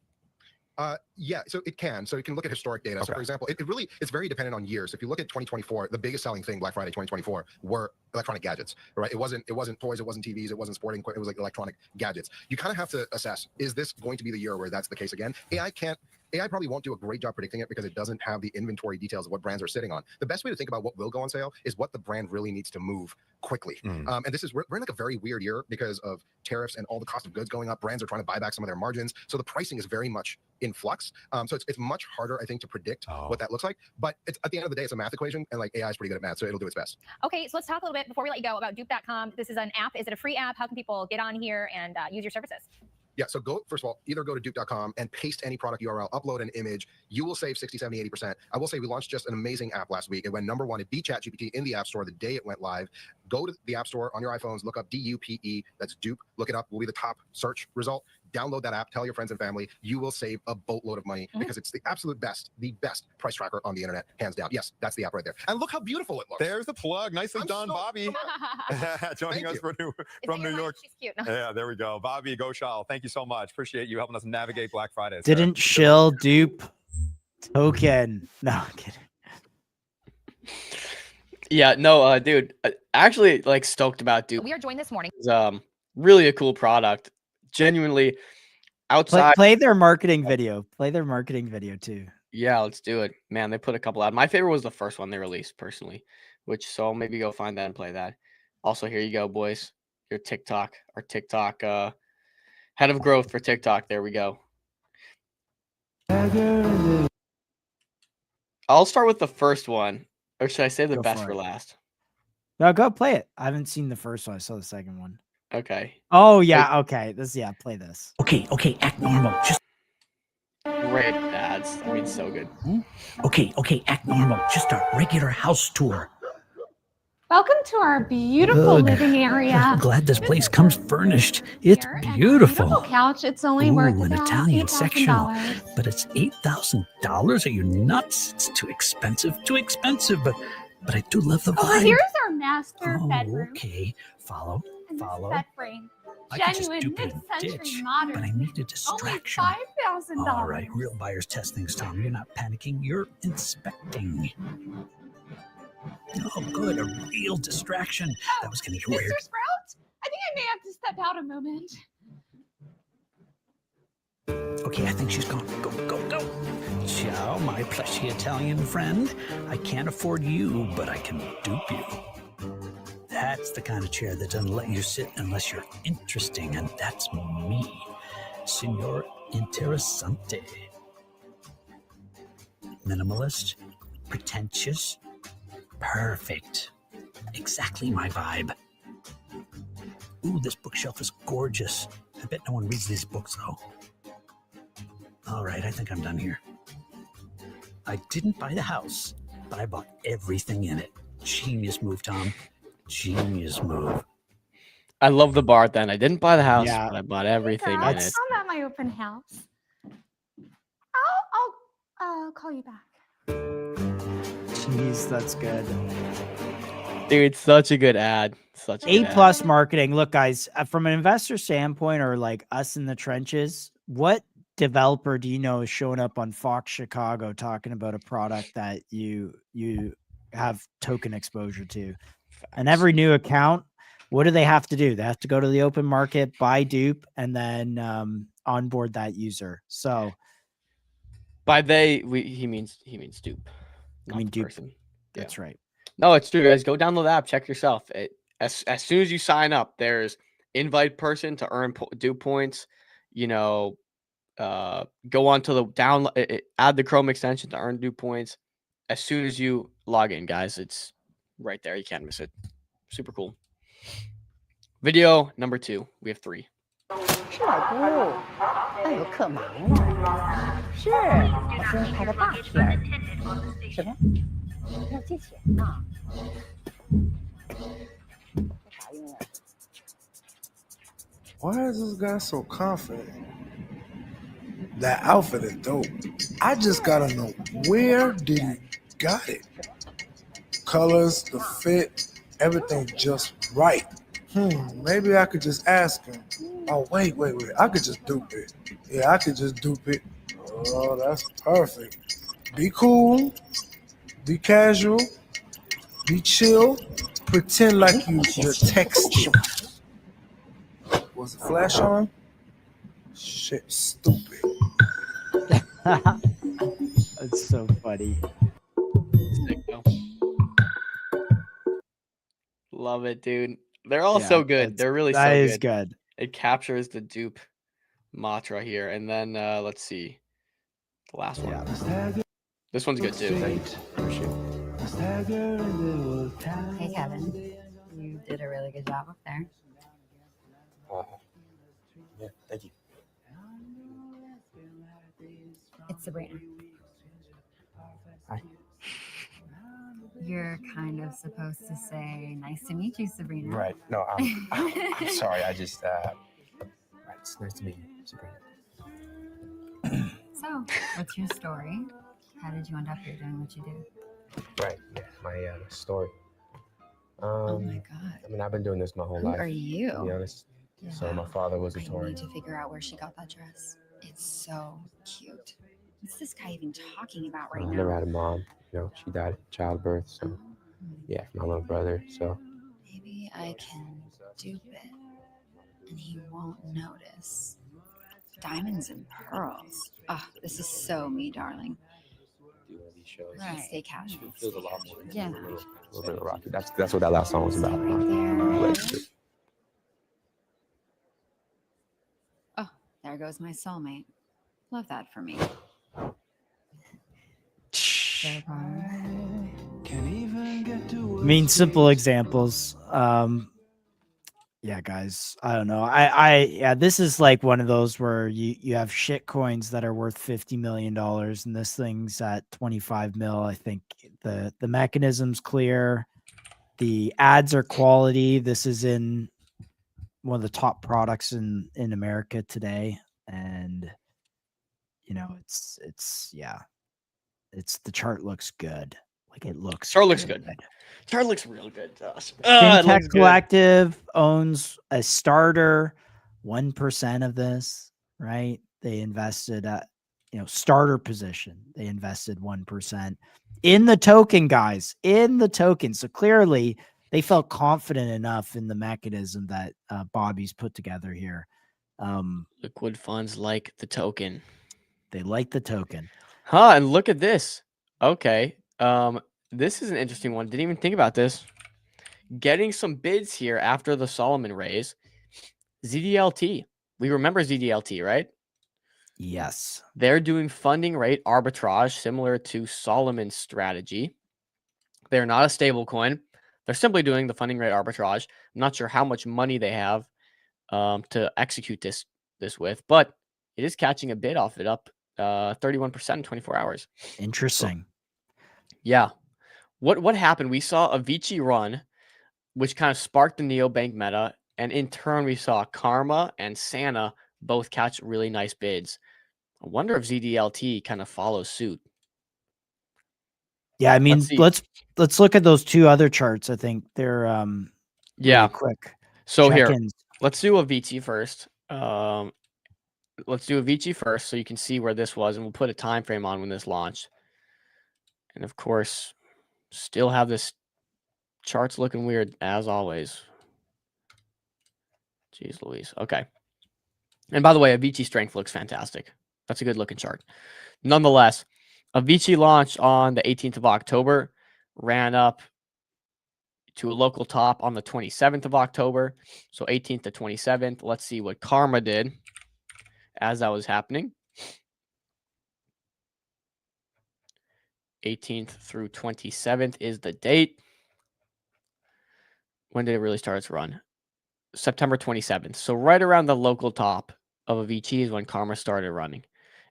Yeah, so it can. So you can look at historic data. So for example, it's very dependent on years. If you look at 2024, the biggest selling thing Black Friday 2024 were electronic gadgets, right? It wasn't toys, it wasn't TVs, it wasn't sporting equipment, it was like electronic gadgets. You kind of have to assess, is this going to be the year where that's the case again? AI probably won't do a great job predicting it because it doesn't have the inventory details of what brands are sitting on. The best way to think about what will go on sale is what the brand really needs to move quickly. And this is, we're in like a very weird year because of tariffs and all the cost of goods going up. Brands are trying to buy back some of their margins. So the pricing is very much in flux. So it's much harder, I think, to predict what that looks like. But it's, at the end of the day, it's a math equation, and like AI is pretty good at math, so it'll do its best. Okay, so let's talk a little bit before we let you go about dupe.com. This is an app. Is it a free app? How can people get on here and use your services? Yeah, so first of all, either go to dupe.com and paste any product URL, upload an image. You will save 60, 70, 80%. I will say we launched just an amazing app last week. It went #1. It beat ChatGPT in the App Store the day it went live. Go to the App Store on your iPhones, look up DUPE, that's Dupe. Look it up, will be the top search result. Download that app, tell your friends and family. You will save a boatload of money because it's the absolute best, the best price tracker on the internet, hands down. Yes, that's the app right there. And look how beautiful it looks. There's the plug. Nicely done, Bobby. Joining us from New York. She's cute. Yeah, there we go. Bobby Ghoshal, thank you so much. Appreciate you helping us navigate Black Friday. Didn't shill dupe token. No, I'm kidding. Yeah, no, dude, actually like stoked about Dupe. We are joined this morning. It's really a cool product. Genuinely outside. Play their marketing video. Play their marketing video too. Yeah, let's do it. Man, they put a couple out. My favorite was the first one they released personally, so I'll maybe go find that and play that. Also, here you go, boys. Your TikTok, our TikTok head of growth for TikTok. There we go. I'll start with the first one, or should I save the best for last? No, go play it. I haven't seen the first one. I saw the second one. Okay. Oh yeah. Okay. Play this. Okay, act normal. Just great ads. I mean, so good. okay, act normal. Just a regular house tour. Welcome to our beautiful living area. I'm glad this place comes furnished. It's beautiful. Couch. It's only worth an about Italian sectional, $8,000. but it's $8,000. Are you nuts? It's too expensive. But I do love the vibe. Oh, here's our master bedroom. Okay, follow. And this bed frame. I could just Genuine dupe it and mid-century ditch, modern. but I need a distraction. Only $5,000. All right, real buyers test things, Tom. You're not panicking. You're inspecting. Oh, good. A real distraction. That was going to get weird. Mr. Sprout, I think I may have to step out a moment. Okay, I think she's gone. Go. Ciao, my plushy Italian friend. I can't afford you, but I can dupe you. That's the kind of chair that doesn't let you sit unless you're interesting, and that's me, Signor Interessante. Minimalist, pretentious, perfect. Exactly my vibe. Ooh, this bookshelf is gorgeous. I bet no one reads these books, though. All right, I think I'm done here. I didn't buy the house, but I bought everything in it. Genius move, Tom. Genius move. I love the bar then. I didn't buy the house, Yeah. but I bought everything in Girls, it. I'm at my open house. I'll call you back. Jeez, that's good. Dude, such a good ad. Such a good ad. A+ marketing. Look, guys, from an investor standpoint, or like us in the trenches, what developer do you know is showing up on Fox Chicago talking about a product that you have token exposure to? And every new account, what do they have to do? They have to go to the open market, buy dupe, and then onboard that user. So By he means dupe. I mean, the dupe. person. That's right. No, it's true, guys. Go download the app. Check yourself. As soon as you sign up, there's invite person to earn dupe points. You know, go on to the download. Add the Chrome extension to earn dupe points. As soon as you log in, guys, it's right there. You can't miss it. Super cool. Video number 2. We have 3. 是老姑，那有客忙呢。是，我今天开个大片儿。什么？要借钱呢？啥用啊？ Why is this guy so confident? That outfit is dope. I just gotta know, where did he got it? Colors, the fit, everything just right. Maybe I could just ask him. Oh, wait. I could just dupe it. Yeah, I could just dupe it. Oh, that's perfect. Be cool. Be casual. Be chill. Pretend like you're texting. Was the flash on? Shit, stupid. That's so funny. Love it, dude. They're all so good. They're really so that good. is good. It captures the dupe mantra here. And then let's see. The last one. This one's good too. Hey, Kevin. You did a really good job up there. Yeah, thank you. It's Sabrina. Hi. You're kind of supposed to say, "Nice to meet you, Sabrina." Right. No, I'm sorry. I just, right, it's nice to meet you, Sabrina. So, what's your story? How did you end up here doing what you do? Right. Yeah, my story. Oh my God. I mean, I've been doing this my whole Who life. are you? To be honest. Yeah. So my father was a I Tory. need to figure out where she got that dress. It's so cute. What's this guy even talking about right I now? never had a mom. You know, she died at childbirth. So, yeah, my little brother. So, Maybe I can dupe it and he won't notice. Diamonds and pearls. Oh, this is so me, darling. do one of these shows. Right. Stay casual. It feels a lot more. Yeah. A little bit of rocky. That's what that last song was about. Oh, there goes my soulmate. Love that for me. I mean, simple examples. Yeah, guys, I don't know. Yeah, this is like one of those where you have shit coins that are worth $50 million and this thing's at 25 mil. I think the mechanism's clear. The ads are quality. This is in one of the top products in America today. And you know, it's the chart looks good. Like it looks Chart looks good. Chart looks real good to us. Fintech Collective owns a starter 1% of this, right? They invested at, starter position. They invested 1% in the token, guys, in the token. So clearly they felt confident enough in the mechanism that Bobby's put together here. Liquid funds like the token. They like the token. Huh, and look at this. Okay. This is an interesting one. Didn't even think about this. Getting some bids here after the Solomon raise. ZDLT. We remember ZDLT, right? Yes. They're doing funding rate arbitrage similar to Solomon's strategy. They're not a stable coin. They're simply doing the funding rate arbitrage. I'm not sure how much money they have to execute this with, but it is catching a bid off it, up 31% in 24 hours. Interesting. Yeah. What happened? We saw Avicii run, which kind of sparked the neobank meta, and in turn we saw Karma and Sana both catch really nice bids. I wonder if ZDLT kind of follows suit. Yeah, I mean, see. let's look at those two other charts. I think they're Yeah. really quick. So here, check-ins. let's do Avicii first. Let's do Avicii first so you can see where this was, and we'll put a time frame on when this launched. And of course, still have this chart's looking weird as always. Jeez Louise. Okay. And by the way, Avicii strength looks fantastic. That's a good looking chart. Nonetheless, Avicii launched on the 18th of October, ran up to a local top on the 27th of October. So 18th to 27th. Let's see what Karma did as that was happening. 18th through 27th is the date. When did it really start its run? September 27th. So right around the local top of Avicii is when Karma started running.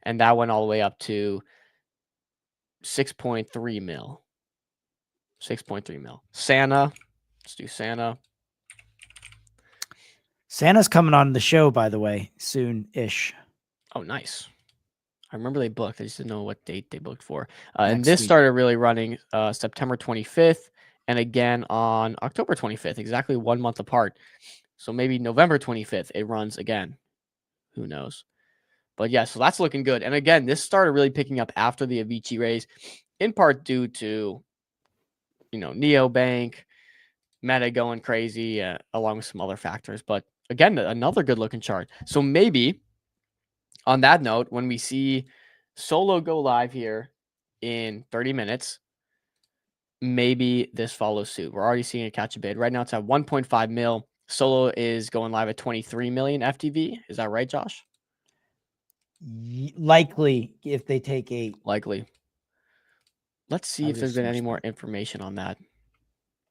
And that went all the way up to 6.3 mil. 6.3 mil. Sana. Let's do Sana. Santa's coming on the show, by the way, soon-ish. Oh, nice. I remember they booked. I just didn't know what date they booked for. And Next this week. started really running September 25th and again on October 25th, exactly 1 month apart. So maybe November 25th, it runs again. Who knows? But yeah, so that's looking good. And again, this started really picking up after the Avicii raise, in part due to, neobank, meta going crazy, along with some other factors. But again, another good looking chart. So maybe on that note, when we see Solo go live here in 30 minutes, maybe this follows suit. We're already seeing it catch a bid. Right now it's at 1.5 mil. Solo is going live at 23 million FTV. Is that right, Josh? Likely, if they take 8. Likely. Let's see if there's been any more information on that.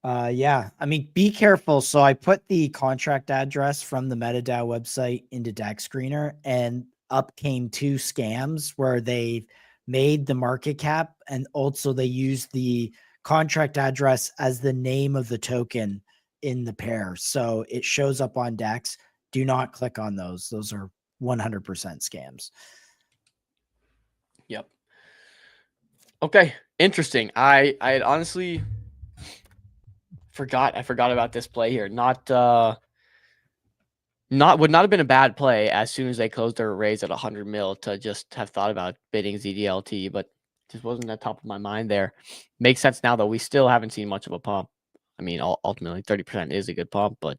Yeah, I mean, be careful. So I put the contract address from the MetaDAO website into DEX Screener, and up came 2 scams where they made the market cap, and also they used the contract address as the name of the token in the pair. So it shows up on DEX. Do not click on those. Those are 100% scams. Yep. Okay. Interesting. I had honestly forgot about this play here. Would not have been a bad play as soon as they closed their raise at 100 mil to just have thought about bidding ZDLT, but just wasn't at top of my mind there. Makes sense now though. We still haven't seen much of a pump. I mean, ultimately 30% is a good pump, but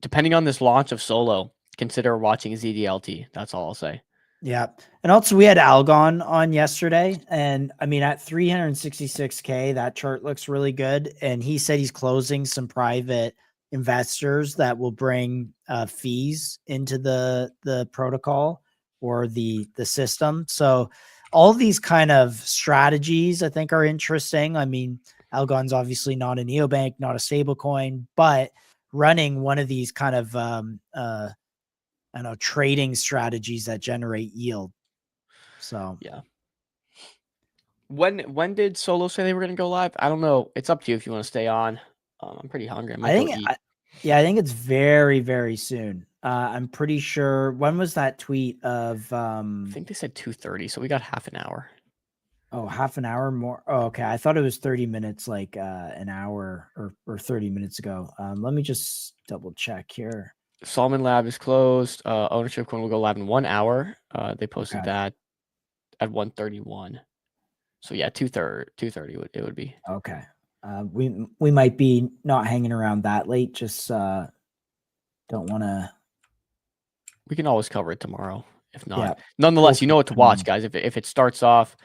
depending on this launch of Solo, consider watching ZDLT. That's all I'll say. Yeah. And also we had Algon on yesterday, and I mean, at 366K, that chart looks really good. And he said he's closing some private investors that will bring fees into the protocol or the system. So all these kind of strategies I think are interesting. I mean, Algon's obviously not a neobank, not a stable coin, but running one of these kind of trading strategies that generate yield. So yeah. When did Solo say they were going to go live? I don't know. It's up to you if you want to stay on. I'm pretty hungry. I think it's very, very soon. I'm pretty sure. When was that tweet of? I think they said 2:30, so we got half an hour. Oh, half an hour more. Oh, okay. I thought it was 30 minutes, like an hour or 30 minutes ago. Let me just double check here. Solomon Lab is closed. Ownership coin will go live in 1 hour. They posted that at 1:31. So yeah, 2:30 it would be. Okay. We might be not hanging around that late. Just don't want to. We can always cover it tomorrow. If not, Yeah. nonetheless, you know what to watch, guys. If it starts off,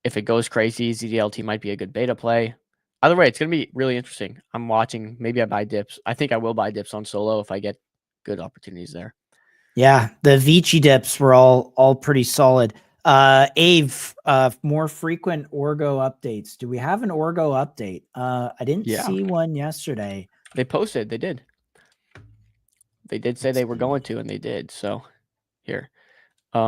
if it goes crazy, ZDLT might be a good beta play. Either way, it's gonna be really interesting. I'm watching. Maybe I buy dips. I think I will buy dips on Solo if I get good opportunities there. Yeah, the Vici dips were all pretty solid. Ave, more frequent Orgo updates. Do we have an Orgo update? I didn't Yeah. see one yesterday. They posted. They did. They did say they were going to, and they did. So here.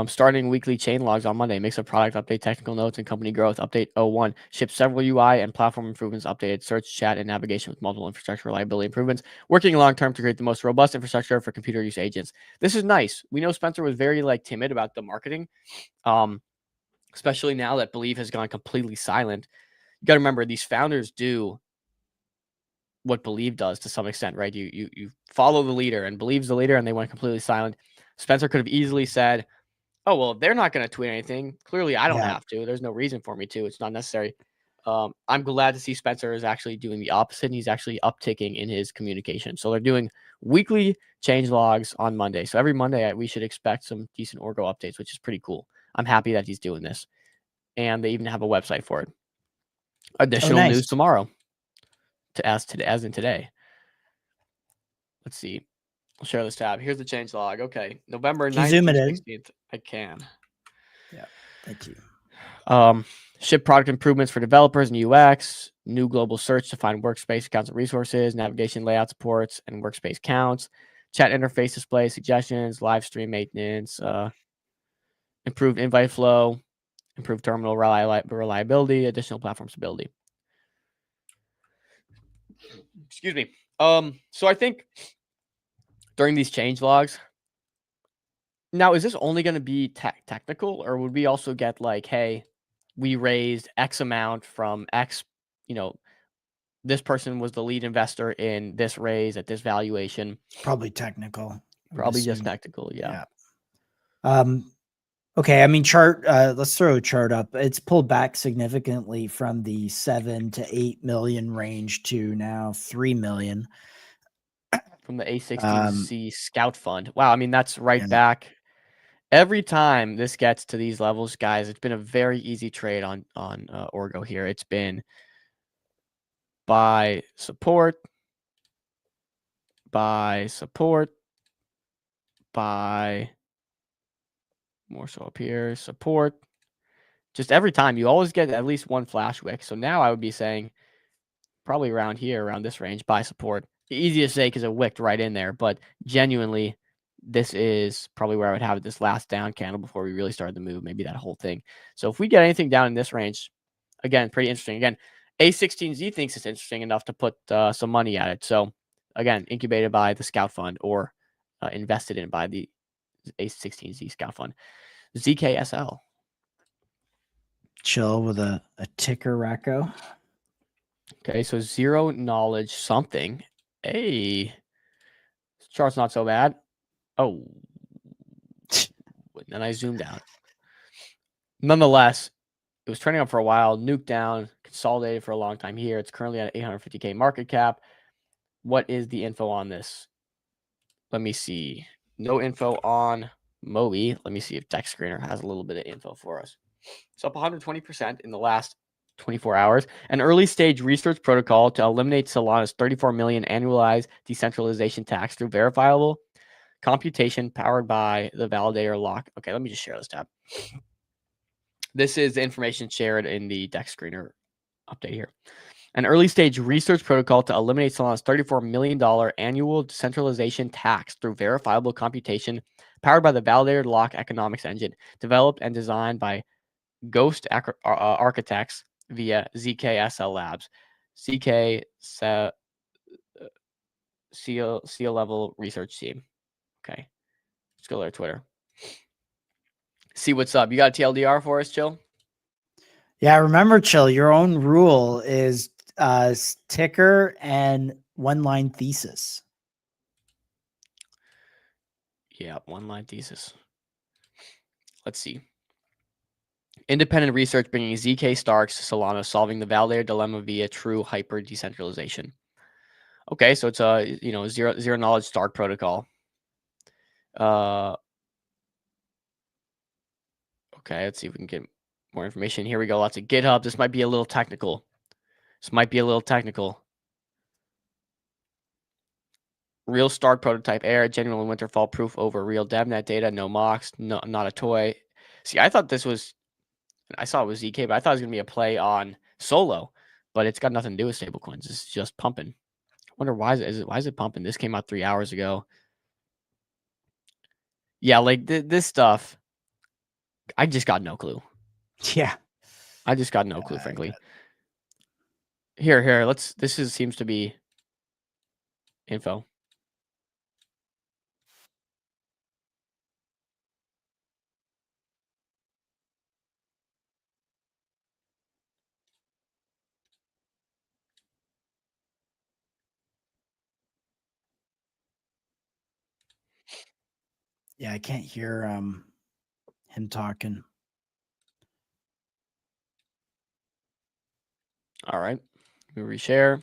Starting weekly chain logs on Monday. Mix of product update, technical notes, and company growth. Update 01. Ship several UI and platform improvements. Updated search, chat, and navigation with multiple infrastructure reliability improvements. Working long term to create the most robust infrastructure for computer use agents. This is nice. We know Spencer was very timid about the marketing, especially now that Believe has gone completely silent. You got to remember, these founders do what Believe does to some extent, right? You follow the leader, and Believe's the leader, and they went completely silent. Spencer could have easily said, oh, well, if they're not going to tweet anything, clearly I don't have to. There's no reason for me to. It's not necessary. I'm glad to see Spencer is actually doing the opposite. And he's actually upticking in his communication. So they're doing weekly change logs on Monday. So every Monday, we should expect some decent Orgo updates, which is pretty cool. I'm happy that he's doing this. And they even have a website for it. Additional news tomorrow, as in today. Let's see. I'll share this tab. Here's the change log. Okay. November 9th zoom through it in? 16th. I can. Yeah. Thank you. Ship product improvements for developers and UX. New global search to find workspace accounts and resources. Navigation layout supports and workspace counts. Chat interface display suggestions. Live stream maintenance. Improved invite flow. Improved terminal reliability. Additional platform stability. Excuse me. So I think during these change logs, now is this only going to be technical, or would we also get hey, we raised X amount from X, this person was the lead investor in this raise at this valuation? Probably technical. Probably just technical. Yeah. Okay. I mean, chart, let's throw a chart up. It's pulled back significantly from the 7 to 8 million range to now 3 million. From the A16Z Scout Fund. Wow. I mean, that's right back. Every time this gets to these levels, guys, it's been a very easy trade on Orgo here. It's been buy support, buy more so up here, support. Just every time you always get at least one flash wick. So now I would be saying probably around here, around this range, buy support. Easy to say because it wicked right in there, but genuinely, this is probably where I would have this last down candle before we really started the move, maybe that whole thing. So if we get anything down in this range, again, pretty interesting. Again, A16Z thinks it's interesting enough to put some money at it. So again, incubated by the Scout Fund or invested in by the A16Z Scout Fund. ZKSL. Chill with a ticker Racco. Okay, so zero knowledge something. Hey, this chart's not so bad. Oh, and then I zoomed out. Nonetheless, it was trending up for a while, nuked down, consolidated for a long time here. It's currently at 850K market cap. What is the info on this? Let me see. No info on Moby. Let me see if Deck Screener has a little bit of info for us. It's up 120% in the last 24 hours. An early stage research protocol to eliminate Solana's 34 million annualized decentralization tax through verifiable computation powered by the validator lock. Okay, let me just share this tab. This is the information shared in the Deck Screener update here. An early stage research protocol to eliminate Solana's $34 million annual decentralization tax through verifiable computation powered by the validator lock economics engine, developed and designed by Ghost Architects via ZKSL Labs. ZK seal level research team. Okay. Let's go to their Twitter. See what's up. You got a TLDR for us, Chill? Yeah, remember, Chill, your own rule is ticker and one-line thesis. Yeah, one-line thesis. Let's see. Independent research bringing ZK Starks to Solana, solving the validator dilemma via true hyper decentralization. Okay, so it's a zero knowledge Stark protocol. Okay, let's see if we can get more information. Here we go. Lots of GitHub. This might be a little technical. Real Stark prototype air, genuine Winterfall proof over real DevNet data, no mocks, no, not a toy. See, I thought this was, I saw it was ZK, but I thought it was going to be a play on Solo, but it's got nothing to do with stablecoins. It's just pumping. I wonder why why is it pumping? This came out 3 hours ago. Yeah, like this stuff, I just got no clue. Yeah. I just got no clue, frankly. Here, seems to be info. Yeah, I can't hear him talking. All right. We reshare.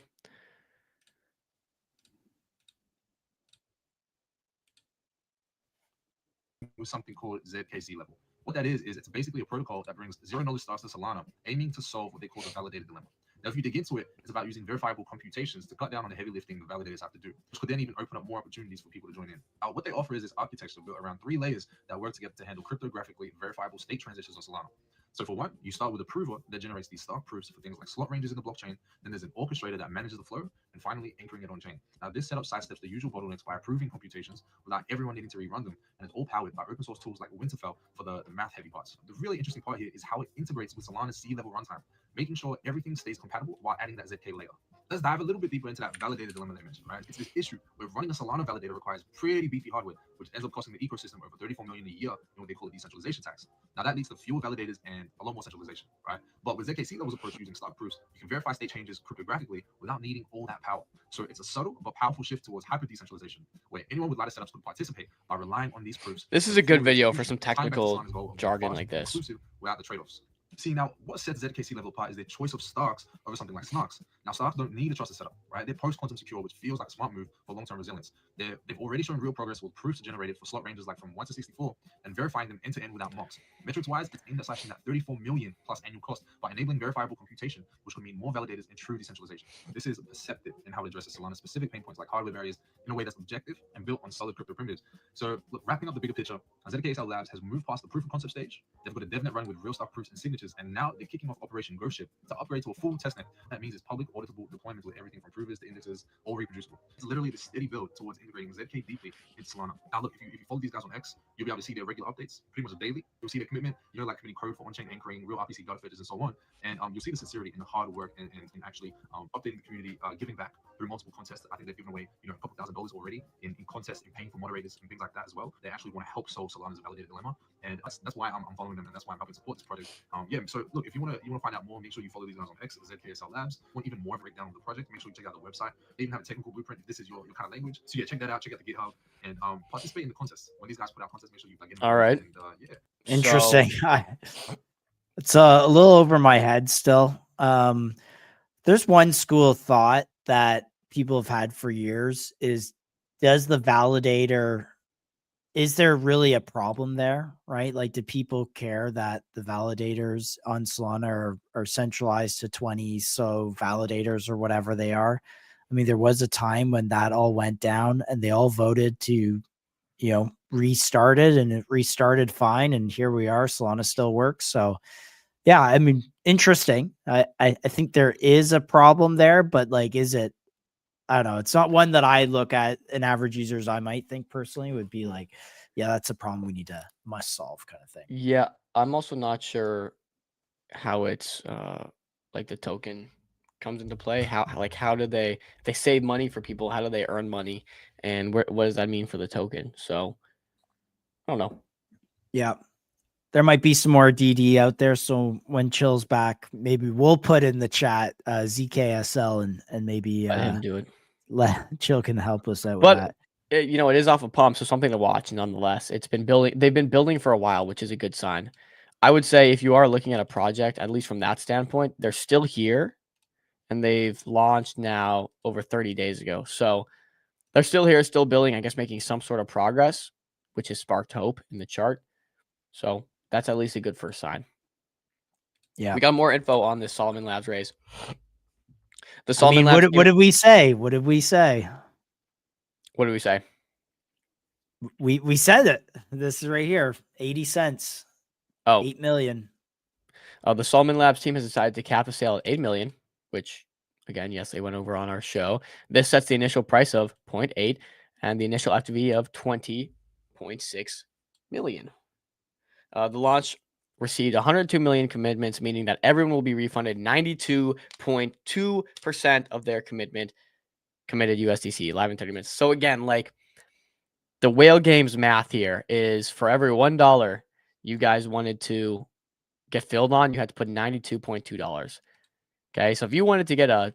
With something called ZKC level. What that is it's basically a protocol that brings zero knowledge stars to Solana, aiming to solve what they call the validated dilemma. Now, if you dig into it, it's about using verifiable computations to cut down on the heavy lifting the validators have to do, which could then even open up more opportunities for people to join in. What they offer is this architecture built around 3 layers that work together to handle cryptographically verifiable state transitions on Solana. So for one, you start with a prover that generates these Stark proofs for things like slot ranges in the blockchain. Then there's an orchestrator that manages the flow, and finally anchoring it on chain. Now this setup sidesteps the usual bottlenecks by approving computations without everyone needing to rerun them, and it's all powered by open source tools like Winterfell for the math heavy parts. The really interesting part here is how it integrates with Solana's C-level runtime, making sure everything stays compatible while adding that ZK layer. Let's dive a little bit deeper into that validated dilemma that I mentioned, right? It's this issue where running a Solana validator requires pretty beefy hardware, which ends up costing the ecosystem over 34 million a year in what they call a decentralization tax. Now that leads to fewer validators and a lot more centralization, right? But with ZKC level's approach using Stark proofs, you can verify state changes cryptographically without needing all that power. So it's a subtle but powerful shift towards hyper decentralization, where anyone with ladder setups could participate by relying on these proofs. This is a good video for some technical jargon like this. Without the trade-offs. See, now what sets ZKC level apart is their choice of Starks over something like Snarks. Now, Starks don't need a trusted setup, right? They're post-quantum secure, which feels like a smart move for long-term resilience. They've already shown real progress with proofs generated for slot ranges like from 1 to 64 and verifying them end-to-end without mocks. Metrics-wise, it's aimed at slashing that 34 million plus annual cost by enabling verifiable computation, which could mean more validators and true decentralization. This is perceptive in how it addresses Solana's specific pain points like hardware barriers in a way that's objective and built on solid crypto primitives. So, look, wrapping up the bigger picture, ZKSL Labs has moved past the proof of concept stage. They've got a DevNet running with real Stark proofs and signatures, and now they're kicking off Operation Ghost Ship to upgrade to a full testnet. That means it's public auditable deployment with everything from provers to indexes, all reproducible. It's literally the steady build towards integrating ZK deeply into Solana. Now look, if you follow these guys on X, you'll be able to see their regular updates, pretty much daily. You'll see their commitment, like committing code for on-chain anchoring, real RPC guard fetches, and so on. And you'll see the sincerity in the hard work and actually updating the community, giving back through multiple contests. I think they've given away, a couple $1,000s already in contests and paying for moderators and things like that as well. They actually want to help solve Solana's validated dilemma, and that's why I'm following them, and that's why I'm helping support this project. So look, if you want to find out more, make sure you follow these guys on X, ZKSL Labs. Want even more breakdown of the project, make sure you check out the website. They even have a technical blueprint if this is your kind of language. So yeah, check that out, check out the GitHub, and participate in the contest. When these guys put out contests, make sure you get all right. And, yeah. Interesting. So, it's a little over my head still. There's one school of thought that people have had for years is, does the validator, is there really a problem there, right? Like, do people care that the validators on Solana are centralized to 20 so validators or whatever they are? I mean, there was a time when that all went down and they all voted to, restart it, and it restarted fine. And here we are, Solana still works. So yeah, I mean, interesting. I think there is a problem there, but like, is it, I don't know. It's not one that I look at an average users. I might think personally would be like, yeah, that's a problem we need to must solve kind of thing. Yeah. I'm also not sure how it's like the token comes into play. How do they save money for people? How do they earn money? And what does that mean for the token? So I don't know. Yeah. There might be some more DD out there. So when Chill's back, maybe we'll put in the chat ZKSL and maybe let him do it. Chill can help us out but, with that. It is off a pump, so something to watch nonetheless. It's been building. They've been building for a while, which is a good sign. I would say if you are looking at a project, at least from that standpoint, they're still here, and they've launched now over 30 days ago. So they're still here, still building, I guess making some sort of progress, which has sparked hope in the chart. So that's at least a good first sign. Yeah. We got more info on this Solomon Labs raise. The Solomon Labs. What did we say? What did we say? What do we say? We said it. This is right here. 80 cents. Oh, 8 million. The Solomon Labs team has decided to cap the sale at 8 million, which again, yes, they went over on our show. This sets the initial price of 0.8 and the initial FTV of 20.6 million. The launch received 102 million commitments, meaning that everyone will be refunded 92.2% of their committed USDC live in 30 minutes. So again, like the Whale Games math here is for every $1 you guys wanted to get filled on, you had to put $92.2. Okay, so if you wanted to get a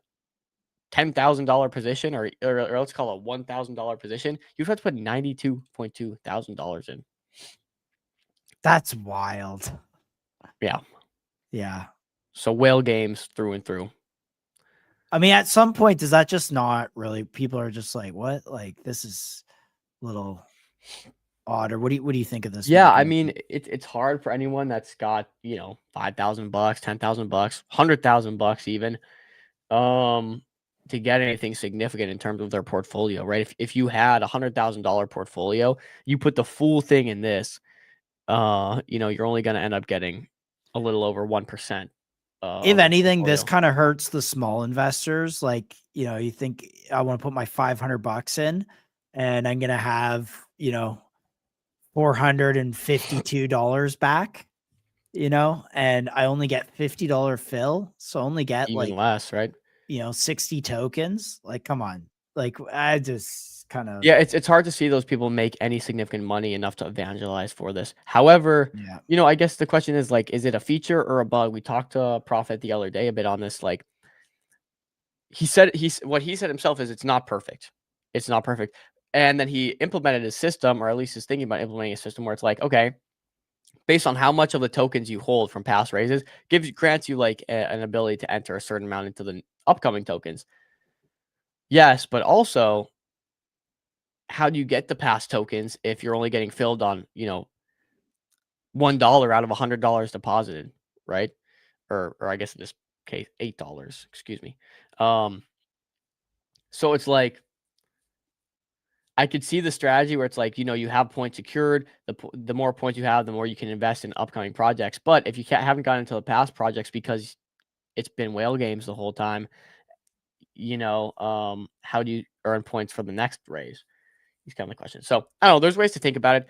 $10,000 position or let's call it $1,000 position, you'd have to put $92.2 thousand in. That's wild. Yeah. Yeah. So Whale Games through and through. I mean, at some point, does that just not really? People are just like, what? Like, this is a little odd. Or what do you think of this? Yeah, I mean, it's hard for anyone that's got, you know, $5,000, $10,000, $100,000 even, to get anything significant in terms of their portfolio, right? If you had $100,000 portfolio, you put the full thing in this, you know, you're only going to end up getting a little over 1%. If anything, this kind of hurts the small investors. Like, you know, you think I want to put my $500 in and I'm going to have, you know, $452 back, you know, and I only get $50 fill. So I only get even like less, right? You know, 60 tokens. Like, come on. Like, I just kind of, yeah, it's hard to see those people make any significant money enough to evangelize for this. However, you know, I guess the question is like, is it a feature or a bug? We talked to Prophet the other day a bit on this. Like, what he said himself is it's not perfect. It's not perfect. And then he implemented a system, or at least is thinking about implementing a system where it's like, okay, based on how much of the tokens you hold from past raises, grants you like an ability to enter a certain amount into the upcoming tokens. Yes, but also, how do you get the past tokens if you're only getting filled on, you know, $1 out of $100 deposited, right? Or I guess in this case, $8, excuse me. So it's like, I could see the strategy where it's like, you know, you have points secured. The more points you have, the more you can invest in upcoming projects. But if you haven't gotten into the past projects because it's been Whale Games the whole time, you know, how do you earn points for the next raise? These kind of questions. So I don't know. There's ways to think about it.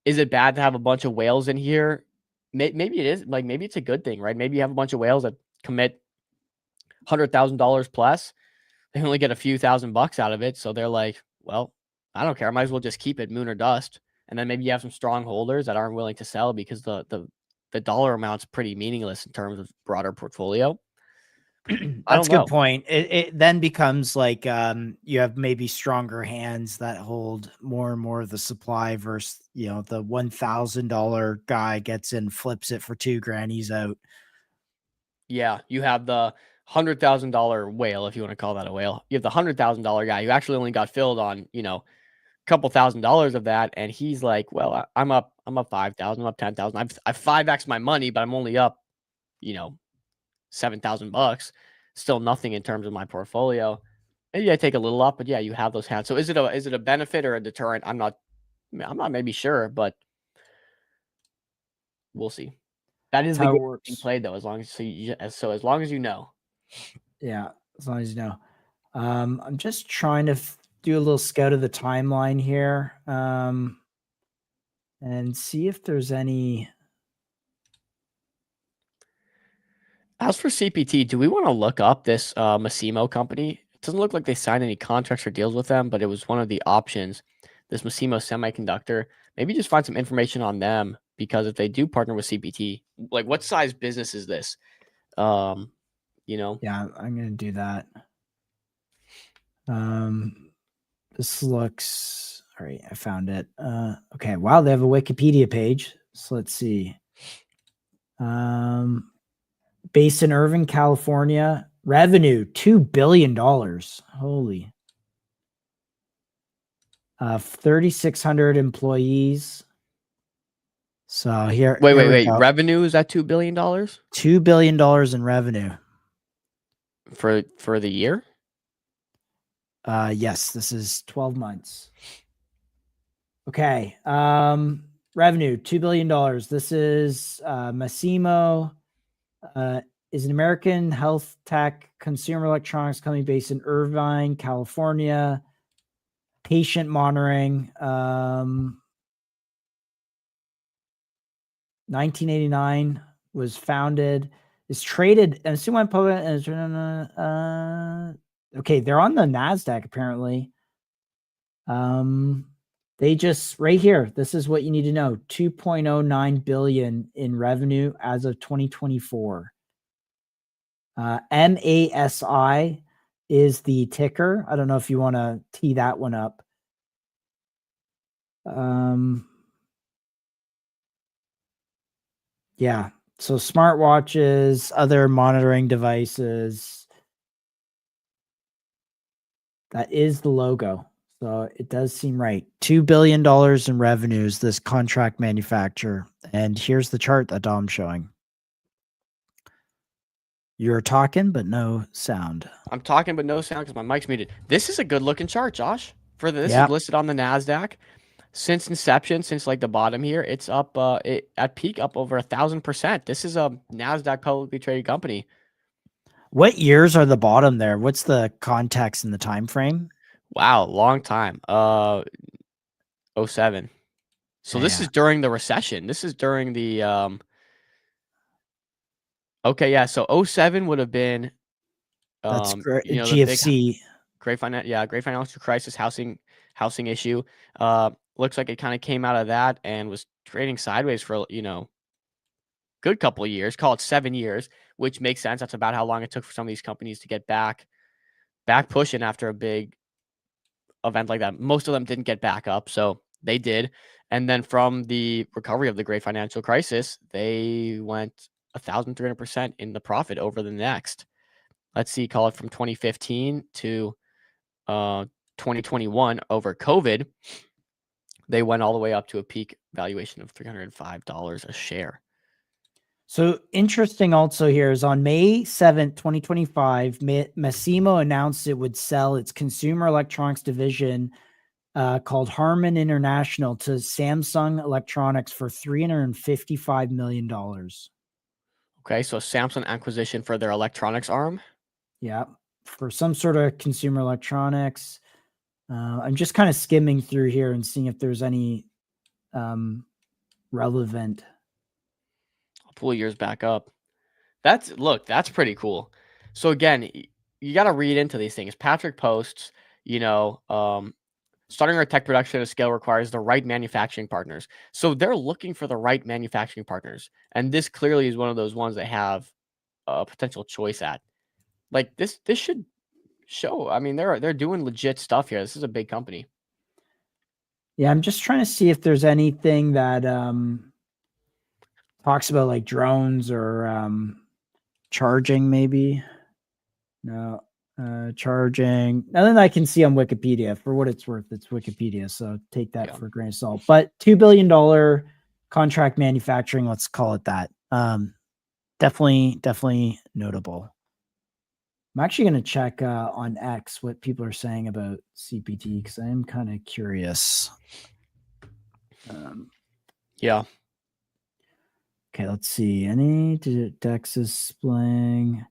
Is it bad to have a bunch of whales in here? Maybe it is. Like, maybe it's a good thing, right? Maybe you have a bunch of whales that commit $100,000 plus. They only get a few $1,000 out of it. So they're like, well, I don't care. I might as well just keep it moon or dust. And then maybe you have some strong holders that aren't willing to sell because the dollar amount's pretty meaningless in terms of broader portfolio. That's a good point. It then becomes like you have maybe stronger hands that hold more and more of the supply versus, you know, the $1,000 guy gets in, flips it for $2,000, he's out. Yeah, you have the $100,000 whale, if you want to call that a whale. You have the $100,000 guy who actually only got filled on, you know, a couple $1,000s of that, and he's like, well, I'm up 5,000, I'm up 10,000. I've 5x my money, but I'm only up, you know, $7,000. Still nothing in terms of my portfolio. Maybe I take a little up, but yeah, you have those hands. So is it a benefit or a deterrent? I'm not maybe sure, but we'll see. That is the game being played though, as long as you know. Yeah, as long as you know. I'm just trying to do a little scout of the timeline here, and see if there's any. As for CPT, do we want to look up this Massimo company? It doesn't look like they signed any contracts or deals with them, but it was one of the options. This Massimo Semiconductor. Maybe just find some information on them, because if they do partner with CPT, like what size business is this? You know? Yeah, I'm gonna do that. This looks all right. I found it. Okay. Wow, they have a Wikipedia page. So let's see. Based in Irvine, California. Revenue $2 billion. Holy. 3,600 employees. So here. Wait. Revenue is that $2 billion? $2 billion in revenue for the year. Yes, this is 12 months. Okay. Revenue, $2 billion. This is Masimo. Is an American health tech consumer electronics company based in Irvine, California. Patient monitoring. 1989 was founded. Is traded and soon went public. Okay, they're on the NASDAQ apparently. They just right here. This is what you need to know: 2.09 billion in revenue as of 2024. MASI is the ticker. I don't know if you want to tee that one up. Yeah. So smartwatches, other monitoring devices. That is the logo. So it does seem right. $2 billion in revenues, this contract manufacturer. And here's the chart that Dom's showing. You're talking, but no sound. I'm talking, but no sound because my mic's muted. This is a good looking chart, Josh. This Yep. is listed on the NASDAQ. Since inception, since like the bottom here, it's up at peak up over 1,000%. This is a NASDAQ publicly traded company. What years are the bottom there? What's the context in the time frame? Wow, long time. 07. So this is during the recession. This is during the okay, yeah. So 07 would have been That's great. the big GFC. great financial crisis, housing issue. Looks like it kind of came out of that and was trading sideways for good couple of years, call it 7 years, which makes sense. That's about how long it took for some of these companies to get back pushing after a big event like that. Most of them didn't get back up, so they did. And then from the recovery of the great financial crisis, they went 1,300% in the profit over the next. Let's see, call it from 2015 to 2021 over COVID. They went all the way up to a peak valuation of $305 a share. So interesting also here is on May 7th, 2025, Masimo announced it would sell its consumer electronics division called Harman International to Samsung Electronics for $355 million. Okay, so Samsung acquisition for their electronics arm? Yeah, for some sort of consumer electronics. I'm just kind of skimming through here and seeing if there's any relevant. I'll pull yours back up. That's pretty cool. So again, you got to read into these things. Patrick posts, starting our tech production at a scale requires the right manufacturing partners. So they're looking for the right manufacturing partners. And this clearly is one of those ones they have a potential choice at. Like this should show. I mean, they're doing legit stuff here. This is a big company. Yeah, I'm just trying to see if there's anything that talks about like drones or charging, maybe. No, charging. Nothing I can see on Wikipedia. For what it's worth, it's Wikipedia, so take that for a grain of salt. But $2 billion contract manufacturing, let's call it that. Definitely notable. I'm actually going to check on X what people are saying about CPT because I am kind of curious. Yeah. Okay, let's see. Any Dex is spling.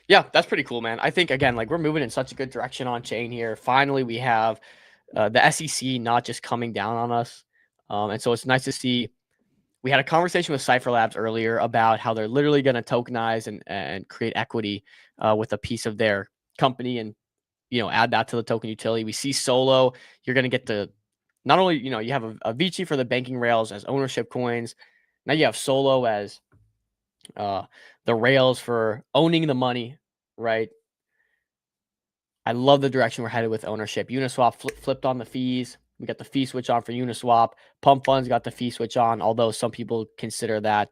Yeah, that's pretty cool, man. I think, again, like we're moving in such a good direction on chain here. Finally, we have the SEC not just coming down on us. And so it's nice to see. We had a conversation with Cypher Labs earlier about how they're literally going to tokenize and create equity with a piece of their company and, add that to the token utility. We see Solo. You're going to get the, not only, you have a Vici for the banking rails as ownership coins. Now you have Solo as the rails for owning the money, right? I love the direction we're headed with ownership. Uniswap flipped on the fees. We got the fee switch on for Uniswap. Pump Funds got the fee switch on, although some people consider that,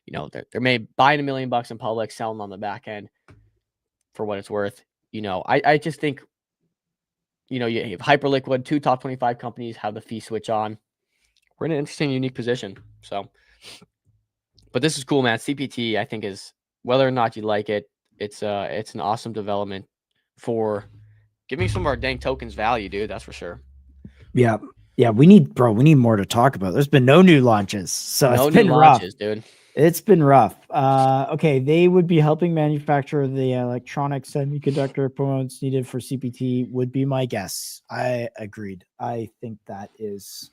they're maybe buying $1 million in public, selling on the back end for what it's worth. I just think, you have Hyperliquid, 2 top 25 companies have the fee switch on. we're in an interesting, unique position. So, but this is cool, man. CPT, I think, is, whether or not you like it, it's an awesome development for giving some of our dang tokens value, dude. That's for sure. Yeah. Yeah. We need more to talk about. There's been no new launches. So No it's new been rough. launches, dude. It's been rough. Okay. They would be helping manufacture the electronic semiconductor components needed for CPT, would be my guess. I agreed. I think that is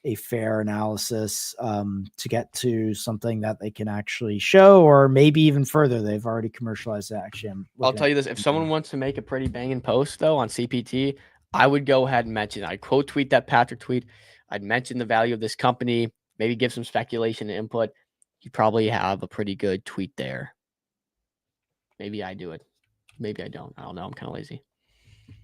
a fair analysis to get to something that they can actually show, or maybe even further. They've already commercialized it. Actually, I'll tell you this. If someone wants to make a pretty banging post, though, on CPT, I would go ahead and mention, I'd quote tweet that Patrick tweet. I'd mention the value of this company, maybe give some speculation and input. You probably have a pretty good tweet there. Maybe I do it. Maybe I don't. I don't know. I'm kind of lazy.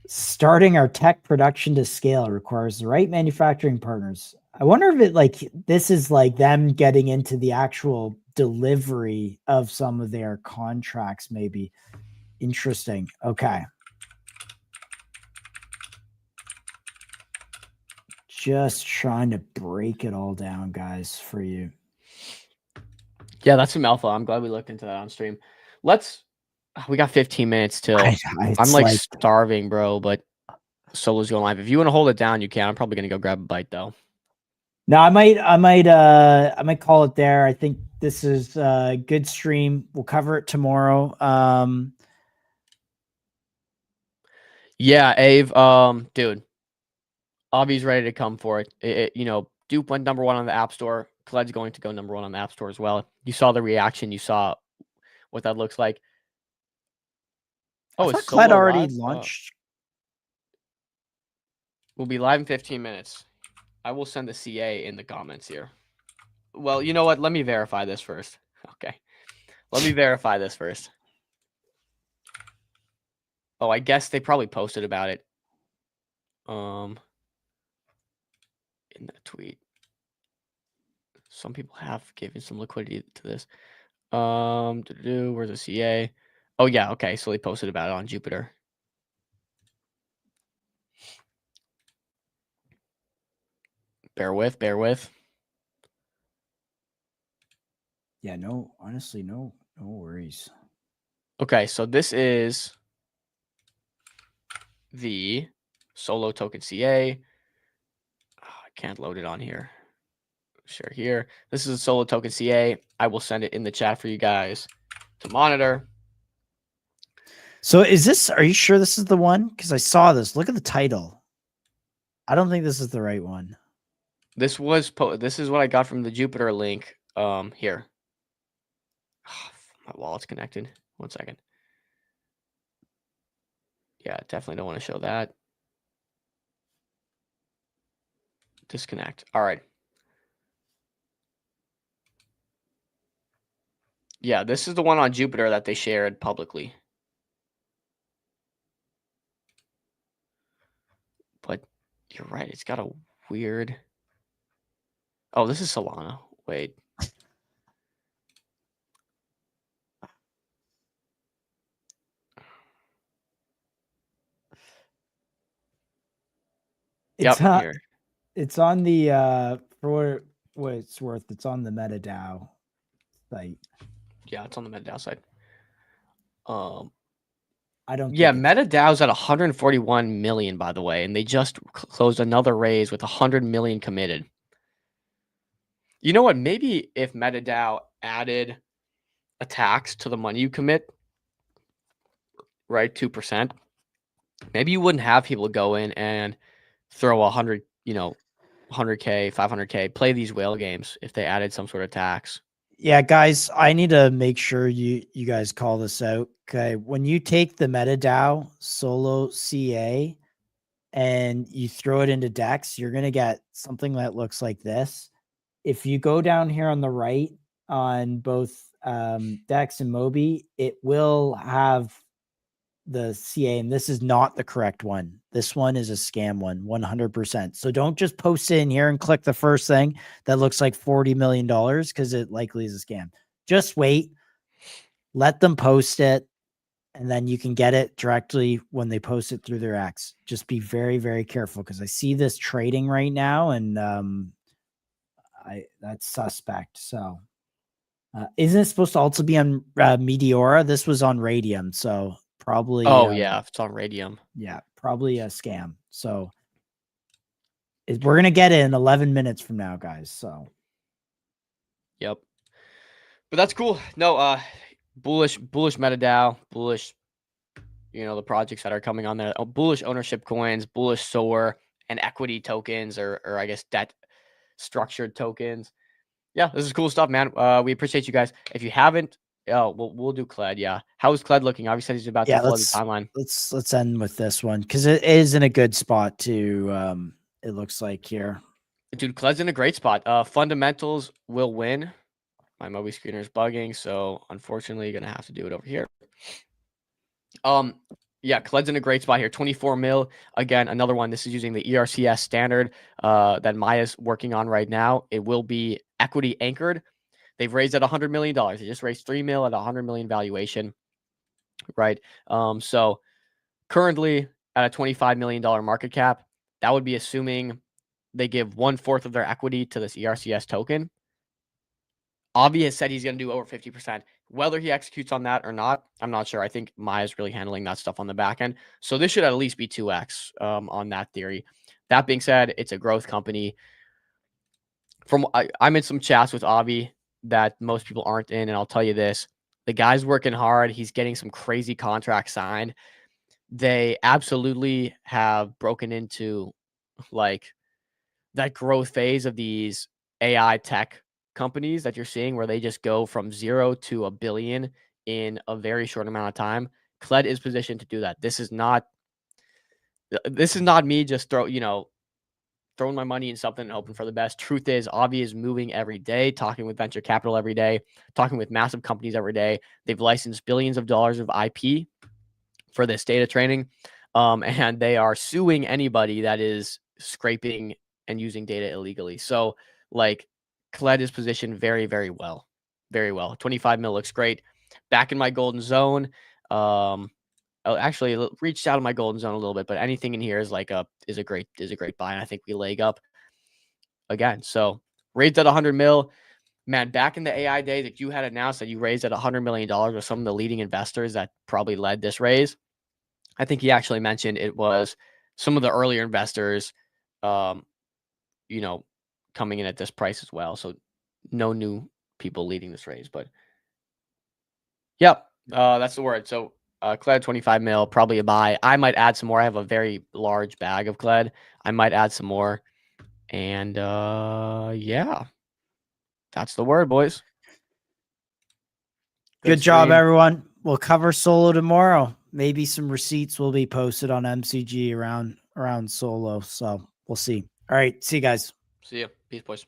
Starting our tech production to scale requires the right manufacturing partners. I wonder if this is like them getting into the actual delivery of some of their contracts, maybe. Interesting. Okay. Just trying to break it all down, guys, for you. Yeah, that's some alpha. I'm glad we looked into that on stream. We got 15 minutes till. I'm like starving, bro, but Solo's going live. If you want to hold it down, you can. I'm probably going to go grab a bite, though. No, I might call it there. I think this is a good stream. We'll cover it tomorrow. Yeah, Ave, dude, Avi's ready to come for it. Dupe went number 1 on the App Store. Kled's going to go number 1 on the App Store as well. You saw the reaction. You saw what that looks like. Oh, it's Kled already launched. We'll be live in 15 minutes. I will send the CA in the comments here. Well, you know what? Let me verify this first. Okay. Let me verify this first. Oh, I guess they probably posted about it. In that tweet. Some people have given some liquidity to this. Where's the CA? Oh, yeah. Okay. So they posted about it on Jupiter. Bear with. Yeah, no, honestly, no worries. Okay, so this is the Solo token CA. I can't load it on here. Share here. This is a Solo token CA. I will send it in the chat for you guys to monitor. So are you sure this is the one? Because I saw this. Look at the title. I don't think this is the right one. This is what I got from the Jupiter link. Here. My wallet's connected. 1 second. Yeah, definitely don't want to show that. Disconnect. All right. Yeah, this is the one on Jupiter that they shared publicly. But you're right. It's got a weird. Oh, this is Solana. Wait. It's on the for what it's worth. It's on the MetaDAO site. Yeah, it's on the MetaDAO site. I don't. Yeah, MetaDAO's at 141 million, by the way, and they just closed another raise with 100 million committed. You know what? Maybe if MetaDAO added a tax to the money you commit, right, 2%, maybe you wouldn't have people go in and throw 100, 100K, 500K, play these whale games if they added some sort of tax. Yeah, guys, I need to make sure you guys call this out. Okay, when you take the MetaDAO Solo CA and you throw it into DEX, you're gonna get something that looks like this. If you go down here on the right on both DEX and Mobi, it will have the CA, and this is not the correct one. This one is a scam one, 100%. So don't just post it in here and click the first thing that looks like $40 million because it likely is a scam. Just wait, let them post it, and then you can get it directly when they post it through their X. Just be very, very careful because I see this trading right now, and that's suspect. So isn't it supposed to also be on Meteora? This was on Radium, so probably. Oh yeah, if it's on Radium. Yeah, probably a scam. So we're gonna get it in 11 minutes from now, guys. So. Yep. But that's cool. No, bullish MetaDAO, bullish, the projects that are coming on there. Bullish ownership coins, bullish SOAR, and equity tokens, or I guess debt structured tokens. Yeah, this is cool stuff, man. We appreciate you guys. If you haven't, we'll do Kled. Yeah, how is Kled looking? Obviously, he's about to flood the timeline. Let's end with this one because it is in a good spot to. It looks like here. Dude, Kled's in a great spot. Fundamentals will win. My Mobi screener is bugging, so unfortunately, you're gonna have to do it over here. Yeah, Kled's in a great spot here. 24 mil. Again, another one. This is using the ERCS standard that Maya's working on right now. It will be equity anchored. They've raised at $100 million. They just raised 3 mil at $100 million valuation, right? So currently at a $25 million market cap, that would be assuming they give 1/4 of their equity to this ERCS token. Avi has said he's going to do over 50%. Whether he executes on that or not, I'm not sure. I think Maya's really handling that stuff on the back end. So this should at least be 2x on that theory. That being said, it's a growth company. I'm in some chats with Avi that most people aren't in, and I'll tell you this. The guy's working hard. He's getting some crazy contracts signed. They absolutely have broken into like that growth phase of these AI tech companies that you're seeing where they just go from 0 to $1 billion in a very short amount of time. Kled is positioned to do that. This is not me just throwing my money in something and hoping for the best. Truth is, Avi is moving every day, talking with venture capital every day, talking with massive companies every day. They've licensed billions of dollars of IP for this data training, and they are suing anybody that is scraping and using data illegally. So, Kled is positioned very, very well. Very well. 25 mil looks great. Back in my golden zone. Actually reached out of my golden zone a little bit, but anything in here is a great buy. And I think we leg up again. So raised at 100 mil. Man, back in the AI days, if you had announced that you raised at $100 million with some of the leading investors that probably led this raise, I think he actually mentioned it was some of the earlier investors, coming in at this price as well. So no new people leading this raise, but that's the word. So Kled 25 mil, probably a buy. I might add some more. I have a very large bag of Kled. I might add some more. And that's the word, boys. Good job, everyone. We'll cover Solo tomorrow. Maybe some receipts will be posted on MCG around Solo. So we'll see. All right. See you guys. See you. Peace, boys.